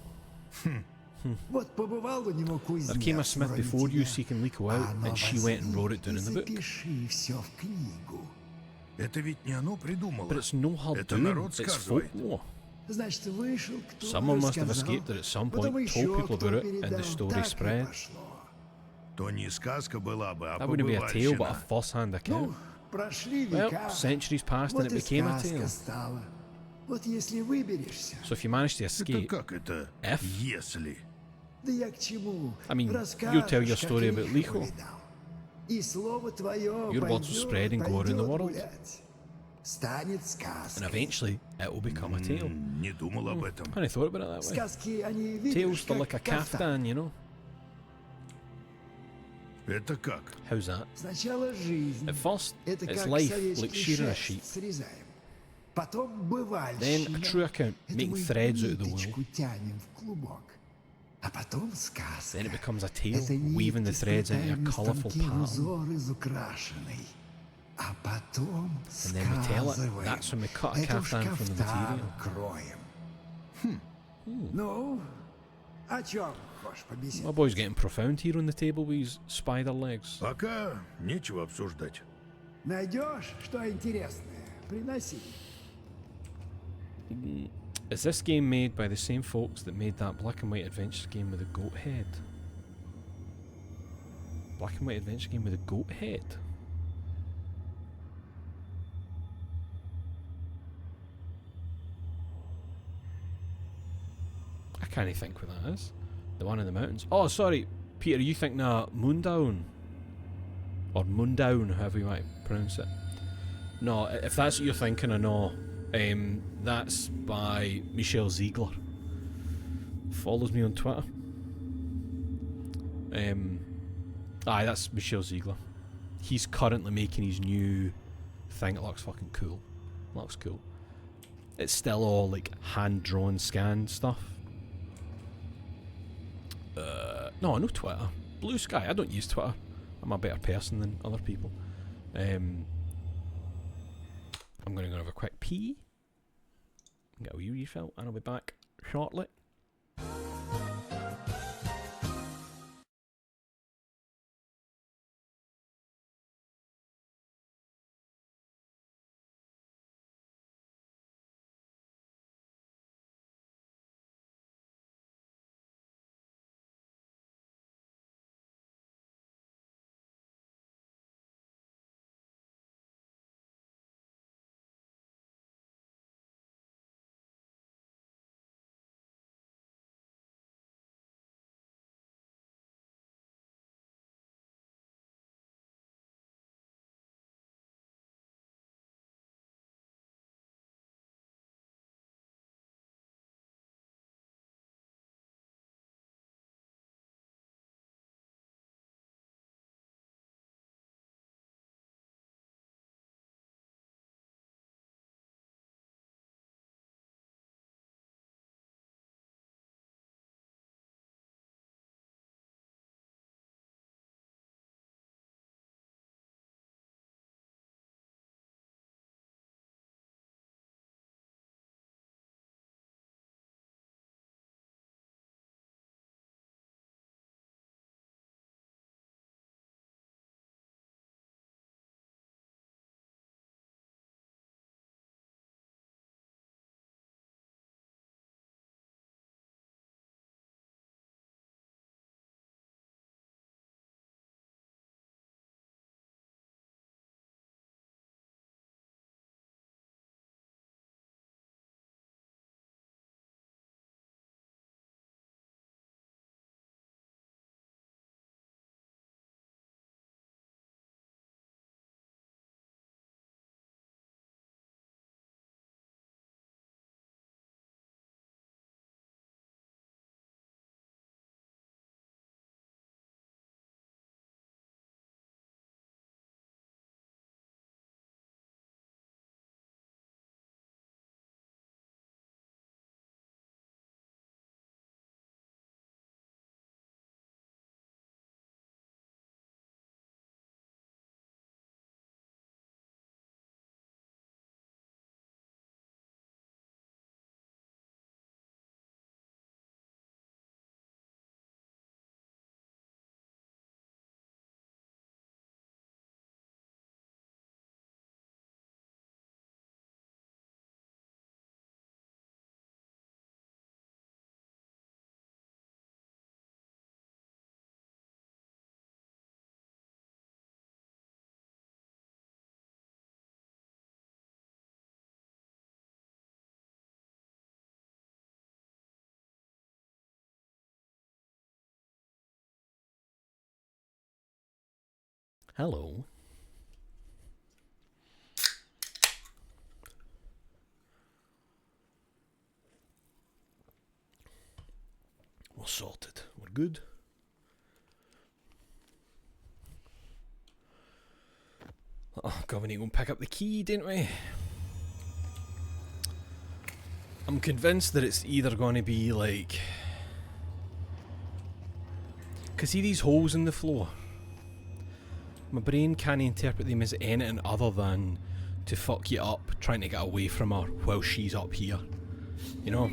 Вот побывал у него кузнец. There came a smith вроде before you тебя. seeking Likho А out, ну, and she went and возьми wrote it down и in the book. запиши все в книгу. Это ведь не оно придумало. But it's no her Это doing, народ it's сказывает. folklore. Значит, вышел кто-то, Someone must have рассказал, escaped it at some потом point, еще told people кто about it, and передал. the story Так и spread. пошло. То не сказка была бы, а That wouldn't be a tale, but a побывальщина. first-hand account. Ну, прошли Well, века. centuries passed Вот and it и became a сказка tale. стала. Вот если выберешься, So if you manage to Это escape, как это? If? Если. да я к чему? I mean, Расскажешь, you tell your как story about Лихо Likho. видал. И слово твое Your words will spread and go around the world. гулять. Станет сказкой. and eventually it will become a tale. Не думал об этом. I never thought about it that way. Сказки, они, видишь, Tales, they're like a как кафтан. kaftan, you know? Это как? How's that? Сначала жизнь. At first, Это it's как life, советский like shearing a шерсть sheep. срезаем. Потом бывальщина. Then a true account, Это making мы threads out of the ниточку wool. тянем в клубок. А потом сказка. Then it becomes a tale, Это weaving the нити threads into сплетаем a на colourful станке в pattern. узор изукрашенный. А потом And then we tell it. сказываем. That's when we cut a Это уж kaftan from the кафтан material. кроем. Ну, о чем хочешь My побеседовать? boy's getting profound here on the table with his spider legs. Пока нечего обсуждать. Найдешь что интересное? Приноси. Is this game made by the same folks that made that black and white adventure game with a goat head? Black and white adventure game with a goat head? I can't think what that is. The one in the mountains. Oh, sorry, Peter, you thinking Moondown? Or Moondown, however you might pronounce it. No, if that's what you're thinking, I know. That's by Michel Ziegler. Follows me on Twitter. Aye, that's Michel Ziegler. He's currently making his new thing. It looks fucking cool. Looks cool. It's still all like hand-drawn scan stuff. No, no Twitter. Blue Sky. I don't use Twitter. I'm a better person than other people. I'm going to go have a quick pee. Get a wee refill, and I'll be back shortly. Hello. We're sorted. We're good. Oh, God, we need to go and pick up the key, didn't we? I'm convinced that it's either going to be like... Cause see these holes in the floor? My brain can't interpret them as anything other than to fuck you up trying to get away from her while she's up here. You know?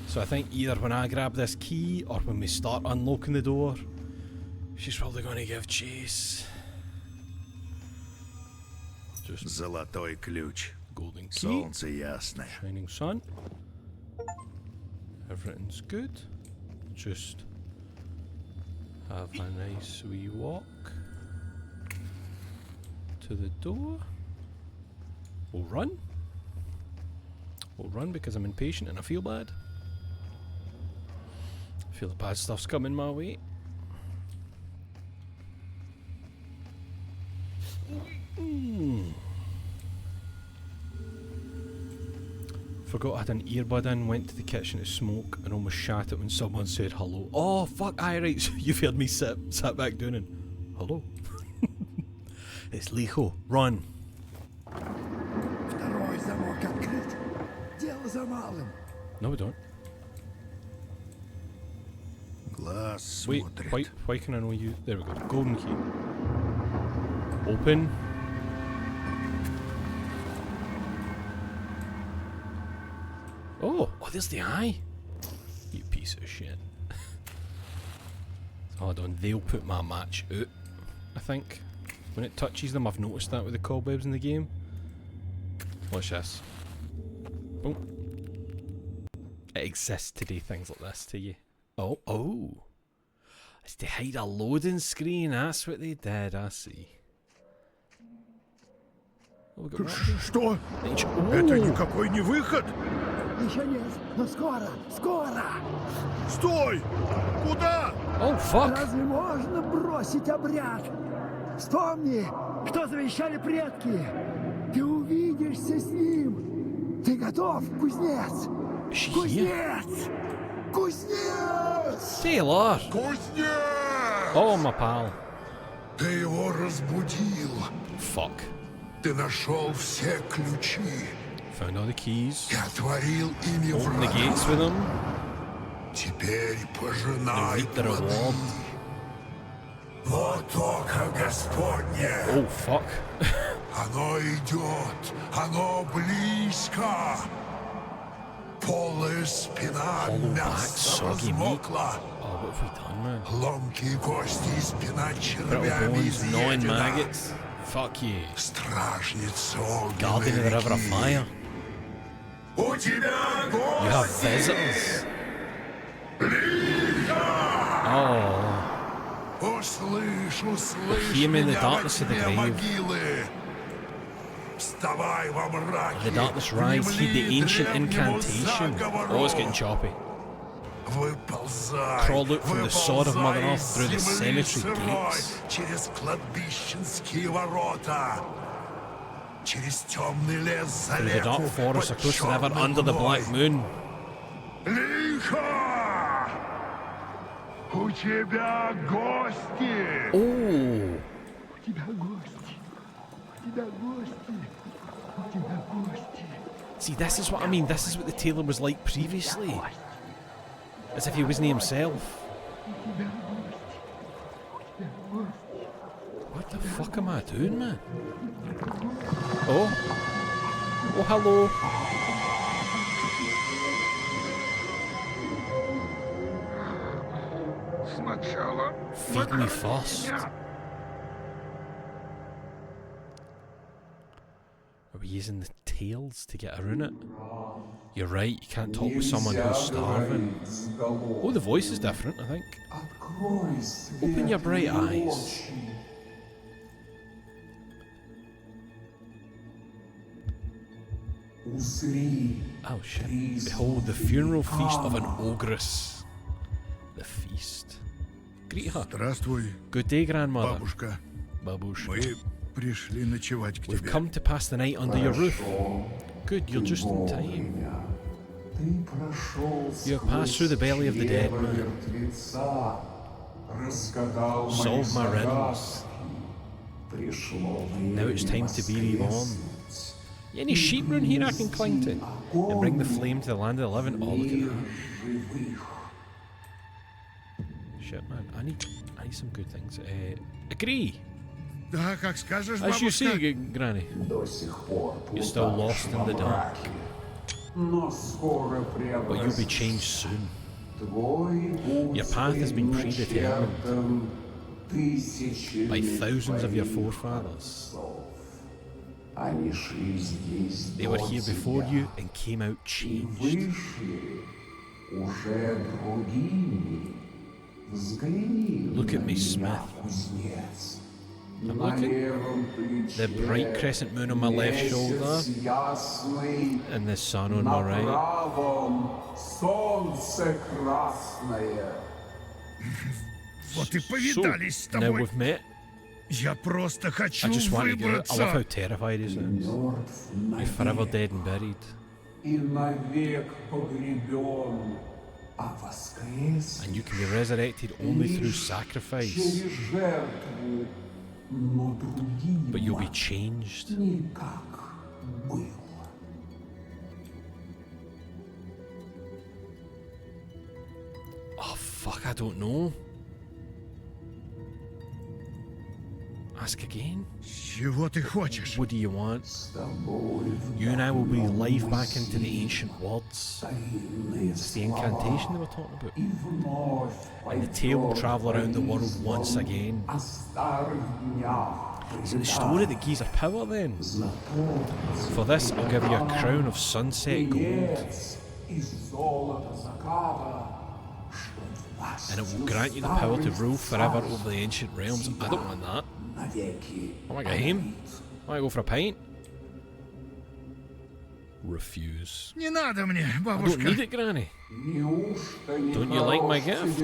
So I think either when I grab this key or when we start unlocking the door, she's probably going to give chase. Just Золотой ключ. golden key. Солнце ясное. Shining sun. Everything's good. Just have a nice wee walk to the door. We'll run. We'll run because I'm impatient and I feel bad. I feel the bad stuff's coming my way. Forgot I had an earbud in, went to the kitchen to smoke and almost shat it when someone said hello. Oh fuck, aye right, so you've heard me sat back down and hello. It's Likho, run. Второй замок открыт. Дело за малым. No we don't. Глаз Wait, смотрит. why can I know you? There we go, golden key. Open. Oh, there's the eye. You piece of shit. Hold on, they'll put my match out, I think. When it touches them, I've noticed that with the cobwebs in the game. Watch this. Boom. It exists to do things like this to you. Oh. It's to hide a loading screen, that's what they did, I see. Oh, we got that here. Что? Oh. Это никакой не выход. Еще нет, но скоро, скоро! Стой! Куда? Oh, fuck! Разве можно бросить обряд? Вспомни, что завещали предки. Ты увидишься с ним. Ты готов, кузнец? Is she here? Кузнец! Кузнец! Taylor! Кузнец! Oh, my pal. Ты его разбудил. Fuck. Ты нашел все ключи. Found all the keys. И отворил ими Open the врата. gates with them. Теперь And пожинай reap the плоды. reward. Вот око Господне. Oh, fuck. Оно идет, оно близко. Полая спина Hollow back, мясо soggy meat. размокла. Oh, what have we done, man? Ломкие кости и спина Brittle червями bones, gnawing изъедена. maggots. Fuck you. Stражница Guardian of the River of огненной Fire. реки. У тебя You have гости! visitors. Oh. Услышь, Hear me in the меня во darkness of the тьме grave. могилы. Вставай во мраке. The darkness rise, heed the Внемли ancient древнему incantation. заговору. Oh, it's getting choppy. Выползай, Crawl out from the sword of Mother выползай Earth through the из земли cemetery сырой, gates. через кладбищенские ворота, через темный лес за Through the dark реку, forest под across the river черной under the луной. black moon. Лихо! У тебя гости! Oh. У тебя гости. У тебя гости. У тебя гости. See, this is what I mean. This is what the tailor was like previously. As if he wasn't himself. What the fuck am I doing, man? Oh. Oh, hello. Сначала Feed me first. Are we using the tails to get around it? You're right, you can't talk with someone who's starving. Oh, the voice is different, I think. Open your bright eyes. Oh shit. Behold the funeral feast of an ogress. The feast. greet her. Здравствуй, Good day, grandmother. бабушка. Babushka. Мы пришли ночевать к We've тебе. come to pass the night under your roof. Good, you're just in time. You have passed through the belly of the dead man. Solved my riddles. Now it's time to be reborn. Any sheep round here I can cling to and bring the flame to the land of the living? Oh, look at that. Shit, man. I need some good things. Agree. Да, как скажешь, As you бабушка. see, Granny. You're still lost in the dark. But you'll be changed soon. Your path has been predetermined by thousands of your forefathers. They were here before you and came out changed. Look at me, Smith. I'm looking. The bright crescent moon on my left shoulder and the sun on my right. Вот и повидались с So, now тобой. we've met. Я просто хочу I just want to get out. I love how выбраться. terrified he sounds. You're forever dead and buried. And you can be resurrected only through sacrifice. But you'll be changed. Oh fuck, I don't know. Ask again. Чего ты хочешь? What do you want? You and I will breathe life back into the ancient words. It's the incantation they were talking about. And the tale will travel around the world once again. Is it the story that gives her power then? For this, I'll give you a crown of sunset gold. And it will grant you the power to rule forever over the ancient realms. I don't want that. I want a game. I want to go for a pint. Refuse. Не надо мне, I don't бабушка. need it, Granny. Don't you like my gift?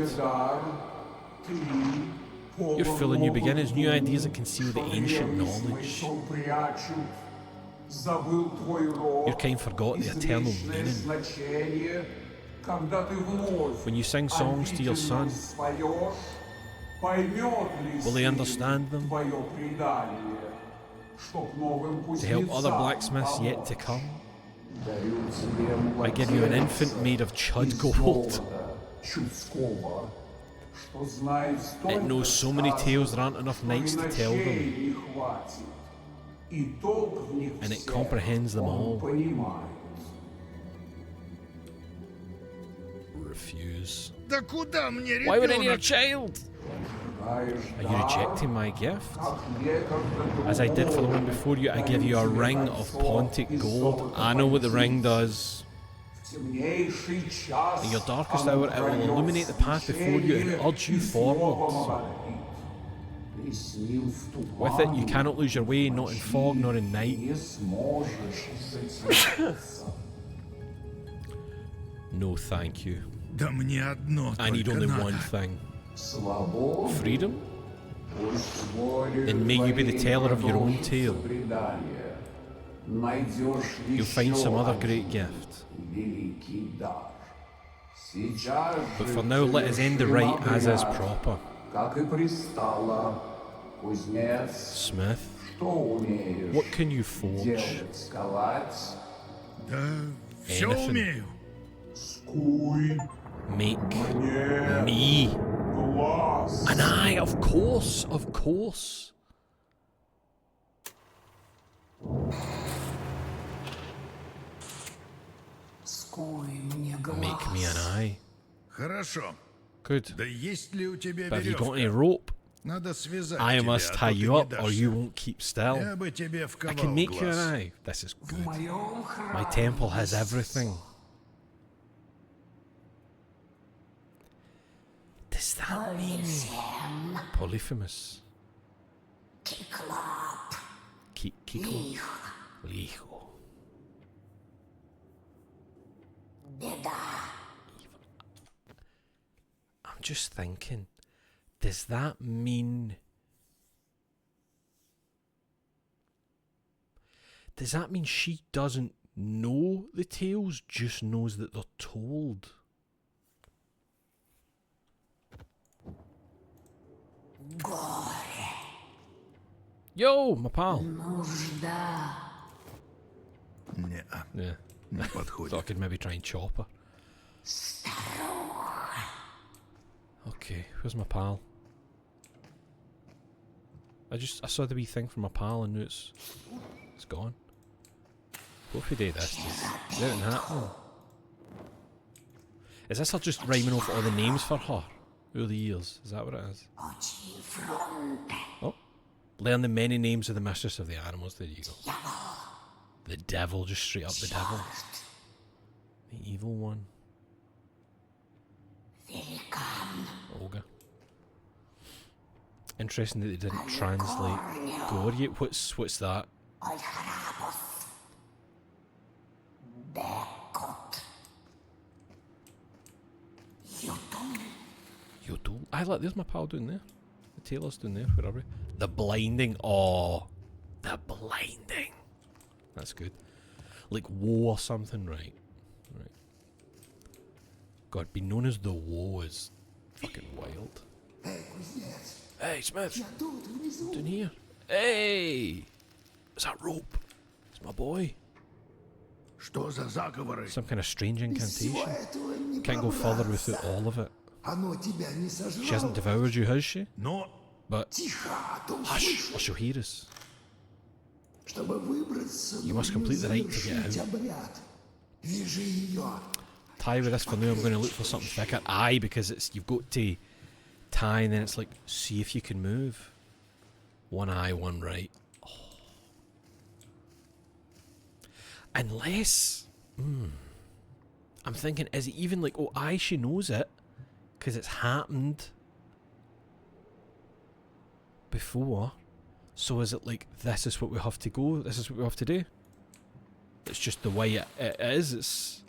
You're full of new beginnings, new ideas that conceal the ancient knowledge. Your kind forgot the eternal meaning. When you sing songs to your son, will he understand them? To help other blacksmiths yet to come? I give you an infant made of chud gold. It knows so many tales there aren't enough nights to tell them. And it comprehends them all. Refuse. Да куда мне, Why would I need a ребенок? child? Are you rejecting my gift? As I did for the one before you, I give you a ring of Pontic gold. I know what the ring does. In your darkest hour, it will illuminate the path before you and urge you forward. With it, you cannot lose your way, not in fog nor in night. No, thank you. Да мне одно I need только only надо. one thing. Freedom? Then may you be the teller of your own tale. You'll find some other great gift. But for now, let us end the rite as is proper. Smith, what can you forge? Да все Anything. умею. Make me an eye, of course, of course. Make me an eye. Хорошо. Good. Да есть ли у тебя But have you got any веревка? rope? Надо связать I тебя, must а то tie ты you не up or дашься. you won't keep still. Я бы тебе I вковал can make you an глаз. eye. This is good. My temple has everything. Does that mean Polyphemus? Kiko. Likho. I'm just thinking, Does that mean... Does that mean she doesn't know the tales, just knows that they're told? Yo, my pal. Не-а, Yeah, не thought I подходит. could maybe try and chop her. Okay, where's my pal? I saw the wee thing from my pal and knew it's gone. What if we do this? Is anything happening? Is this her just rhyming off all the names for her over the years? Is that what it is? Oh. Learn the many names of the mistress of the animals. There you go. The devil, just straight up the devil. The evil one. Olga. Interesting that they didn't translate gore yet. What's that? Yodel. I like. There's my pal down there. The tailor's down there. Where are we? The blinding. Oh, the blinding. That's good. Like woe or something, right? Right. God, be known as the woe is fucking wild. Hey, Smith. Down here. Hey! Is that rope? It's my boy. Что за заговоры? Some kind of strange incantation. Can't go further without all of it. She hasn't devoured you, has she? Но But hush, or she'll hear us. You must complete the rite to get out. Tie with this for now. I'm going to look for something thicker. Aye, because you've got to tie, and then it's like, see if you can move. One eye, one right. Oh. Unless, I'm thinking, is it even like, oh, aye, she knows it, because it's happened before. So is it like, this is what we have to go, this is what we have to do? It's just the way it is, it's...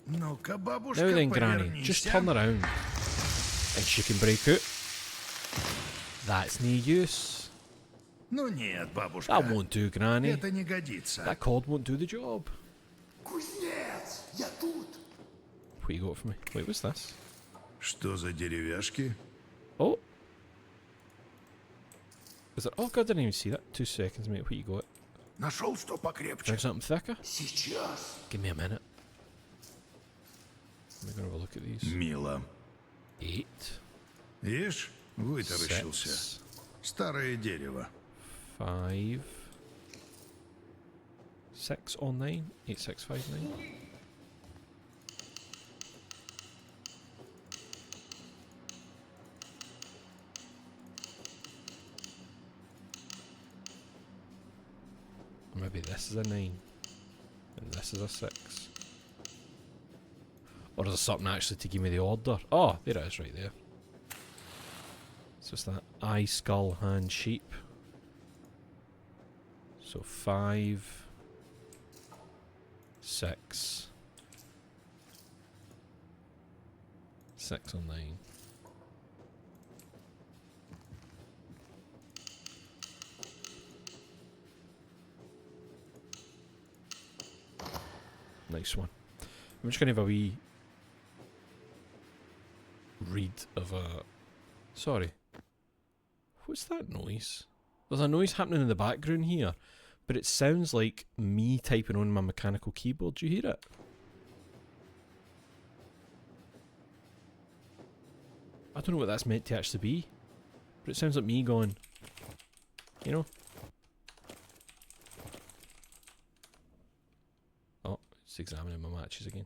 ну-ка, бабушка, Now then, Granny, повернись, just а? turn around. And she can break out. That's no use. Ну нет, бабушка. That won't do, Granny. Это не годится. That cord won't do the job. Кузнец, я тут. What you got for me? Wait, what's this? Что за деревяшки? Oh. Is it? Oh god, I didn't even see that. 2 seconds, mate. What you got? Нашел что покрепче. Drink something thicker? Сейчас. Give me a minute. I'm gonna have a look at these. Мило. 8. Ишь, вытаращился. 6. Старое дерево. 5. 6 or 9? 8, 6, 5, 9. Maybe this is a 9 and this is a 6. Or is there something actually to give me the order? Oh, there it is right there. So it's that eye, skull, hand, sheep. So 5, 6, 6 or 9. Nice one. I'm just going to have a wee read of a... Sorry. What's that noise? There's a noise happening in the background here, but it sounds like me typing on my mechanical keyboard. Do you hear it? I don't know what that's meant to actually be, but it sounds like me going, you know? Oh, it's examining my matches again.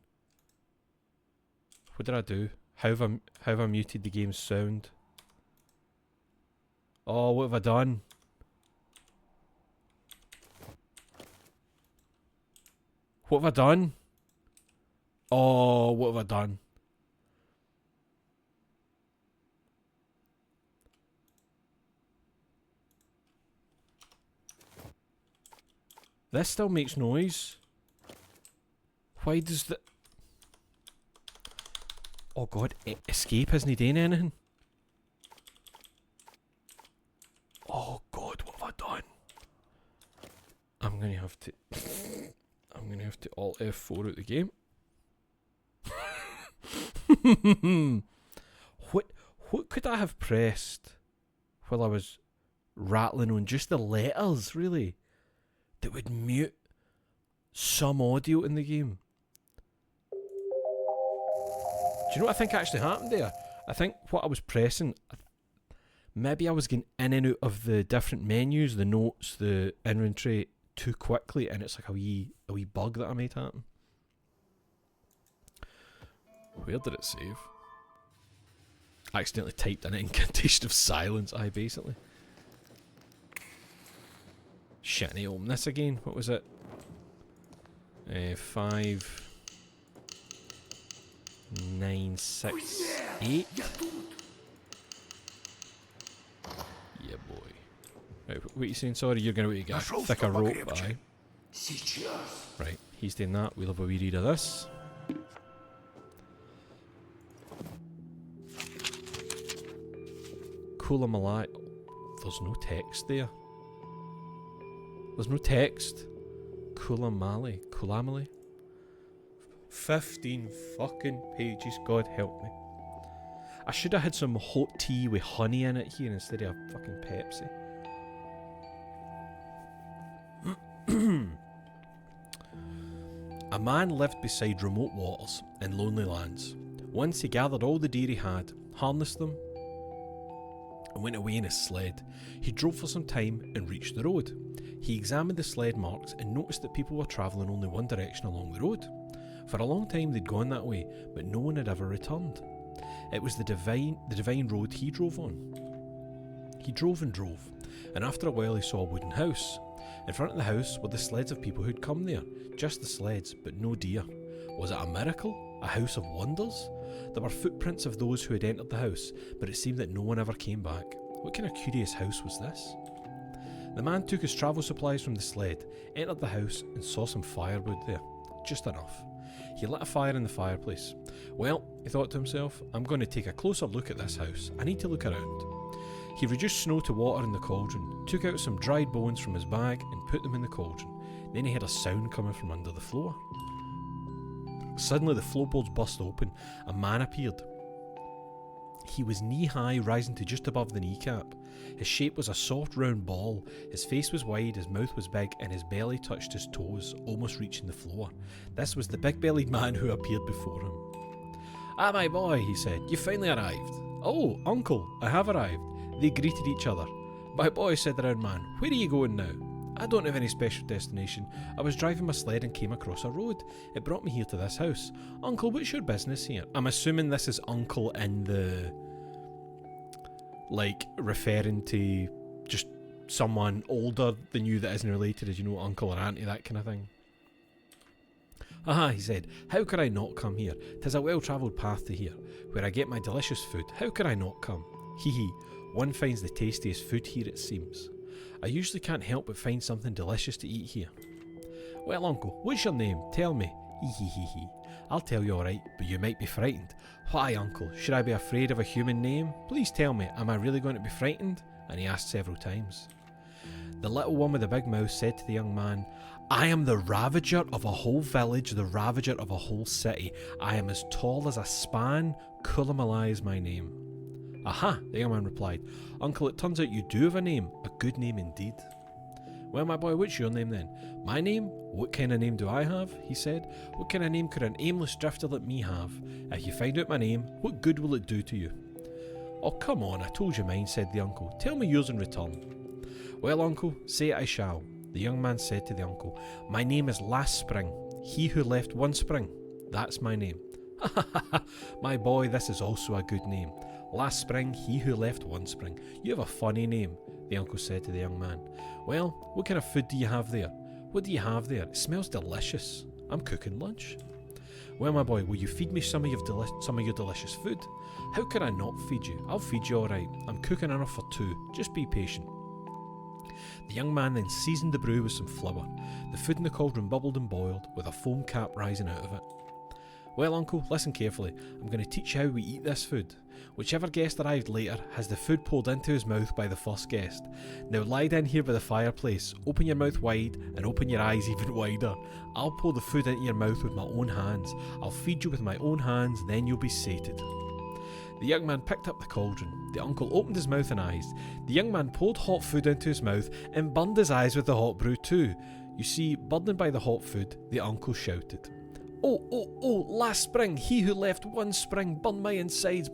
What did I do? How have I muted the game's sound? Oh, what have I done? What have I done? Oh, what have I done? This still makes noise. Why does the... Oh god, escape isn't he doing anything? Oh god, what have I done? I'm gonna have to Alt F4 out the game. What could I have pressed while I was rattling on just the letters, really, that would mute some audio in the game? Do you know what I think actually happened there? I think what I was pressing, maybe I was getting in and out of the different menus, the notes, the inventory too quickly, and it's like a wee bug that I made happen. Where did it save? I accidentally typed an incantation of silence, basically. Shit, I need to open this again. What was it? 5... 9, 6, 8. Yeah, boy. Right, what are you saying? Sorry, you're going to get a thicker rope, aye. Right, he's doing that. We'll have a wee read of this. Kula Malai. There's no text there. There's no text. Kulamali. 15 fucking pages, God help me. I should have had some hot tea with honey in it here instead of a fucking Pepsi. A man lived beside remote waters in lonely lands. Once he gathered all the deer he had, harnessed them, and went away in his sled. He drove for some time and reached the road. He examined the sled marks and noticed that people were travelling only one direction along the road. For a long time they'd gone that way, but no one had ever returned. It was the divine road he drove on. He drove, and after a while he saw a wooden house. In front of the house were the sleds of people who'd come there. Just the sleds, but no deer. Was it a miracle? A house of wonders? There were footprints of those who had entered the house, but it seemed that no one ever came back. What kind of curious house was this? The man took his travel supplies from the sled, entered the house and saw some firewood there. Just enough. He lit a fire in the fireplace. Well, he thought to himself, I'm going to take a closer look at this house. I need to look around. He reduced snow to water in the cauldron, took out some dried bones from his bag and put them in the cauldron. Then he heard a sound coming from under the floor. Suddenly the floorboards burst open. A man appeared. He was knee-high, rising to just above the kneecap. His shape was a soft round ball. His face was wide, his mouth was big, and his belly touched his toes, almost reaching the floor. This was the big-bellied man who appeared before him. Ah, my boy, he said, you finally arrived. Oh, uncle, I have arrived. They greeted each other. My boy, said the round man, where are you going now? I don't have any special destination. I was driving my sled and came across a road. It brought me here to this house. Uncle, what's your business here? I'm assuming this is uncle in the... like, referring to just someone older than you that isn't related, as you know, uncle or auntie, that kind of thing. Aha, he said, how could I not come here? 'Tis a well-travelled path to here, where I get my delicious food. How could I not come? Hee hee, one finds the tastiest food here, it seems. I usually can't help but find something delicious to eat here. Well, uncle, what's your name? Tell me. Hee hee hee hee. I'll tell you alright, but you might be frightened. Why, uncle, should I be afraid of a human name? Please tell me, am I really going to be frightened? And he asked several times. The little one with the big mouth said to the young man, I am the ravager of a whole village, the ravager of a whole city. I am as tall as a span. Kulamalai is my name. Aha, the young man replied. Uncle, it turns out you do have a name, a good name indeed. Well, my boy, what's your name then? My name? What kind of name do I have? He said. What kind of name could an aimless drifter like me have? If you find out my name, what good will it do to you? Oh, come on, I told you mine, said the uncle. Tell me yours in return. Well, uncle, say it I shall. The young man said to the uncle, my name is Last Spring, he who left one spring. That's my name. Ha ha ha ha, my boy, this is also a good name. Last spring, he who left one spring. You have a funny name, the uncle said to the young man. Well, what kind of food do you have there? What do you have there? It smells delicious. I'm cooking lunch. Well, my boy, will you feed me some of your delicious food? How can I not feed you? I'll feed you all right. I'm cooking enough for two. Just be patient. The young man then seasoned the brew with some flour. The food in the cauldron bubbled and boiled, with a foam cap rising out of it. Well, Uncle, listen carefully. I'm going to teach you how we eat this food. Whichever guest arrived later has the food poured into his mouth by the first guest. Now lie down here by the fireplace, open your mouth wide and open your eyes even wider. I'll pour the food into your mouth with my own hands. I'll feed you with my own hands, then you'll be sated. The young man picked up the cauldron. The uncle opened his mouth and eyes. The young man poured hot food into his mouth and burned his eyes with the hot brew too. You see, burdened by the hot food, the uncle shouted, "Oh, oh, oh, last spring, he who left one spring burned my insides,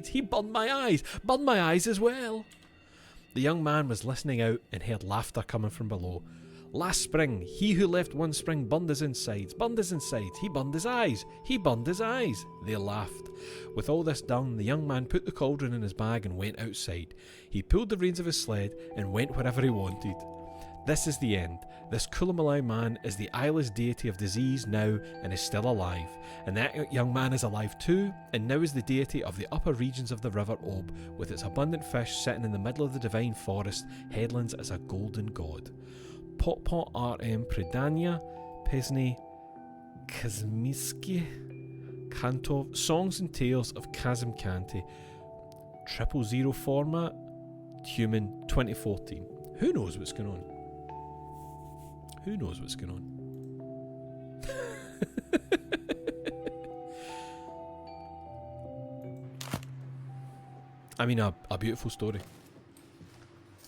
he burned my eyes as well." The young man was listening out and heard laughter coming from below. "Last spring, he who left one spring burned his insides, he burned his eyes, They laughed. With all this done, the young man put the cauldron in his bag and went outside. He pulled the reins of his sled and went wherever he wanted. This is the end. This Kullamalai man is the eyeless deity of disease now and is still alive. And that young man is alive too, and now is the deity of the upper regions of the river Ob, with its abundant fish sitting in the middle of the divine forest, headlands as a golden god. Pot RM Predania, Pesny Kazmiski, Kantov, Songs and Tales of Kazim Kanti, 000 format, Human 2014. Who knows what's going on? Who knows what's going on? I mean, a beautiful story.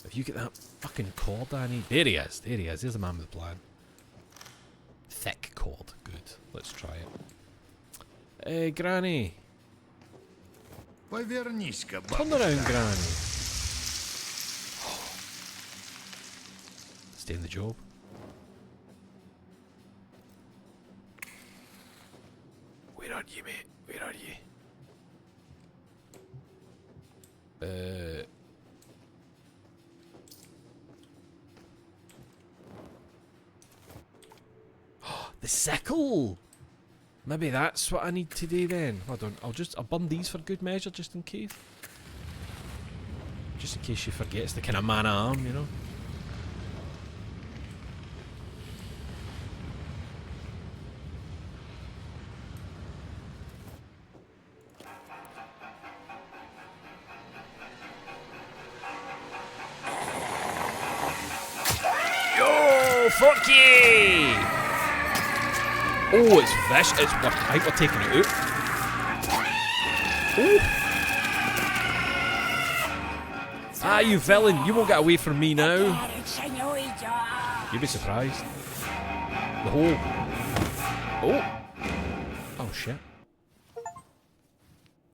If you get that fucking cord, Danny. There he is. There's the man with the plan. Thick cord. Good. Let's try it. Granny. Повернись-ка, Turn бабушка. around, Granny. Stay in the job. Where are you, mate? Where are you? The sickle! Maybe that's what I need to do then. Hold on, I'll burn these for good measure just in case. Just in case she forgets the kind of man I am, you know? Yo, fuck yeah! Oh, it's fish. I think we're taking it out. Oh. Ah, you villain. You won't get away from me now. You'd be surprised. The hole. Oh. Oh, shit.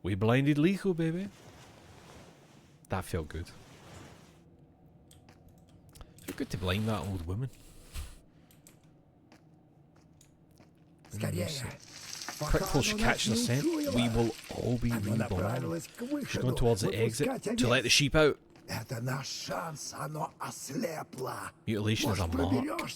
We blinded Likho, baby. That felt good. Felt good to blind that old woman. Quick before she catches her scent, we will all be reborn. She's going towards the exit to let the sheep out. Mutilation is a mark.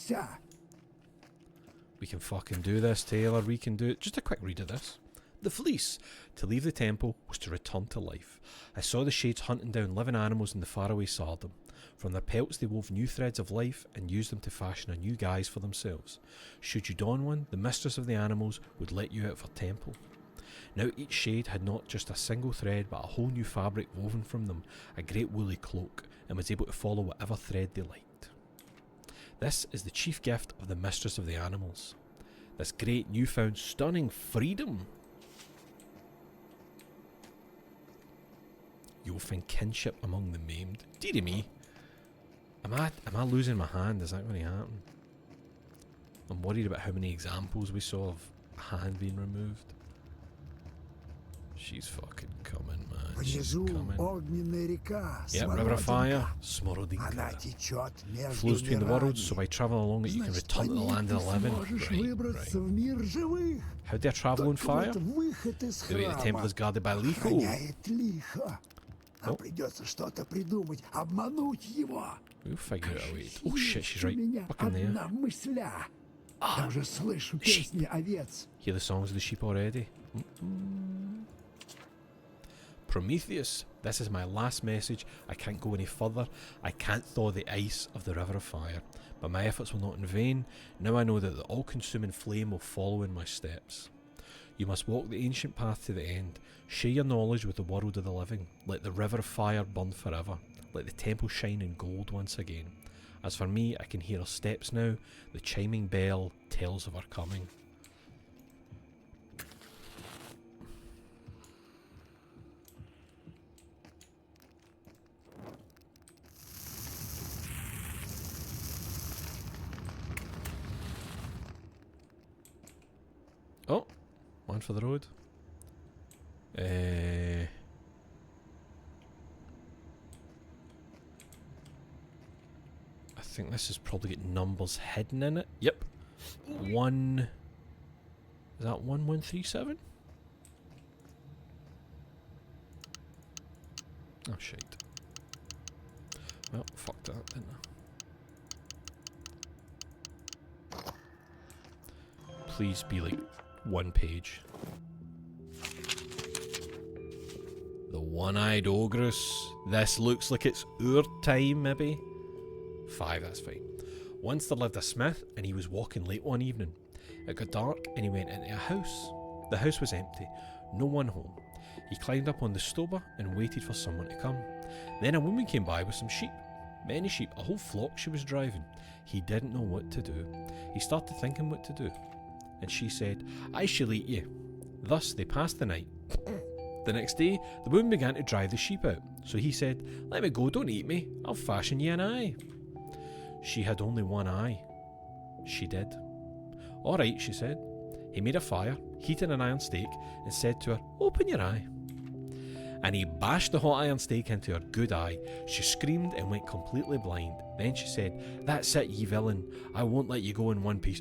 We can fucking do this, Taylor. We can do it. Just a quick read of this. The fleece. To leave the temple was to return to life. I saw the shades hunting down living animals in the faraway Sardom. From their pelts they wove new threads of life and used them to fashion a new guise for themselves. Should you don one, the mistress of the animals would let you out of her temple. Now each shade had not just a single thread but a whole new fabric woven from them, a great woolly cloak, and was able to follow whatever thread they liked. This is the chief gift of the mistress of the animals. This great newfound stunning freedom. You will find kinship among the maimed. Dearie me. Am I losing my hand? Is that going to happen? I'm worried about how many examples we saw of a hand being removed. She's fucking coming, man. She's coming. Yep, river of fire, Smorodinka. Flows between the worlds, so by travelling along it you can return to the land of the living. Right. How do I travel on fire? The way the temple is guarded by Likho. Oh. We'll figure it out. Oh shit, she's right fucking there. Ah, sheep. Hear the songs of the sheep already. Prometheus, this is my last message. I can't go any further. I can't thaw the ice of the river of fire. But my efforts were not in vain. Now I know that the all-consuming flame will follow in my steps. You must walk the ancient path to the end. Share your knowledge with the world of the living. Let the river of fire burn forever. Let the temple shine in gold once again. As for me, I can hear her steps now. The chiming bell tells of her coming. Oh, one for the road. I think this has probably got numbers hidden in it. Yep. One. Is that 1137? Oh shit. Well, fuck that, didn't I? Please be like one page. The one-eyed ogress. This looks like it's our time, maybe. 5, that's fine. Once there lived a smith, and he was walking late one evening. It got dark, and he went into a house. The house was empty, no one home. He climbed up on the stoba and waited for someone to come. Then a woman came by with some sheep. Many sheep, a whole flock she was driving. He didn't know what to do. He started thinking what to do. And she said, I shall eat you. Thus they passed the night. The next day, the woman began to drive the sheep out. So he said, let me go, don't eat me. I'll fashion you an eye. She had only one eye. She did. All right, she said. He made a fire, heated an iron stake, and said to her, open your eye. And he bashed the hot iron stake into her good eye. She screamed and went completely blind. Then she said, that's it, ye villain. I won't let you go in one piece.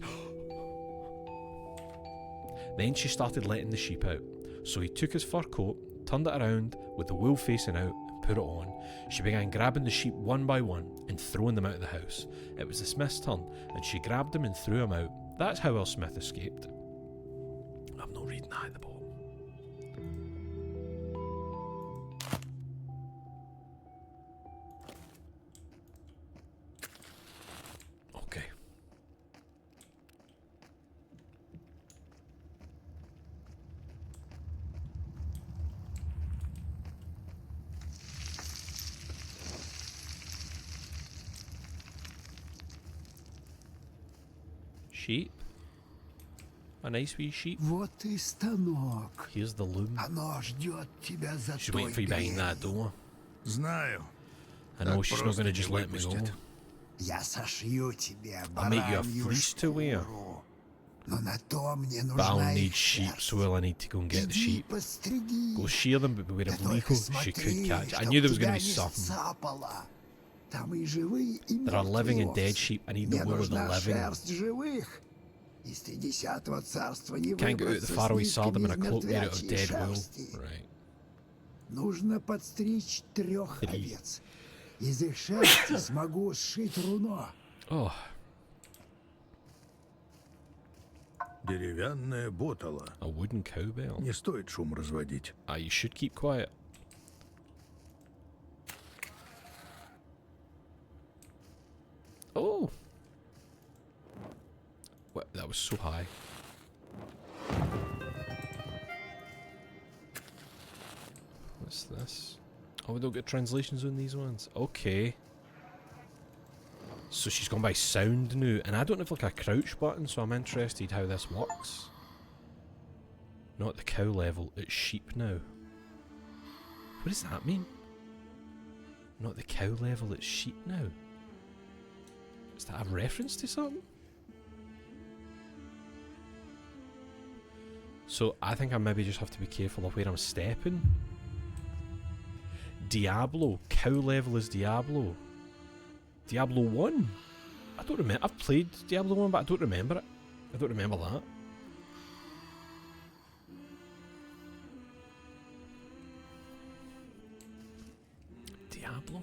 Then she started letting the sheep out. So he took his fur coat, turned it around with the wool facing out, and put it on. She began grabbing the sheep one by one and throwing them out of the house. It was the smith's turn, and she grabbed them and threw them out. That's how our smith escaped. I'm not reading that at the bottom. Okay. Sheep. A nice wee sheep. Вот и станок. Here's the loom. Оно ждет тебя за She's waiting for you behind that door. Знаю. I know Так she's not просто going to не just let me go. выпустят. Я сошью тебе I'll make you a баранью fleece to wear. шкуру. Но на то мне But I'll нужна need их sheep, шерсть. so will I need to go and get the Иди sheep. постриги. Go shear them, but beware Да of только Likho, she could смотри, catch. I чтоб knew there was going тебя to be не something. сцапало. Там и живые, и There are living мертвые and dead овцы. sheep. I need the Мне wool of the нужна living. шерсть живых. Из Тридесятого царства не Can't get out the выбраться с faraway sardom нитками in a из cloak made out of мертвячьей dead wool. шерсти. Right. Нужно подстричь 3 3. овец. Из их шерсти смогу сшить руно. Oh, Деревянная ботала. a wooden cowbell. Не стоит шум разводить. You should keep quiet. Oh! What? That was so high. What's this? Oh, we don't get translations on these ones. Okay. So she's gone by sound now, and I don't have like a crouch button, so I'm interested how this works. Not at the cow level, it's sheep now. What does that mean? Not at the cow level, it's sheep now. Is that a reference to something? So I think I maybe just have to be careful of where I'm stepping. Diablo. Cow level is Diablo. Diablo 1? I don't remember. I've played Diablo 1, but I don't remember it. I don't remember that. Diablo?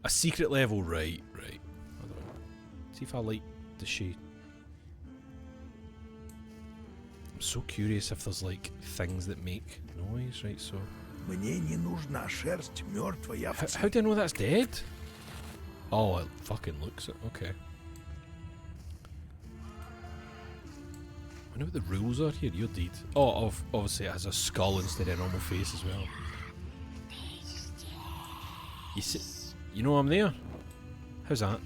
A secret level, right. I don't know. See if I like the shade. I'm so curious if there's like things that make noise, right? So Мне не нужна шерсть мертвой овцы. how do I know that's dead? Oh, it fucking looks it. Okay. wonder what the rules are here. Your deed. Oh, obviously it has a skull instead of a normal face as well. You see, you know I'm there. How's that?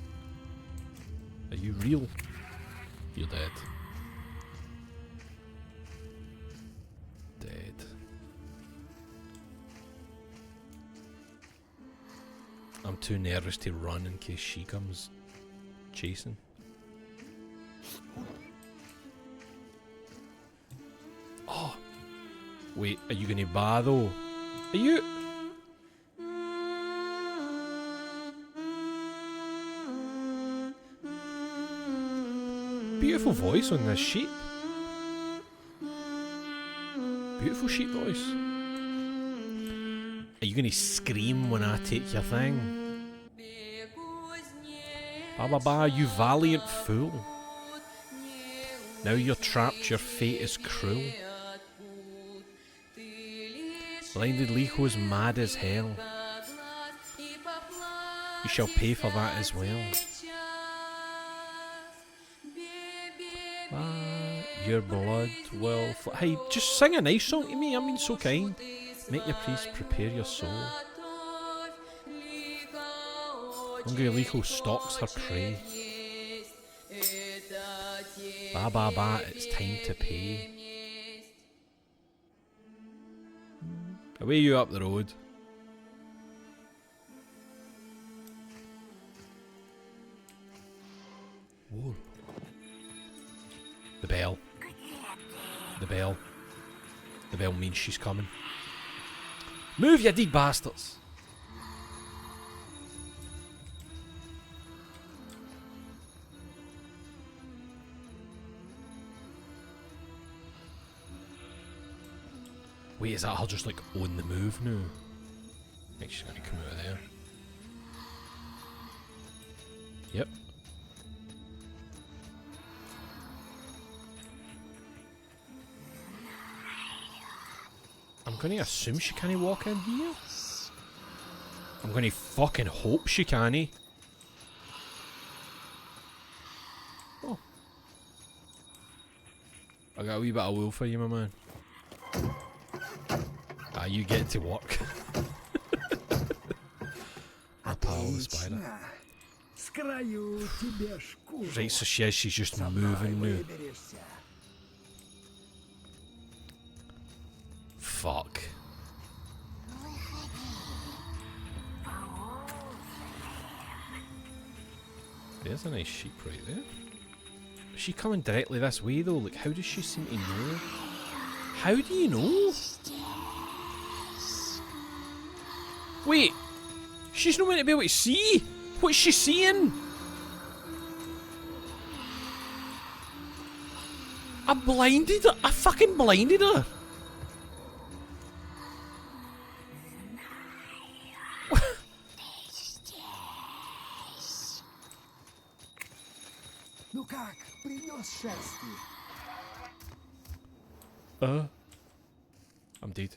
Are you real? You're dead. Dead. I'm too nervous to run in case she comes chasing. Oh! Wait, are you gonna bar though? Are you? Beautiful voice on this sheep. Beautiful sheep voice. Are you gonna scream when I take your thing? Ba ba ba, you valiant fool. Now you're trapped, your fate is cruel. Blinded Likho is mad as hell. You shall pay for that as well. Your blood will hey, just sing a nice song to me, I mean so kind. Make your priest prepare your soul. Hungry Likho stalks her prey. Ba ba ba, it's time to pay. Away you up the road. Whoa. The bell. The bell. The bell means she's coming. Move, you deed bastards! Wait, is that her just like on the move now? I think she's gonna come out of there. Yep. I'm gonna assume she can't walk in here. I'm gonna fucking hope she can't. Oh. I got a wee bit of wool for you, my man. Ah, you get to work. My pal, the spider. Right, so she's just moving now. Fuck. There's a nice sheep right there. Is she coming directly this way though? Like, how does she seem to know? How do you know? Wait! She's not meant to be able to see! What's she seeing? I blinded her! I fucking blinded her! Ну как, принес шерсти? I'm dead.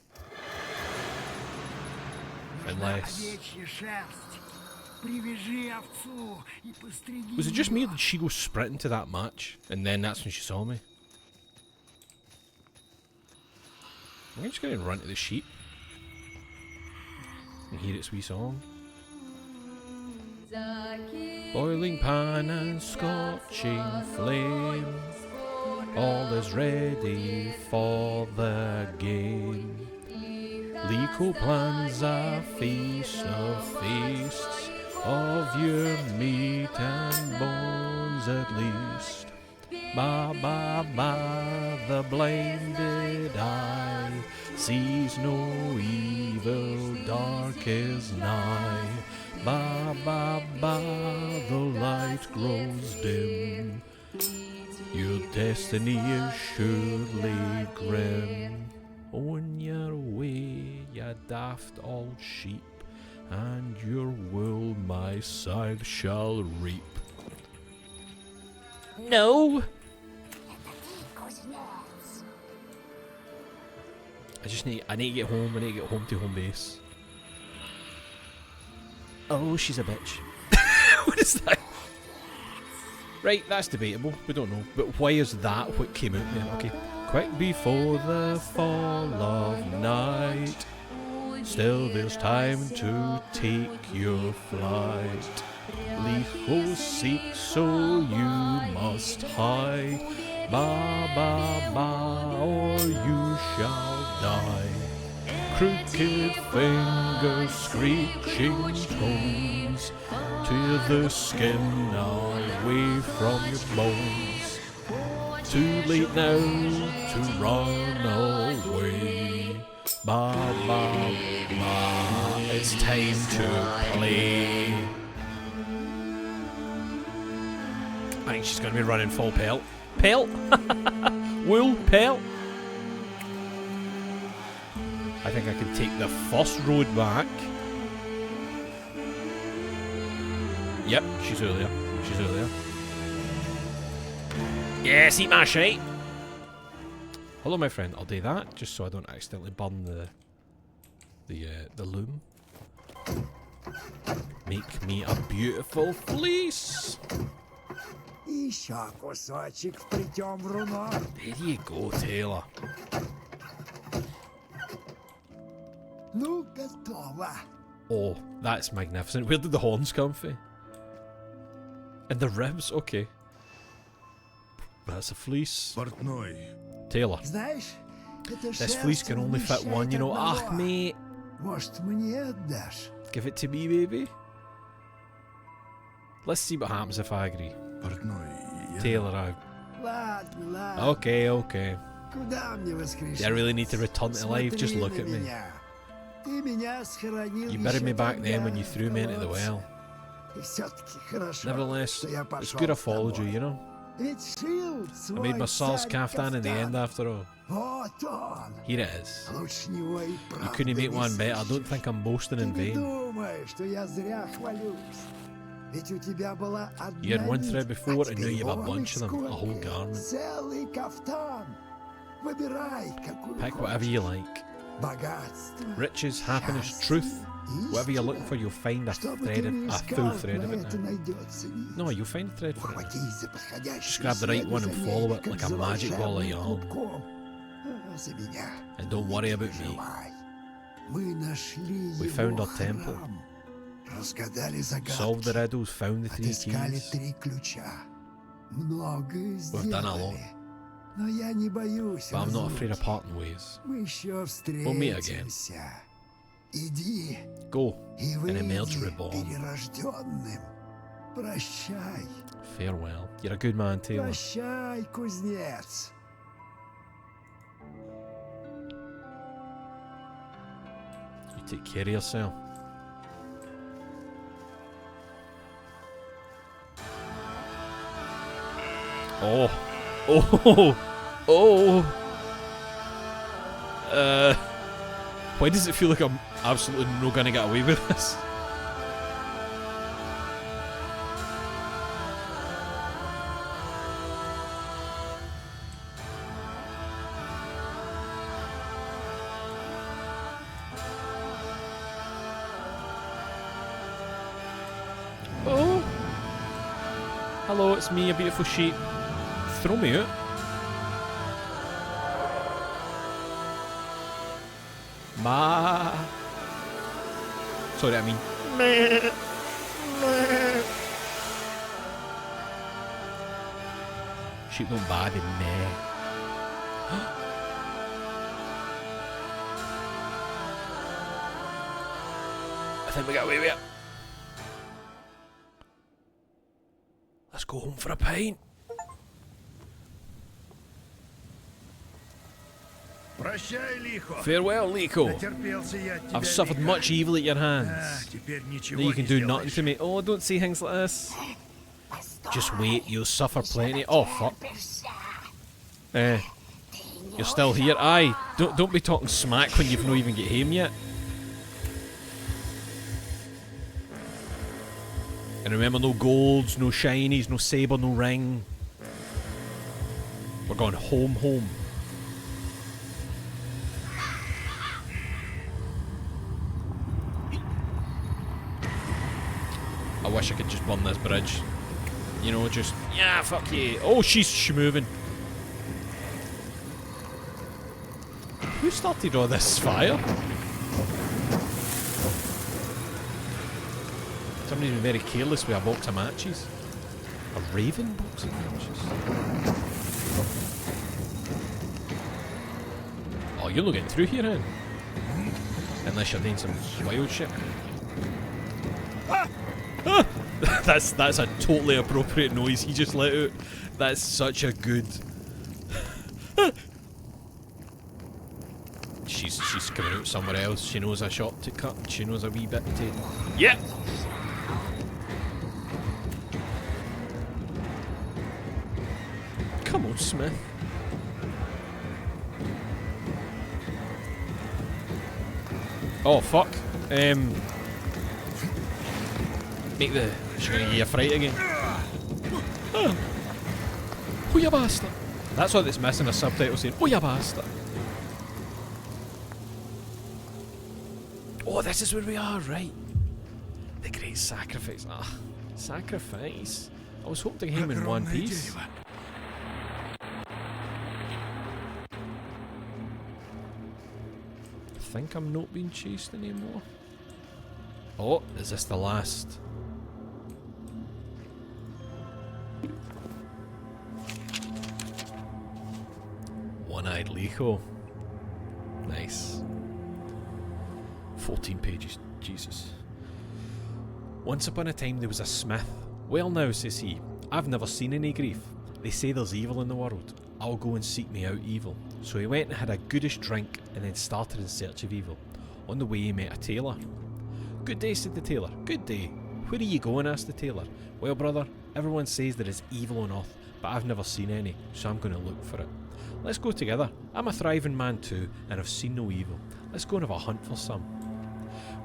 Unless... Was it just me or did she go sprinting to that match? And then that's when she saw me? I'm just gonna run to the sheep. And hear its wee song. Boiling pan and scorching flame, all is ready for the game. Likho plans a feast of feasts, of your meat and bones at least. Ba ba ba, the blinded eye sees no evil, dark is nigh. Ba ba ba, the light grows dim. Your destiny is surely grim. On your way, ya daft old sheep, and your wool my scythe shall reap. No! I need to get home, I need to get home to home base. Oh, she's a bitch. What is that? Right, that's debatable. We don't know. But why is that what came out there? Okay. Quick before the fall of night, still there's time to take your flight. Likho seeks, so you must hide. Ba ba ba, or you shall die. Crooked fingers, screeching tones, tear the skin away from your bones. Too late now to run away. Ba ba ba, it's time to play. I think she's going to be running full pelt. Pelt? Wool pelt? I think I can take the first road back. Yep, she's earlier. She's earlier. Yes, eat my shite. Hello, my friend. I'll do that just so I don't accidentally burn the loom. Make me a beautiful fleece. Еще кусочек вплетем в руно. There you go, Taylor. Ну, готово. Oh, that's magnificent. Where did the horns come from? And the ribs? Okay. That's a fleece. Портной. Taylor. Знаешь, это This fleece can only fit one, you know. Ah, mate. Может, мне отдашь? Give it to me, baby. Let's see what happens if I agree. Портной. Taylor out. Ладно, ладно. Okay, okay. Куда мне воскрешать? Do I really need to return to life? Just look at me. Ты меня схоронил You buried me еще back тогда then when you в threw me into the колодце. well. И все-таки хорошо, Nevertheless, что я it's пошел good I с followed you, тобой. you know. Ведь шил I свой made my Saul's царь kaftan in the кафтан. end after all. Вот он. Here it is. Лучше него и You правда couldn't make не one better. I сыщешь. don't think I'm boasting Ты in не vain. думай, что я зря хвалюсь. Ведь у тебя была одна You had one нить, thread before, а and now теперь you have a вон bunch of them. сколько. A whole garment. Целый кафтан. Выбирай, какую Pick whatever you like. Богатство. Riches, happiness, truth. Whatever you're looking for, you'll find a Что бы thread, ты ни a искал, full thread of на it это now. найдется нить. No, you'll find a thread for it now. Ухватись за подходящую Just grab the right one and следуй за follow ней, it как like a за magic ball of волшебным yarn. клубком. За меня. And don't worry Не about me. переживай. Мы нашли We его found our temple. храм. Разгадали загадки. Solved the riddles, found the 3 Отыскали keys. 3 ключа. Многое We've done a lot. сделали. Но я не боюсь But I'm not afraid of разлуки. parting ways. Мы еще meet again. встретимся. Иди Go и and emerge выйди reborn. перерожденным. Прощай. Farewell. You're a good man, Taylor. Прощай, кузнец. You take care of yourself. Oh. Oh. Oh. Why does it feel like I'm absolutely not gonna get away with this? Oh. Hello, it's me, a beautiful sheep. Throw me out. Ma. Sorry, I mean. Sheep don't bad in meh. I think we got away with it. Let's go home for a pint. Прощай, Лихо. Farewell, Likho. Натерпелся я от тебя, I've suffered Лихо. much evil at your А, hands. теперь ничего Now you can не do сделаешь. nothing to me. Oh, don't say things like this. Just wait, you'll suffer plenty. Oh, fuck. You're still here. Aye, don't be talking smack when you've not even get home yet. And remember, no golds, no shinies, no saber, no ring. We're going home. I wish I could just burn this bridge. You know, just, yeah, fuck you. Oh, she's moving. Who started all this fire? Somebody's been very careless with a box of matches. A raven box of matches. Oh, you're not getting through here, then. Unless you're doing some wild shit. Ah! That's a totally appropriate noise he just let out. That's such a good. She's coming out somewhere else. She knows a shot to cut. She knows a wee bit to. Yeah. Come on, Smith. Oh fuck. Make the. She's gonna give you a fright again. Oh, oh you bastard. That's what it's missing, a subtitle saying, oh you bastard. Oh, this is where we are, right. The great sacrifice. Ah, sacrifice. I was hoping to get him in one piece. I think I'm not being chased anymore. Oh, is this the last? One-eyed Likho. Nice. 14 pages. Jesus. Once upon a time there was a smith. Well now, says he, I've never seen any grief. They say there's evil in the world. I'll go and seek me out evil. So he went and had a goodish drink and then started in search of evil. On the way he met a tailor. Good day, said the tailor. Good day. Where are you going? Asked the tailor. Well, brother, everyone says there is evil on earth, but I've never seen any, so I'm going to look for it. Let's go together. I'm a thriving man too, and I've seen no evil. Let's go and have a hunt for some.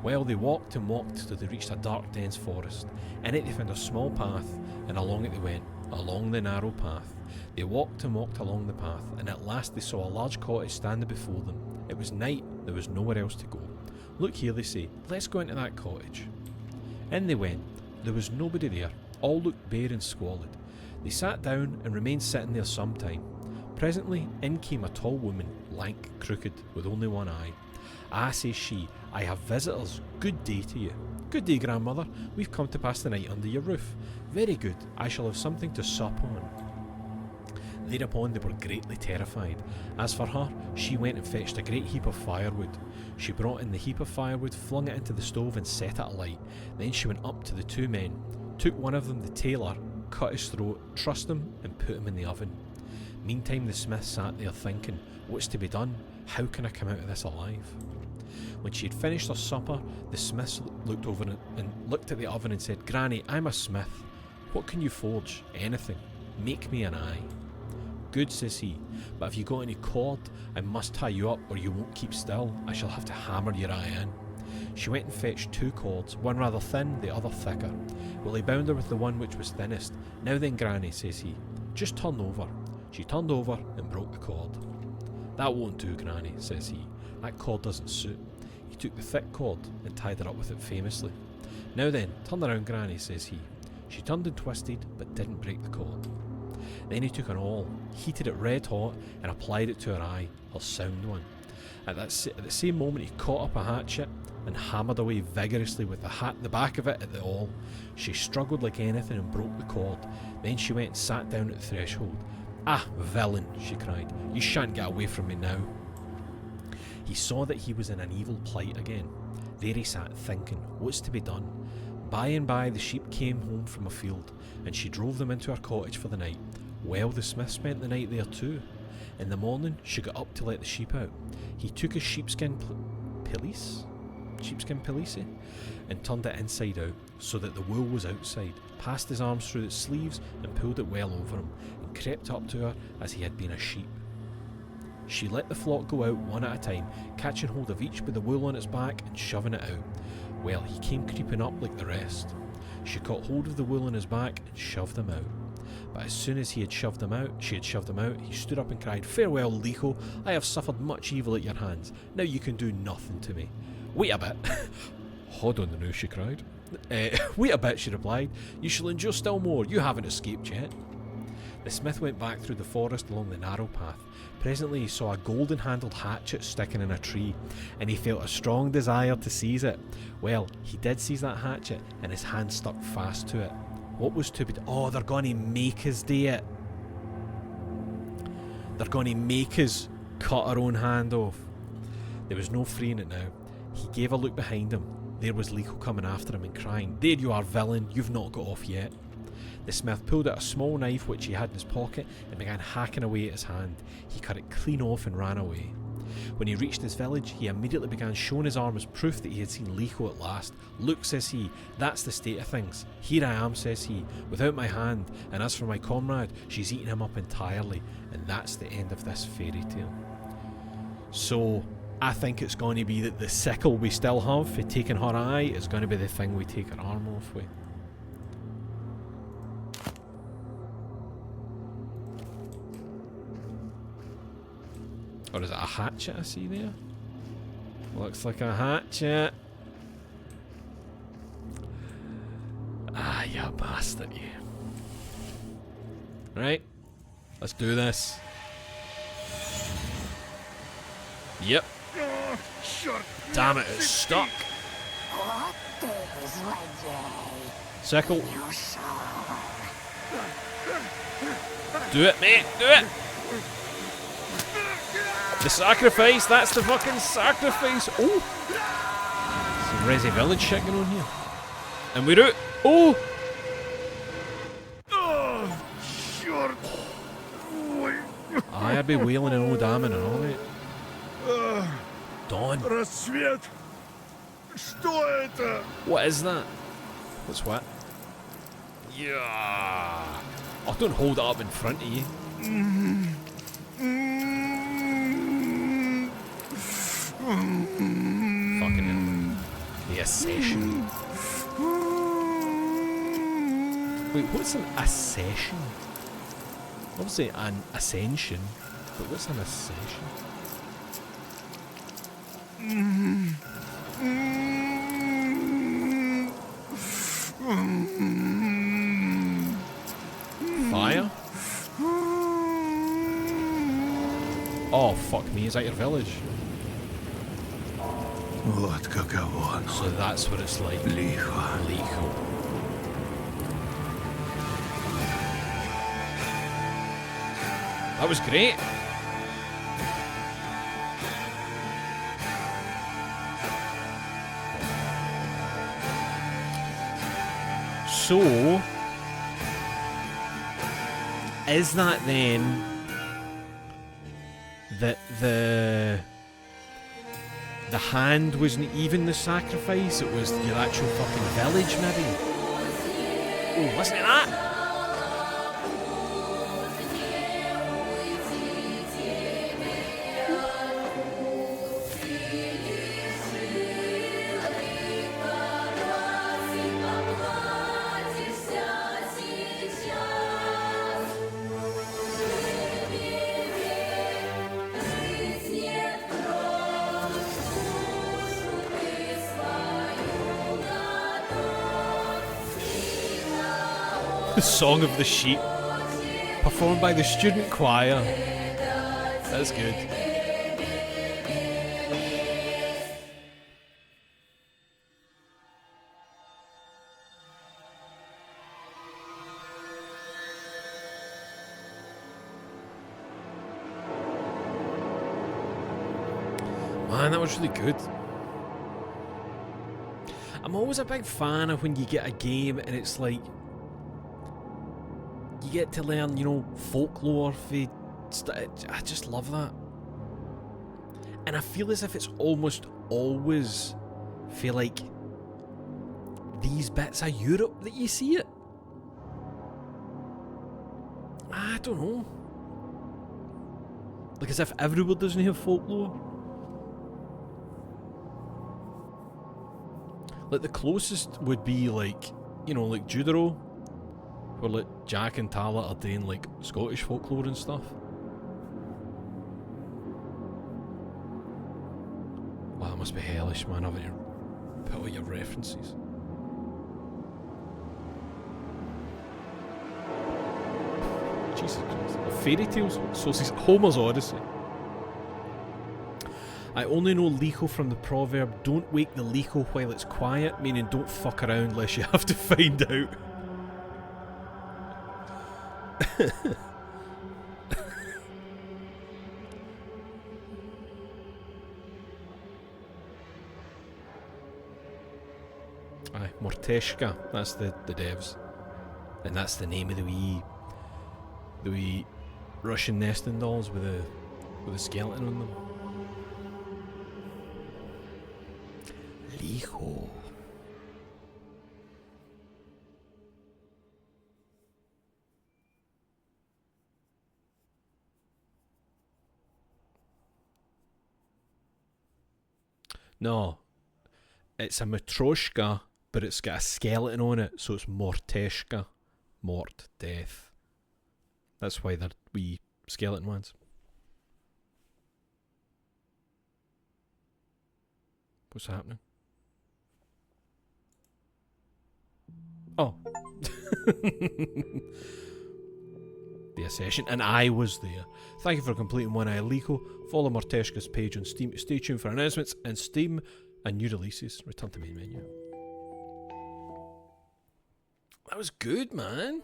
Well, they walked and walked till they reached a dark, dense forest. In it they found a small path, and along it they went, along the narrow path. They walked and walked along the path, and at last they saw a large cottage standing before them. It was night, there was nowhere else to go. Look here, they say, let's go into that cottage. In they went. There was nobody there. All looked bare and squalid. They sat down and remained sitting there some time. Presently, in came a tall woman, lank, crooked, with only one eye. Ah, says she, I have visitors. Good day to you. Good day, grandmother. We've come to pass the night under your roof. Very good. I shall have something to sup on. Thereupon they were greatly terrified. As for her, she went and fetched a great heap of firewood. She brought in the heap of firewood, flung it into the stove and set it alight. Then she went up to the two men, took one of them, the tailor, cut his throat, trussed him and put him in the oven. Meantime the smith sat there thinking, what's to be done? How can I come out of this alive? When she had finished her supper, the smith looked over and looked at the oven and said, Granny, I'm a smith. What can you forge? Anything. Make me an eye. Good, says he, but if you got any cord, I must tie you up or you won't keep still. I shall have to hammer your eye in. She went and fetched two cords, one rather thin, the other thicker. Well, he bound her with the one which was thinnest. Now then, Granny, says he, just turn over. She turned over and broke the cord. That won't do, Granny, says he. That cord doesn't suit. He took the thick cord and tied her up with it famously. Now then, turn around, Granny, says he. She turned and twisted, but didn't break the cord. Then he took an awl, heated it red hot, and applied it to her eye, her sound one. At the same moment he caught up a hatchet and hammered away vigorously with the back of it at the awl. She struggled like anything and broke the cord. Then she went and sat down at the threshold. Ah, villain, she cried, you shan't get away from me now. He saw that he was in an evil plight again. There he sat thinking, what's to be done? By and by the sheep came home from a field, and she drove them into her cottage for the night. Well, the smith spent the night there too. In the morning she got up to let the sheep out. He took his sheepskin pelisse, and turned it inside out, so that the wool was outside, passed his arms through its sleeves and pulled it well over him, and crept up to her as he had been a sheep. She let the flock go out one at a time, catching hold of each with the wool on its back and shoving it out. Well, he came creeping up like the rest. She caught hold of the wool on his back and shoved him out. But as soon as she had shoved him out, he stood up and cried, Farewell, Likho, I have suffered much evil at your hands. Now you can do nothing to me. Wait a bit. Hold on now, she cried. Wait a bit, she replied. You shall endure still more. You haven't escaped yet. The smith went back through the forest along the narrow path. Presently he saw a golden-handled hatchet sticking in a tree, and he felt a strong desire to seize it. Well, he did seize that hatchet, and his hand stuck fast to it. What was to be done? Oh, they're going to make us do it. They're going to make us cut our own hand off. There was no freeing it now. He gave a look behind him. There was Likho coming after him and crying, "There you are, villain, you've not got off yet." The smith pulled out a small knife which he had in his pocket and began hacking away at his hand. He cut it clean off and ran away. When he reached his village, he immediately began showing his arm as proof that he had seen Likho at last. "Look," says he, "that's the state of things. Here I am," says he, "without my hand, and as for my comrade, she's eaten him up entirely." And that's the end of this fairy tale. So, I think it's going to be that the sickle we still have for taking her eye is going to be the thing we take her arm off with. Or is it a hatchet I see there? Looks like a hatchet. Ah, you bastard, you. Right, let's do this. Yep. Damn it, it's stuck. Sickle. Do it, mate, do it. The sacrifice, that's the fucking sacrifice. Oh! Some Resi Village shit going on here. And we're out. Oh! I'd be wailing and all damning and all that. Dawn. Рассвет. Что это? What is that? What's what? Yeah. Oh, don't hold it up in front of you. Fucking hell. The accession. Wait, what's an accession? Obviously an ascension, but what's an accession? Fire? Oh, fuck me, is that your village? Вот каково оно. So that's what it's like. Лихо. Likho. That was great. So, is that then that the hand wasn't even the sacrifice, it was your actual fucking village maybe? Oh, listen to that! The Song of the Sheep, performed by the student choir. That's good. Man, that was really good. I'm always a big fan of when you get a game and it's like you get to learn, you know, folklore. I just love that. And I feel as if it's almost always feel like these bits of Europe that you see it. I don't know. Like as if everywhere doesn't have folklore. Like the closest would be like, you know, like Judero, where like Jack and Tala are doing like Scottish folklore and stuff. Wow, that must be hellish, man, having to put all your references. Jesus Christ. Of fairy tales. So it's Homer's Odyssey. I only know Likho from the proverb, don't wake the Likho while it's quiet, meaning don't fuck around unless you have to find out. Aye, Morteshka, that's the devs. And that's the name of the wee Russian nesting dolls with a skeleton on them. Likho. No, it's a Matroshka, but it's got a skeleton on it, so it's Morteshka. Mort, death. That's why they're wee skeleton ones. What's happening? Oh. The accession, and I was there. Thank you for completing One Eye Likho. Follow Morteshka's page on Steam. Stay tuned for announcements and Steam and new releases. Return to main menu. That was good, man.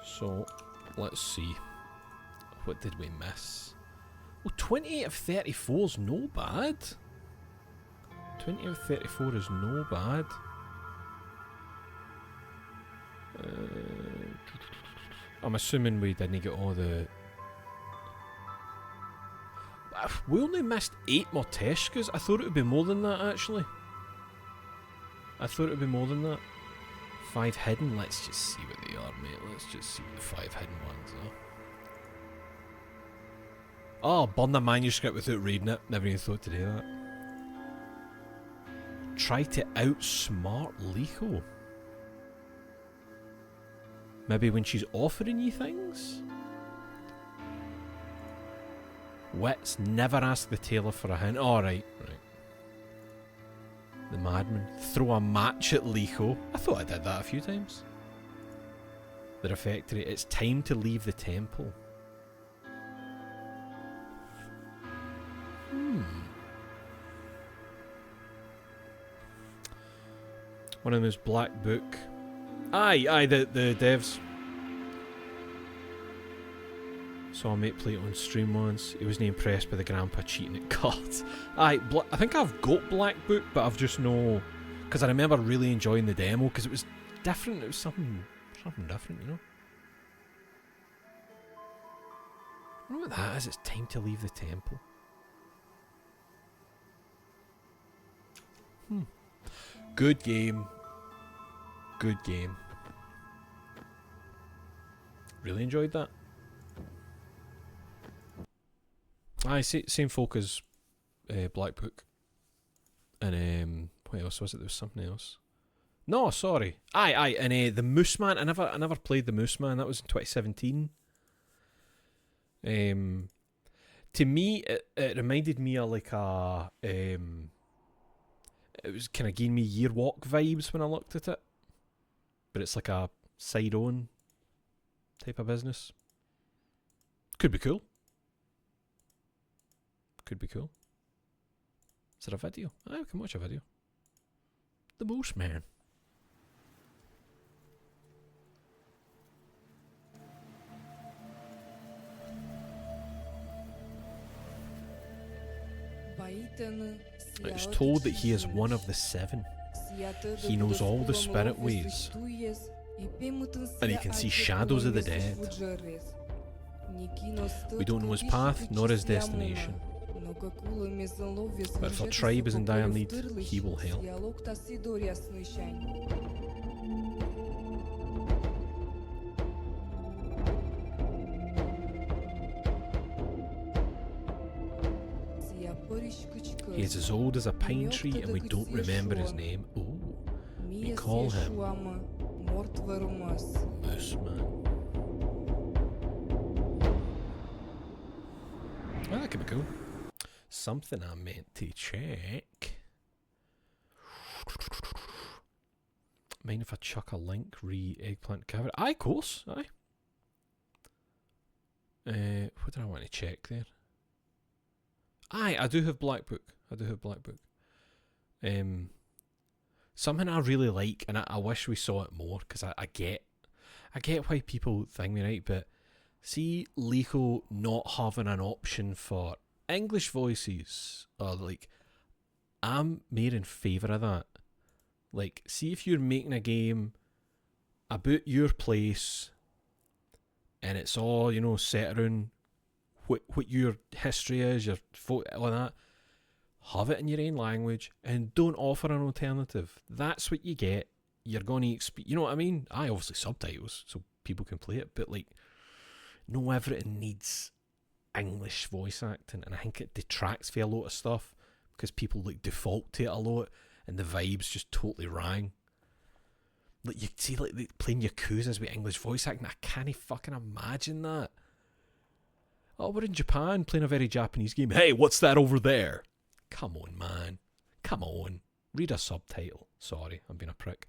So, let's see. What did we miss? Well, 28 of 34 is no bad. 20 of 34 is no bad. I'm assuming we didn't get all the... We only missed 8 Morteshkas. I thought it would be more than that, actually. I thought it would be more than that. 5 hidden? Let's just see what they are, mate. Let's just see what the 5 hidden ones are. Oh, burn the manuscript without reading it. Never even thought to do that. Try to outsmart Likho. Maybe when she's offering you things? Wits, never ask the tailor for a hint. Oh, right. The madman. Throw a match at Likho. I thought I did that a few times. The refectory. It's time to leave the temple. One of them is Black Book. Aye, the devs. Saw a mate play it on stream once. He wasn't impressed by the grandpa cheating at cards. Aye, I think I've got Black Book, but I've just no... Because I remember really enjoying the demo, because it was different. It was something different, you know? I don't know what that is. It's time to leave the temple. Good game. Good game. Really enjoyed that. Aye, same folk as Black Book. And what else was it? There was something else. No, sorry. Aye, and the Moose Man. I never played the Moose Man. That was in 2017. To me, it reminded me of like a it was kind of giving me Year Walk vibes when I looked at it, but it's like a side-on type of business. Could be cool. Could be cool. Is there a video? I can watch a video. The Moose Man. It's told that he is one of the 7. He knows all the spirit ways, and he can see shadows of the dead. We don't know his path nor his destination, but if our tribe is in dire need, he will help. He is as old as a pine tree and we don't remember his name. Oh, we call him Moose Man. Oh, that could be cool. Something I meant to check. Mind if I chuck a link? Eggplant caviar. Aye, of course. Aye. What did I want to check there? Aye, I do have Black Book. Something I really like, and I wish we saw it more, because I get why people think me, right? But see, Likho not having an option for English voices, or like, I'm more in favour of that. Like, see if you're making a game about your place, and it's all, you know, set around what your history is, your all that. Have it in your own language, and don't offer an alternative. That's what you get. You're going to you know what I mean? I obviously subtitles so people can play it, but like, no, everything needs English voice acting, and I think it detracts for a lot of stuff because people like default to it a lot, and the vibes just totally rang. Like, you see, like, playing Yakuza's with English voice acting, I can't fucking imagine that. Oh, we're in Japan playing a very Japanese game. Hey, what's that over there? Come on, man. Come on. Read a subtitle. Sorry, I'm being a prick.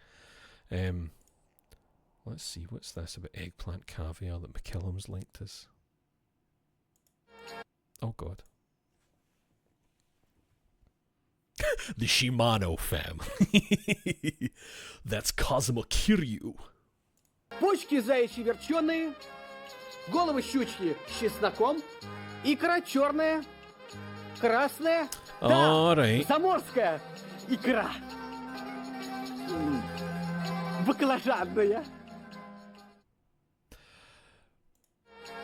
Let's see, what's this about eggplant caviar that McKillum's linked us? Oh, God. The Shimano family. That's Kazuma Kiryu. Почки заячьи верченые, головы щучьи с чесноком, икра черная, красная, да, заморская икра. Баклажанная.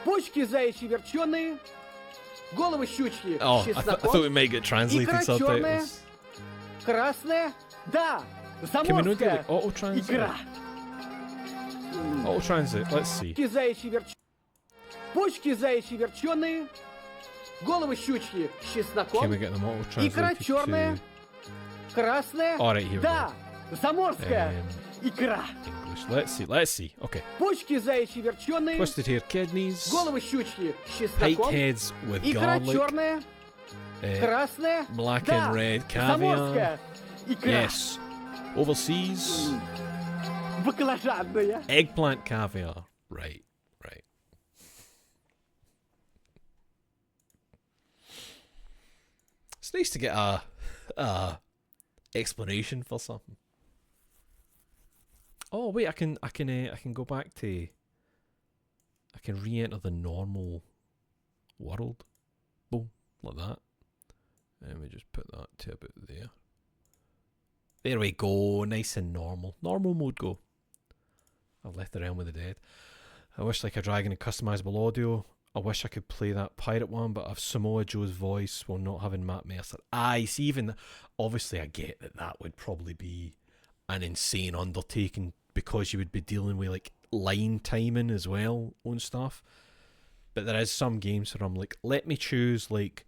Почки заячьи верченые, головы щучьи с чесноком, I thought we might get translated икра черная, subtitles. красная, да, Can we not do заморская like auto-translate? икра. Auto-translate, let's see. Почки заячьи верченые, головы щучьи с Can чесноком, we get them икра auto-translated черная, красная, Alright, here we да, заморская go. икра. English, let's see. Okay. Почки заячьи верченые, Twisted hair kidneys. головы щучьи с Pike чесноком, heads with икра garlic. черная, красная, Black да, and red caviar. заморская икра. Yes. Overseas. Баклажанная. Eggplant caviar. Right. It's nice to get a explanation for something. Oh wait, I can go back to. I can re-enter the normal world. Boom, like that. And we just put that to about there. There we go, nice and normal. Normal mode go. I've left the realm with the dead. I wish like a dragon and customizable audio. I wish I could play that pirate one, but I've Samoa Joe's voice while not having Matt Mercer. Aye, see, even obviously I get that would probably be an insane undertaking because you would be dealing with like line timing as well on stuff. But there is some games where I'm like, let me choose like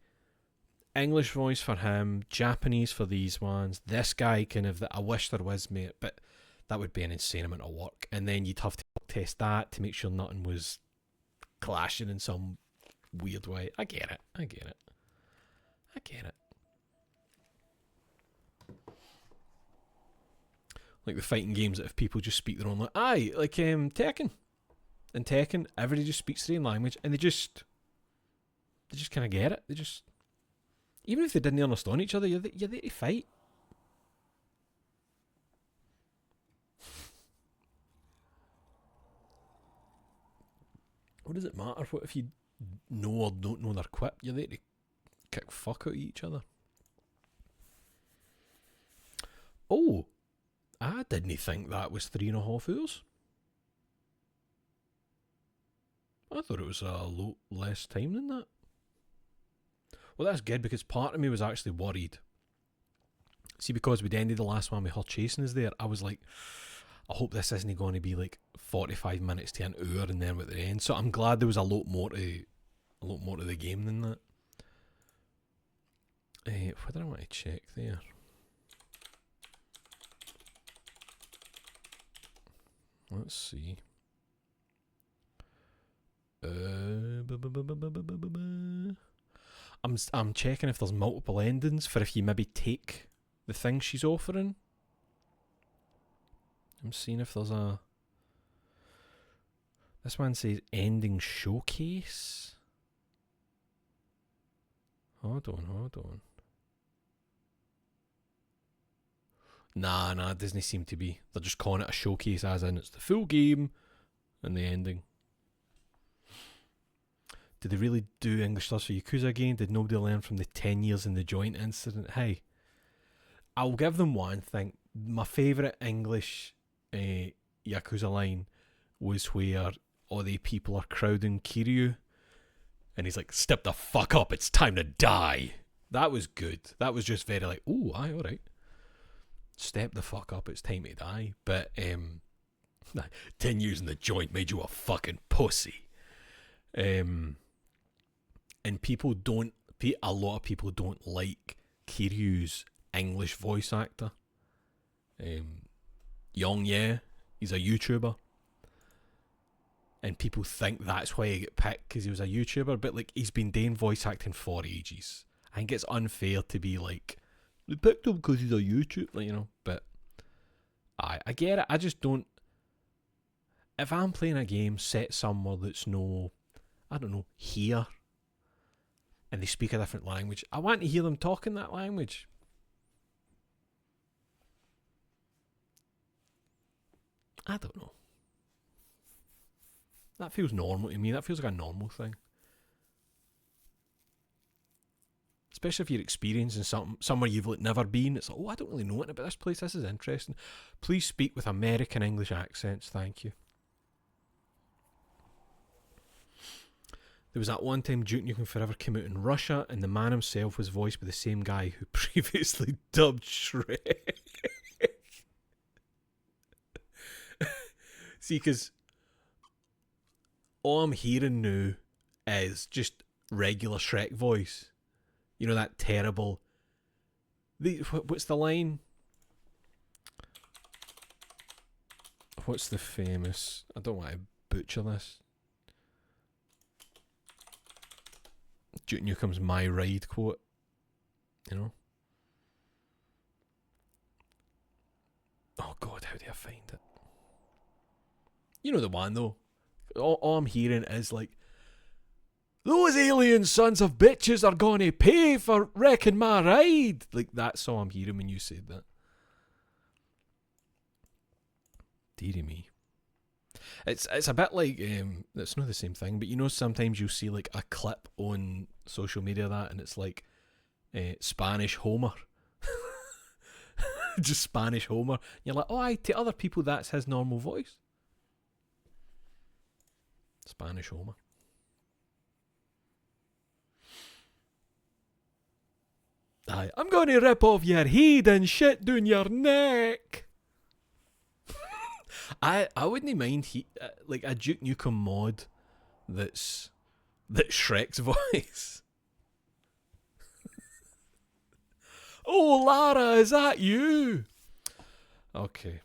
English voice for him, Japanese for these ones, this guy kind of that I wish there was, mate, but that would be an insane amount of work. And then you'd have to test that to make sure nothing was clashing in some weird way. I get it. Like the fighting games that if people just speak their own language. Aye, like Tekken. In Tekken, everybody just speaks their own language and they just kind of get it. They just, even if they didn't understand each other, you're there to fight. What does it matter? What if you know or don't know their quip? You're there to kick fuck out of each other. Oh, I didn't think that was 3.5 hours. I thought it was a lot less time than that. Well, that's good because part of me was actually worried. See, because we'd ended the last one with her chasing us there, I was like, I hope this isn't going to be like 45 minutes to an hour and then at the end. So I'm glad there was a lot more to the game than that. What did I want to check there? Let's see. I'm checking if there's multiple endings for if you maybe take the thing she's offering. I'm seeing if there's a... This one says ending showcase. Hold on. Nah, it doesn't seem to be. They're just calling it a showcase as in it's the full game and the ending. Did they really do English stuff for Yakuza again? Did nobody learn from the 10 years in the joint incident? Hey, I'll give them one thing. My favourite English Yakuza line was where all the people are crowding Kiryu and he's like, step the fuck up, it's time to die. That was good. That was just very like, ooh, aye, alright. Step the fuck up, it's time to die. But 10 years in the joint made you a fucking pussy. And people don't, a lot of people don't like Kiryu's English voice actor. Young, yeah, he's a YouTuber. And people think that's why he got picked, because he was a YouTuber, but like he's been doing voice acting for ages. I think it's unfair to be like, they picked him because he's a YouTuber, like, you know, but I get it. I just don't, if I'm playing a game set somewhere that's no, I don't know, here, and they speak a different language, I want to hear them talking that language. I don't know. That feels normal to me. That feels like a normal thing. Especially if you're experiencing somewhere you've like never been. It's like, oh, I don't really know anything about this place. This is interesting. Please speak with American English accents. Thank you. There was that one time Duke Nukem Forever came out in Russia, and the man himself was voiced by the same guy who previously dubbed Shrek. See, because all I'm hearing now is just regular Shrek voice. You know, that terrible... What's the line? What's the famous... I don't want to butcher this. Duke Nukem's My Ride quote. You know? Oh God, how do I find it? You know the one though. All I'm hearing is like, those alien sons of bitches are gonna pay for wrecking my ride. Like, that's all I'm hearing when you said that. Dearie me. It's a bit like, it's not the same thing, but you know sometimes you'll see like a clip on social media of that, and it's like Spanish Homer. Just Spanish Homer. You're like, oh, aye, to other people that's his normal voice. Spanish Homer. Aye, I'm going to rip off your head and shit down your neck. I wouldn't mind like a Duke Nukem mod that's Shrek's voice. Oh, Lara, is that you? Okay,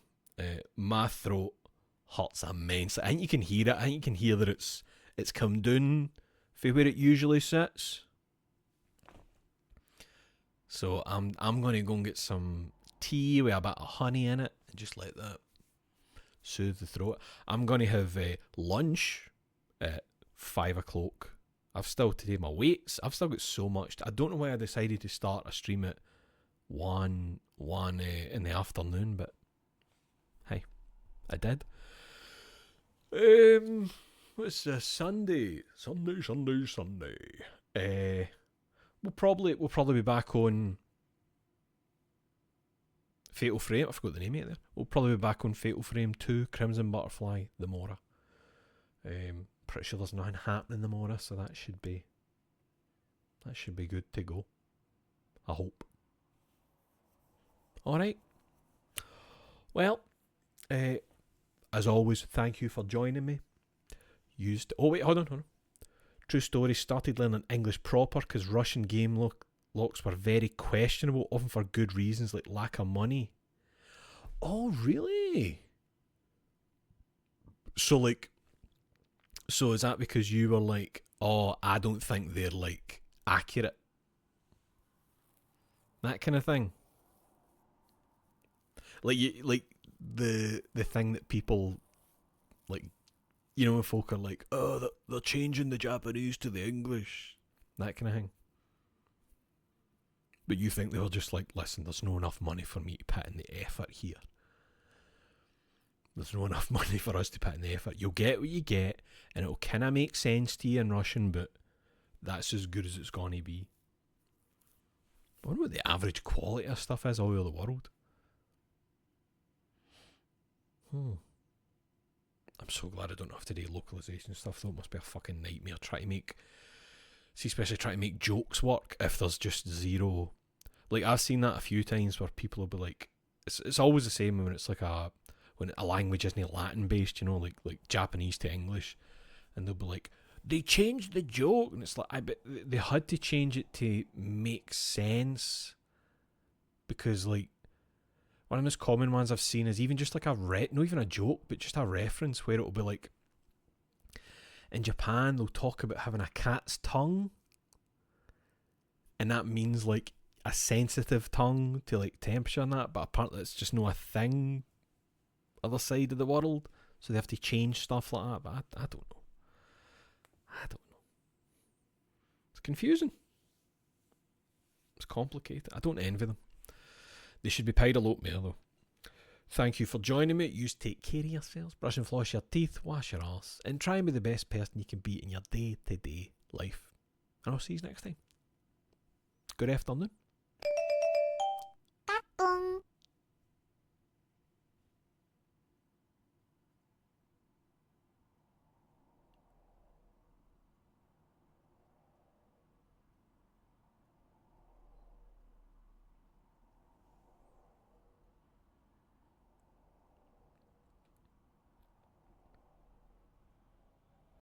my throat hurts immensely. I think you can hear it. I think you can hear that it's come down from where it usually sits. So I'm gonna go and get some tea with a bit of honey in it and just let that soothe the throat. I'm gonna have lunch at 5 o'clock. I've still to do my weights. I've still got so much. I don't know why I decided to start a stream at 1 in the afternoon, but hey, I did. What's Sunday? Sunday. We'll probably be back on Fatal Frame. I forgot the name of it there. We'll probably be back on Fatal Frame 2, Crimson Butterfly, the Mora. Pretty sure there's nothing happening in the Mora, so that should be good to go. I hope. Alright. Well, as always, thank you for joining me. Oh wait, hold on. True story, started learning English proper because Russian game locks were very questionable, often for good reasons like lack of money. Oh, really? So is that because you were like, oh, I don't think they're like accurate? That kind of thing. Like the thing that people like, you know, when folk are like, oh, they're changing the Japanese to the English, that kind of thing. But you think they were just like, listen, there's no enough money for me to put in the effort here. There's no enough money for us to put in the effort. You'll get what you get, and it'll kind of make sense to you in Russian, but that's as good as it's going to be. I wonder what the average quality of stuff is all over the world. I'm so glad I don't have to do localization stuff, though. It must be a fucking nightmare trying to make... See, especially trying to make jokes work if there's just zero... Like, I've seen that a few times where people will be like... It's always the same when it's like when a language isn't Latin based, you know, like Japanese to English, and they'll be like, they changed the joke, and it's like, I bet they had to change it to make sense, because like one of the most common ones I've seen is even just like not even a joke, but just a reference where it'll be like, in Japan they'll talk about having a cat's tongue, and that means like a sensitive tongue to like temperature and that, but apparently it's just not a thing other side of the world, so they have to change stuff like that. But I don't know. It's confusing. It's complicated. I don't envy them. They should be paid a lot more though. Thank you for joining me. You take care of yourselves. Brush and floss your teeth. Wash your arse. And try and be the best person you can be in your day-to-day life. And I'll see you next time. Good afternoon.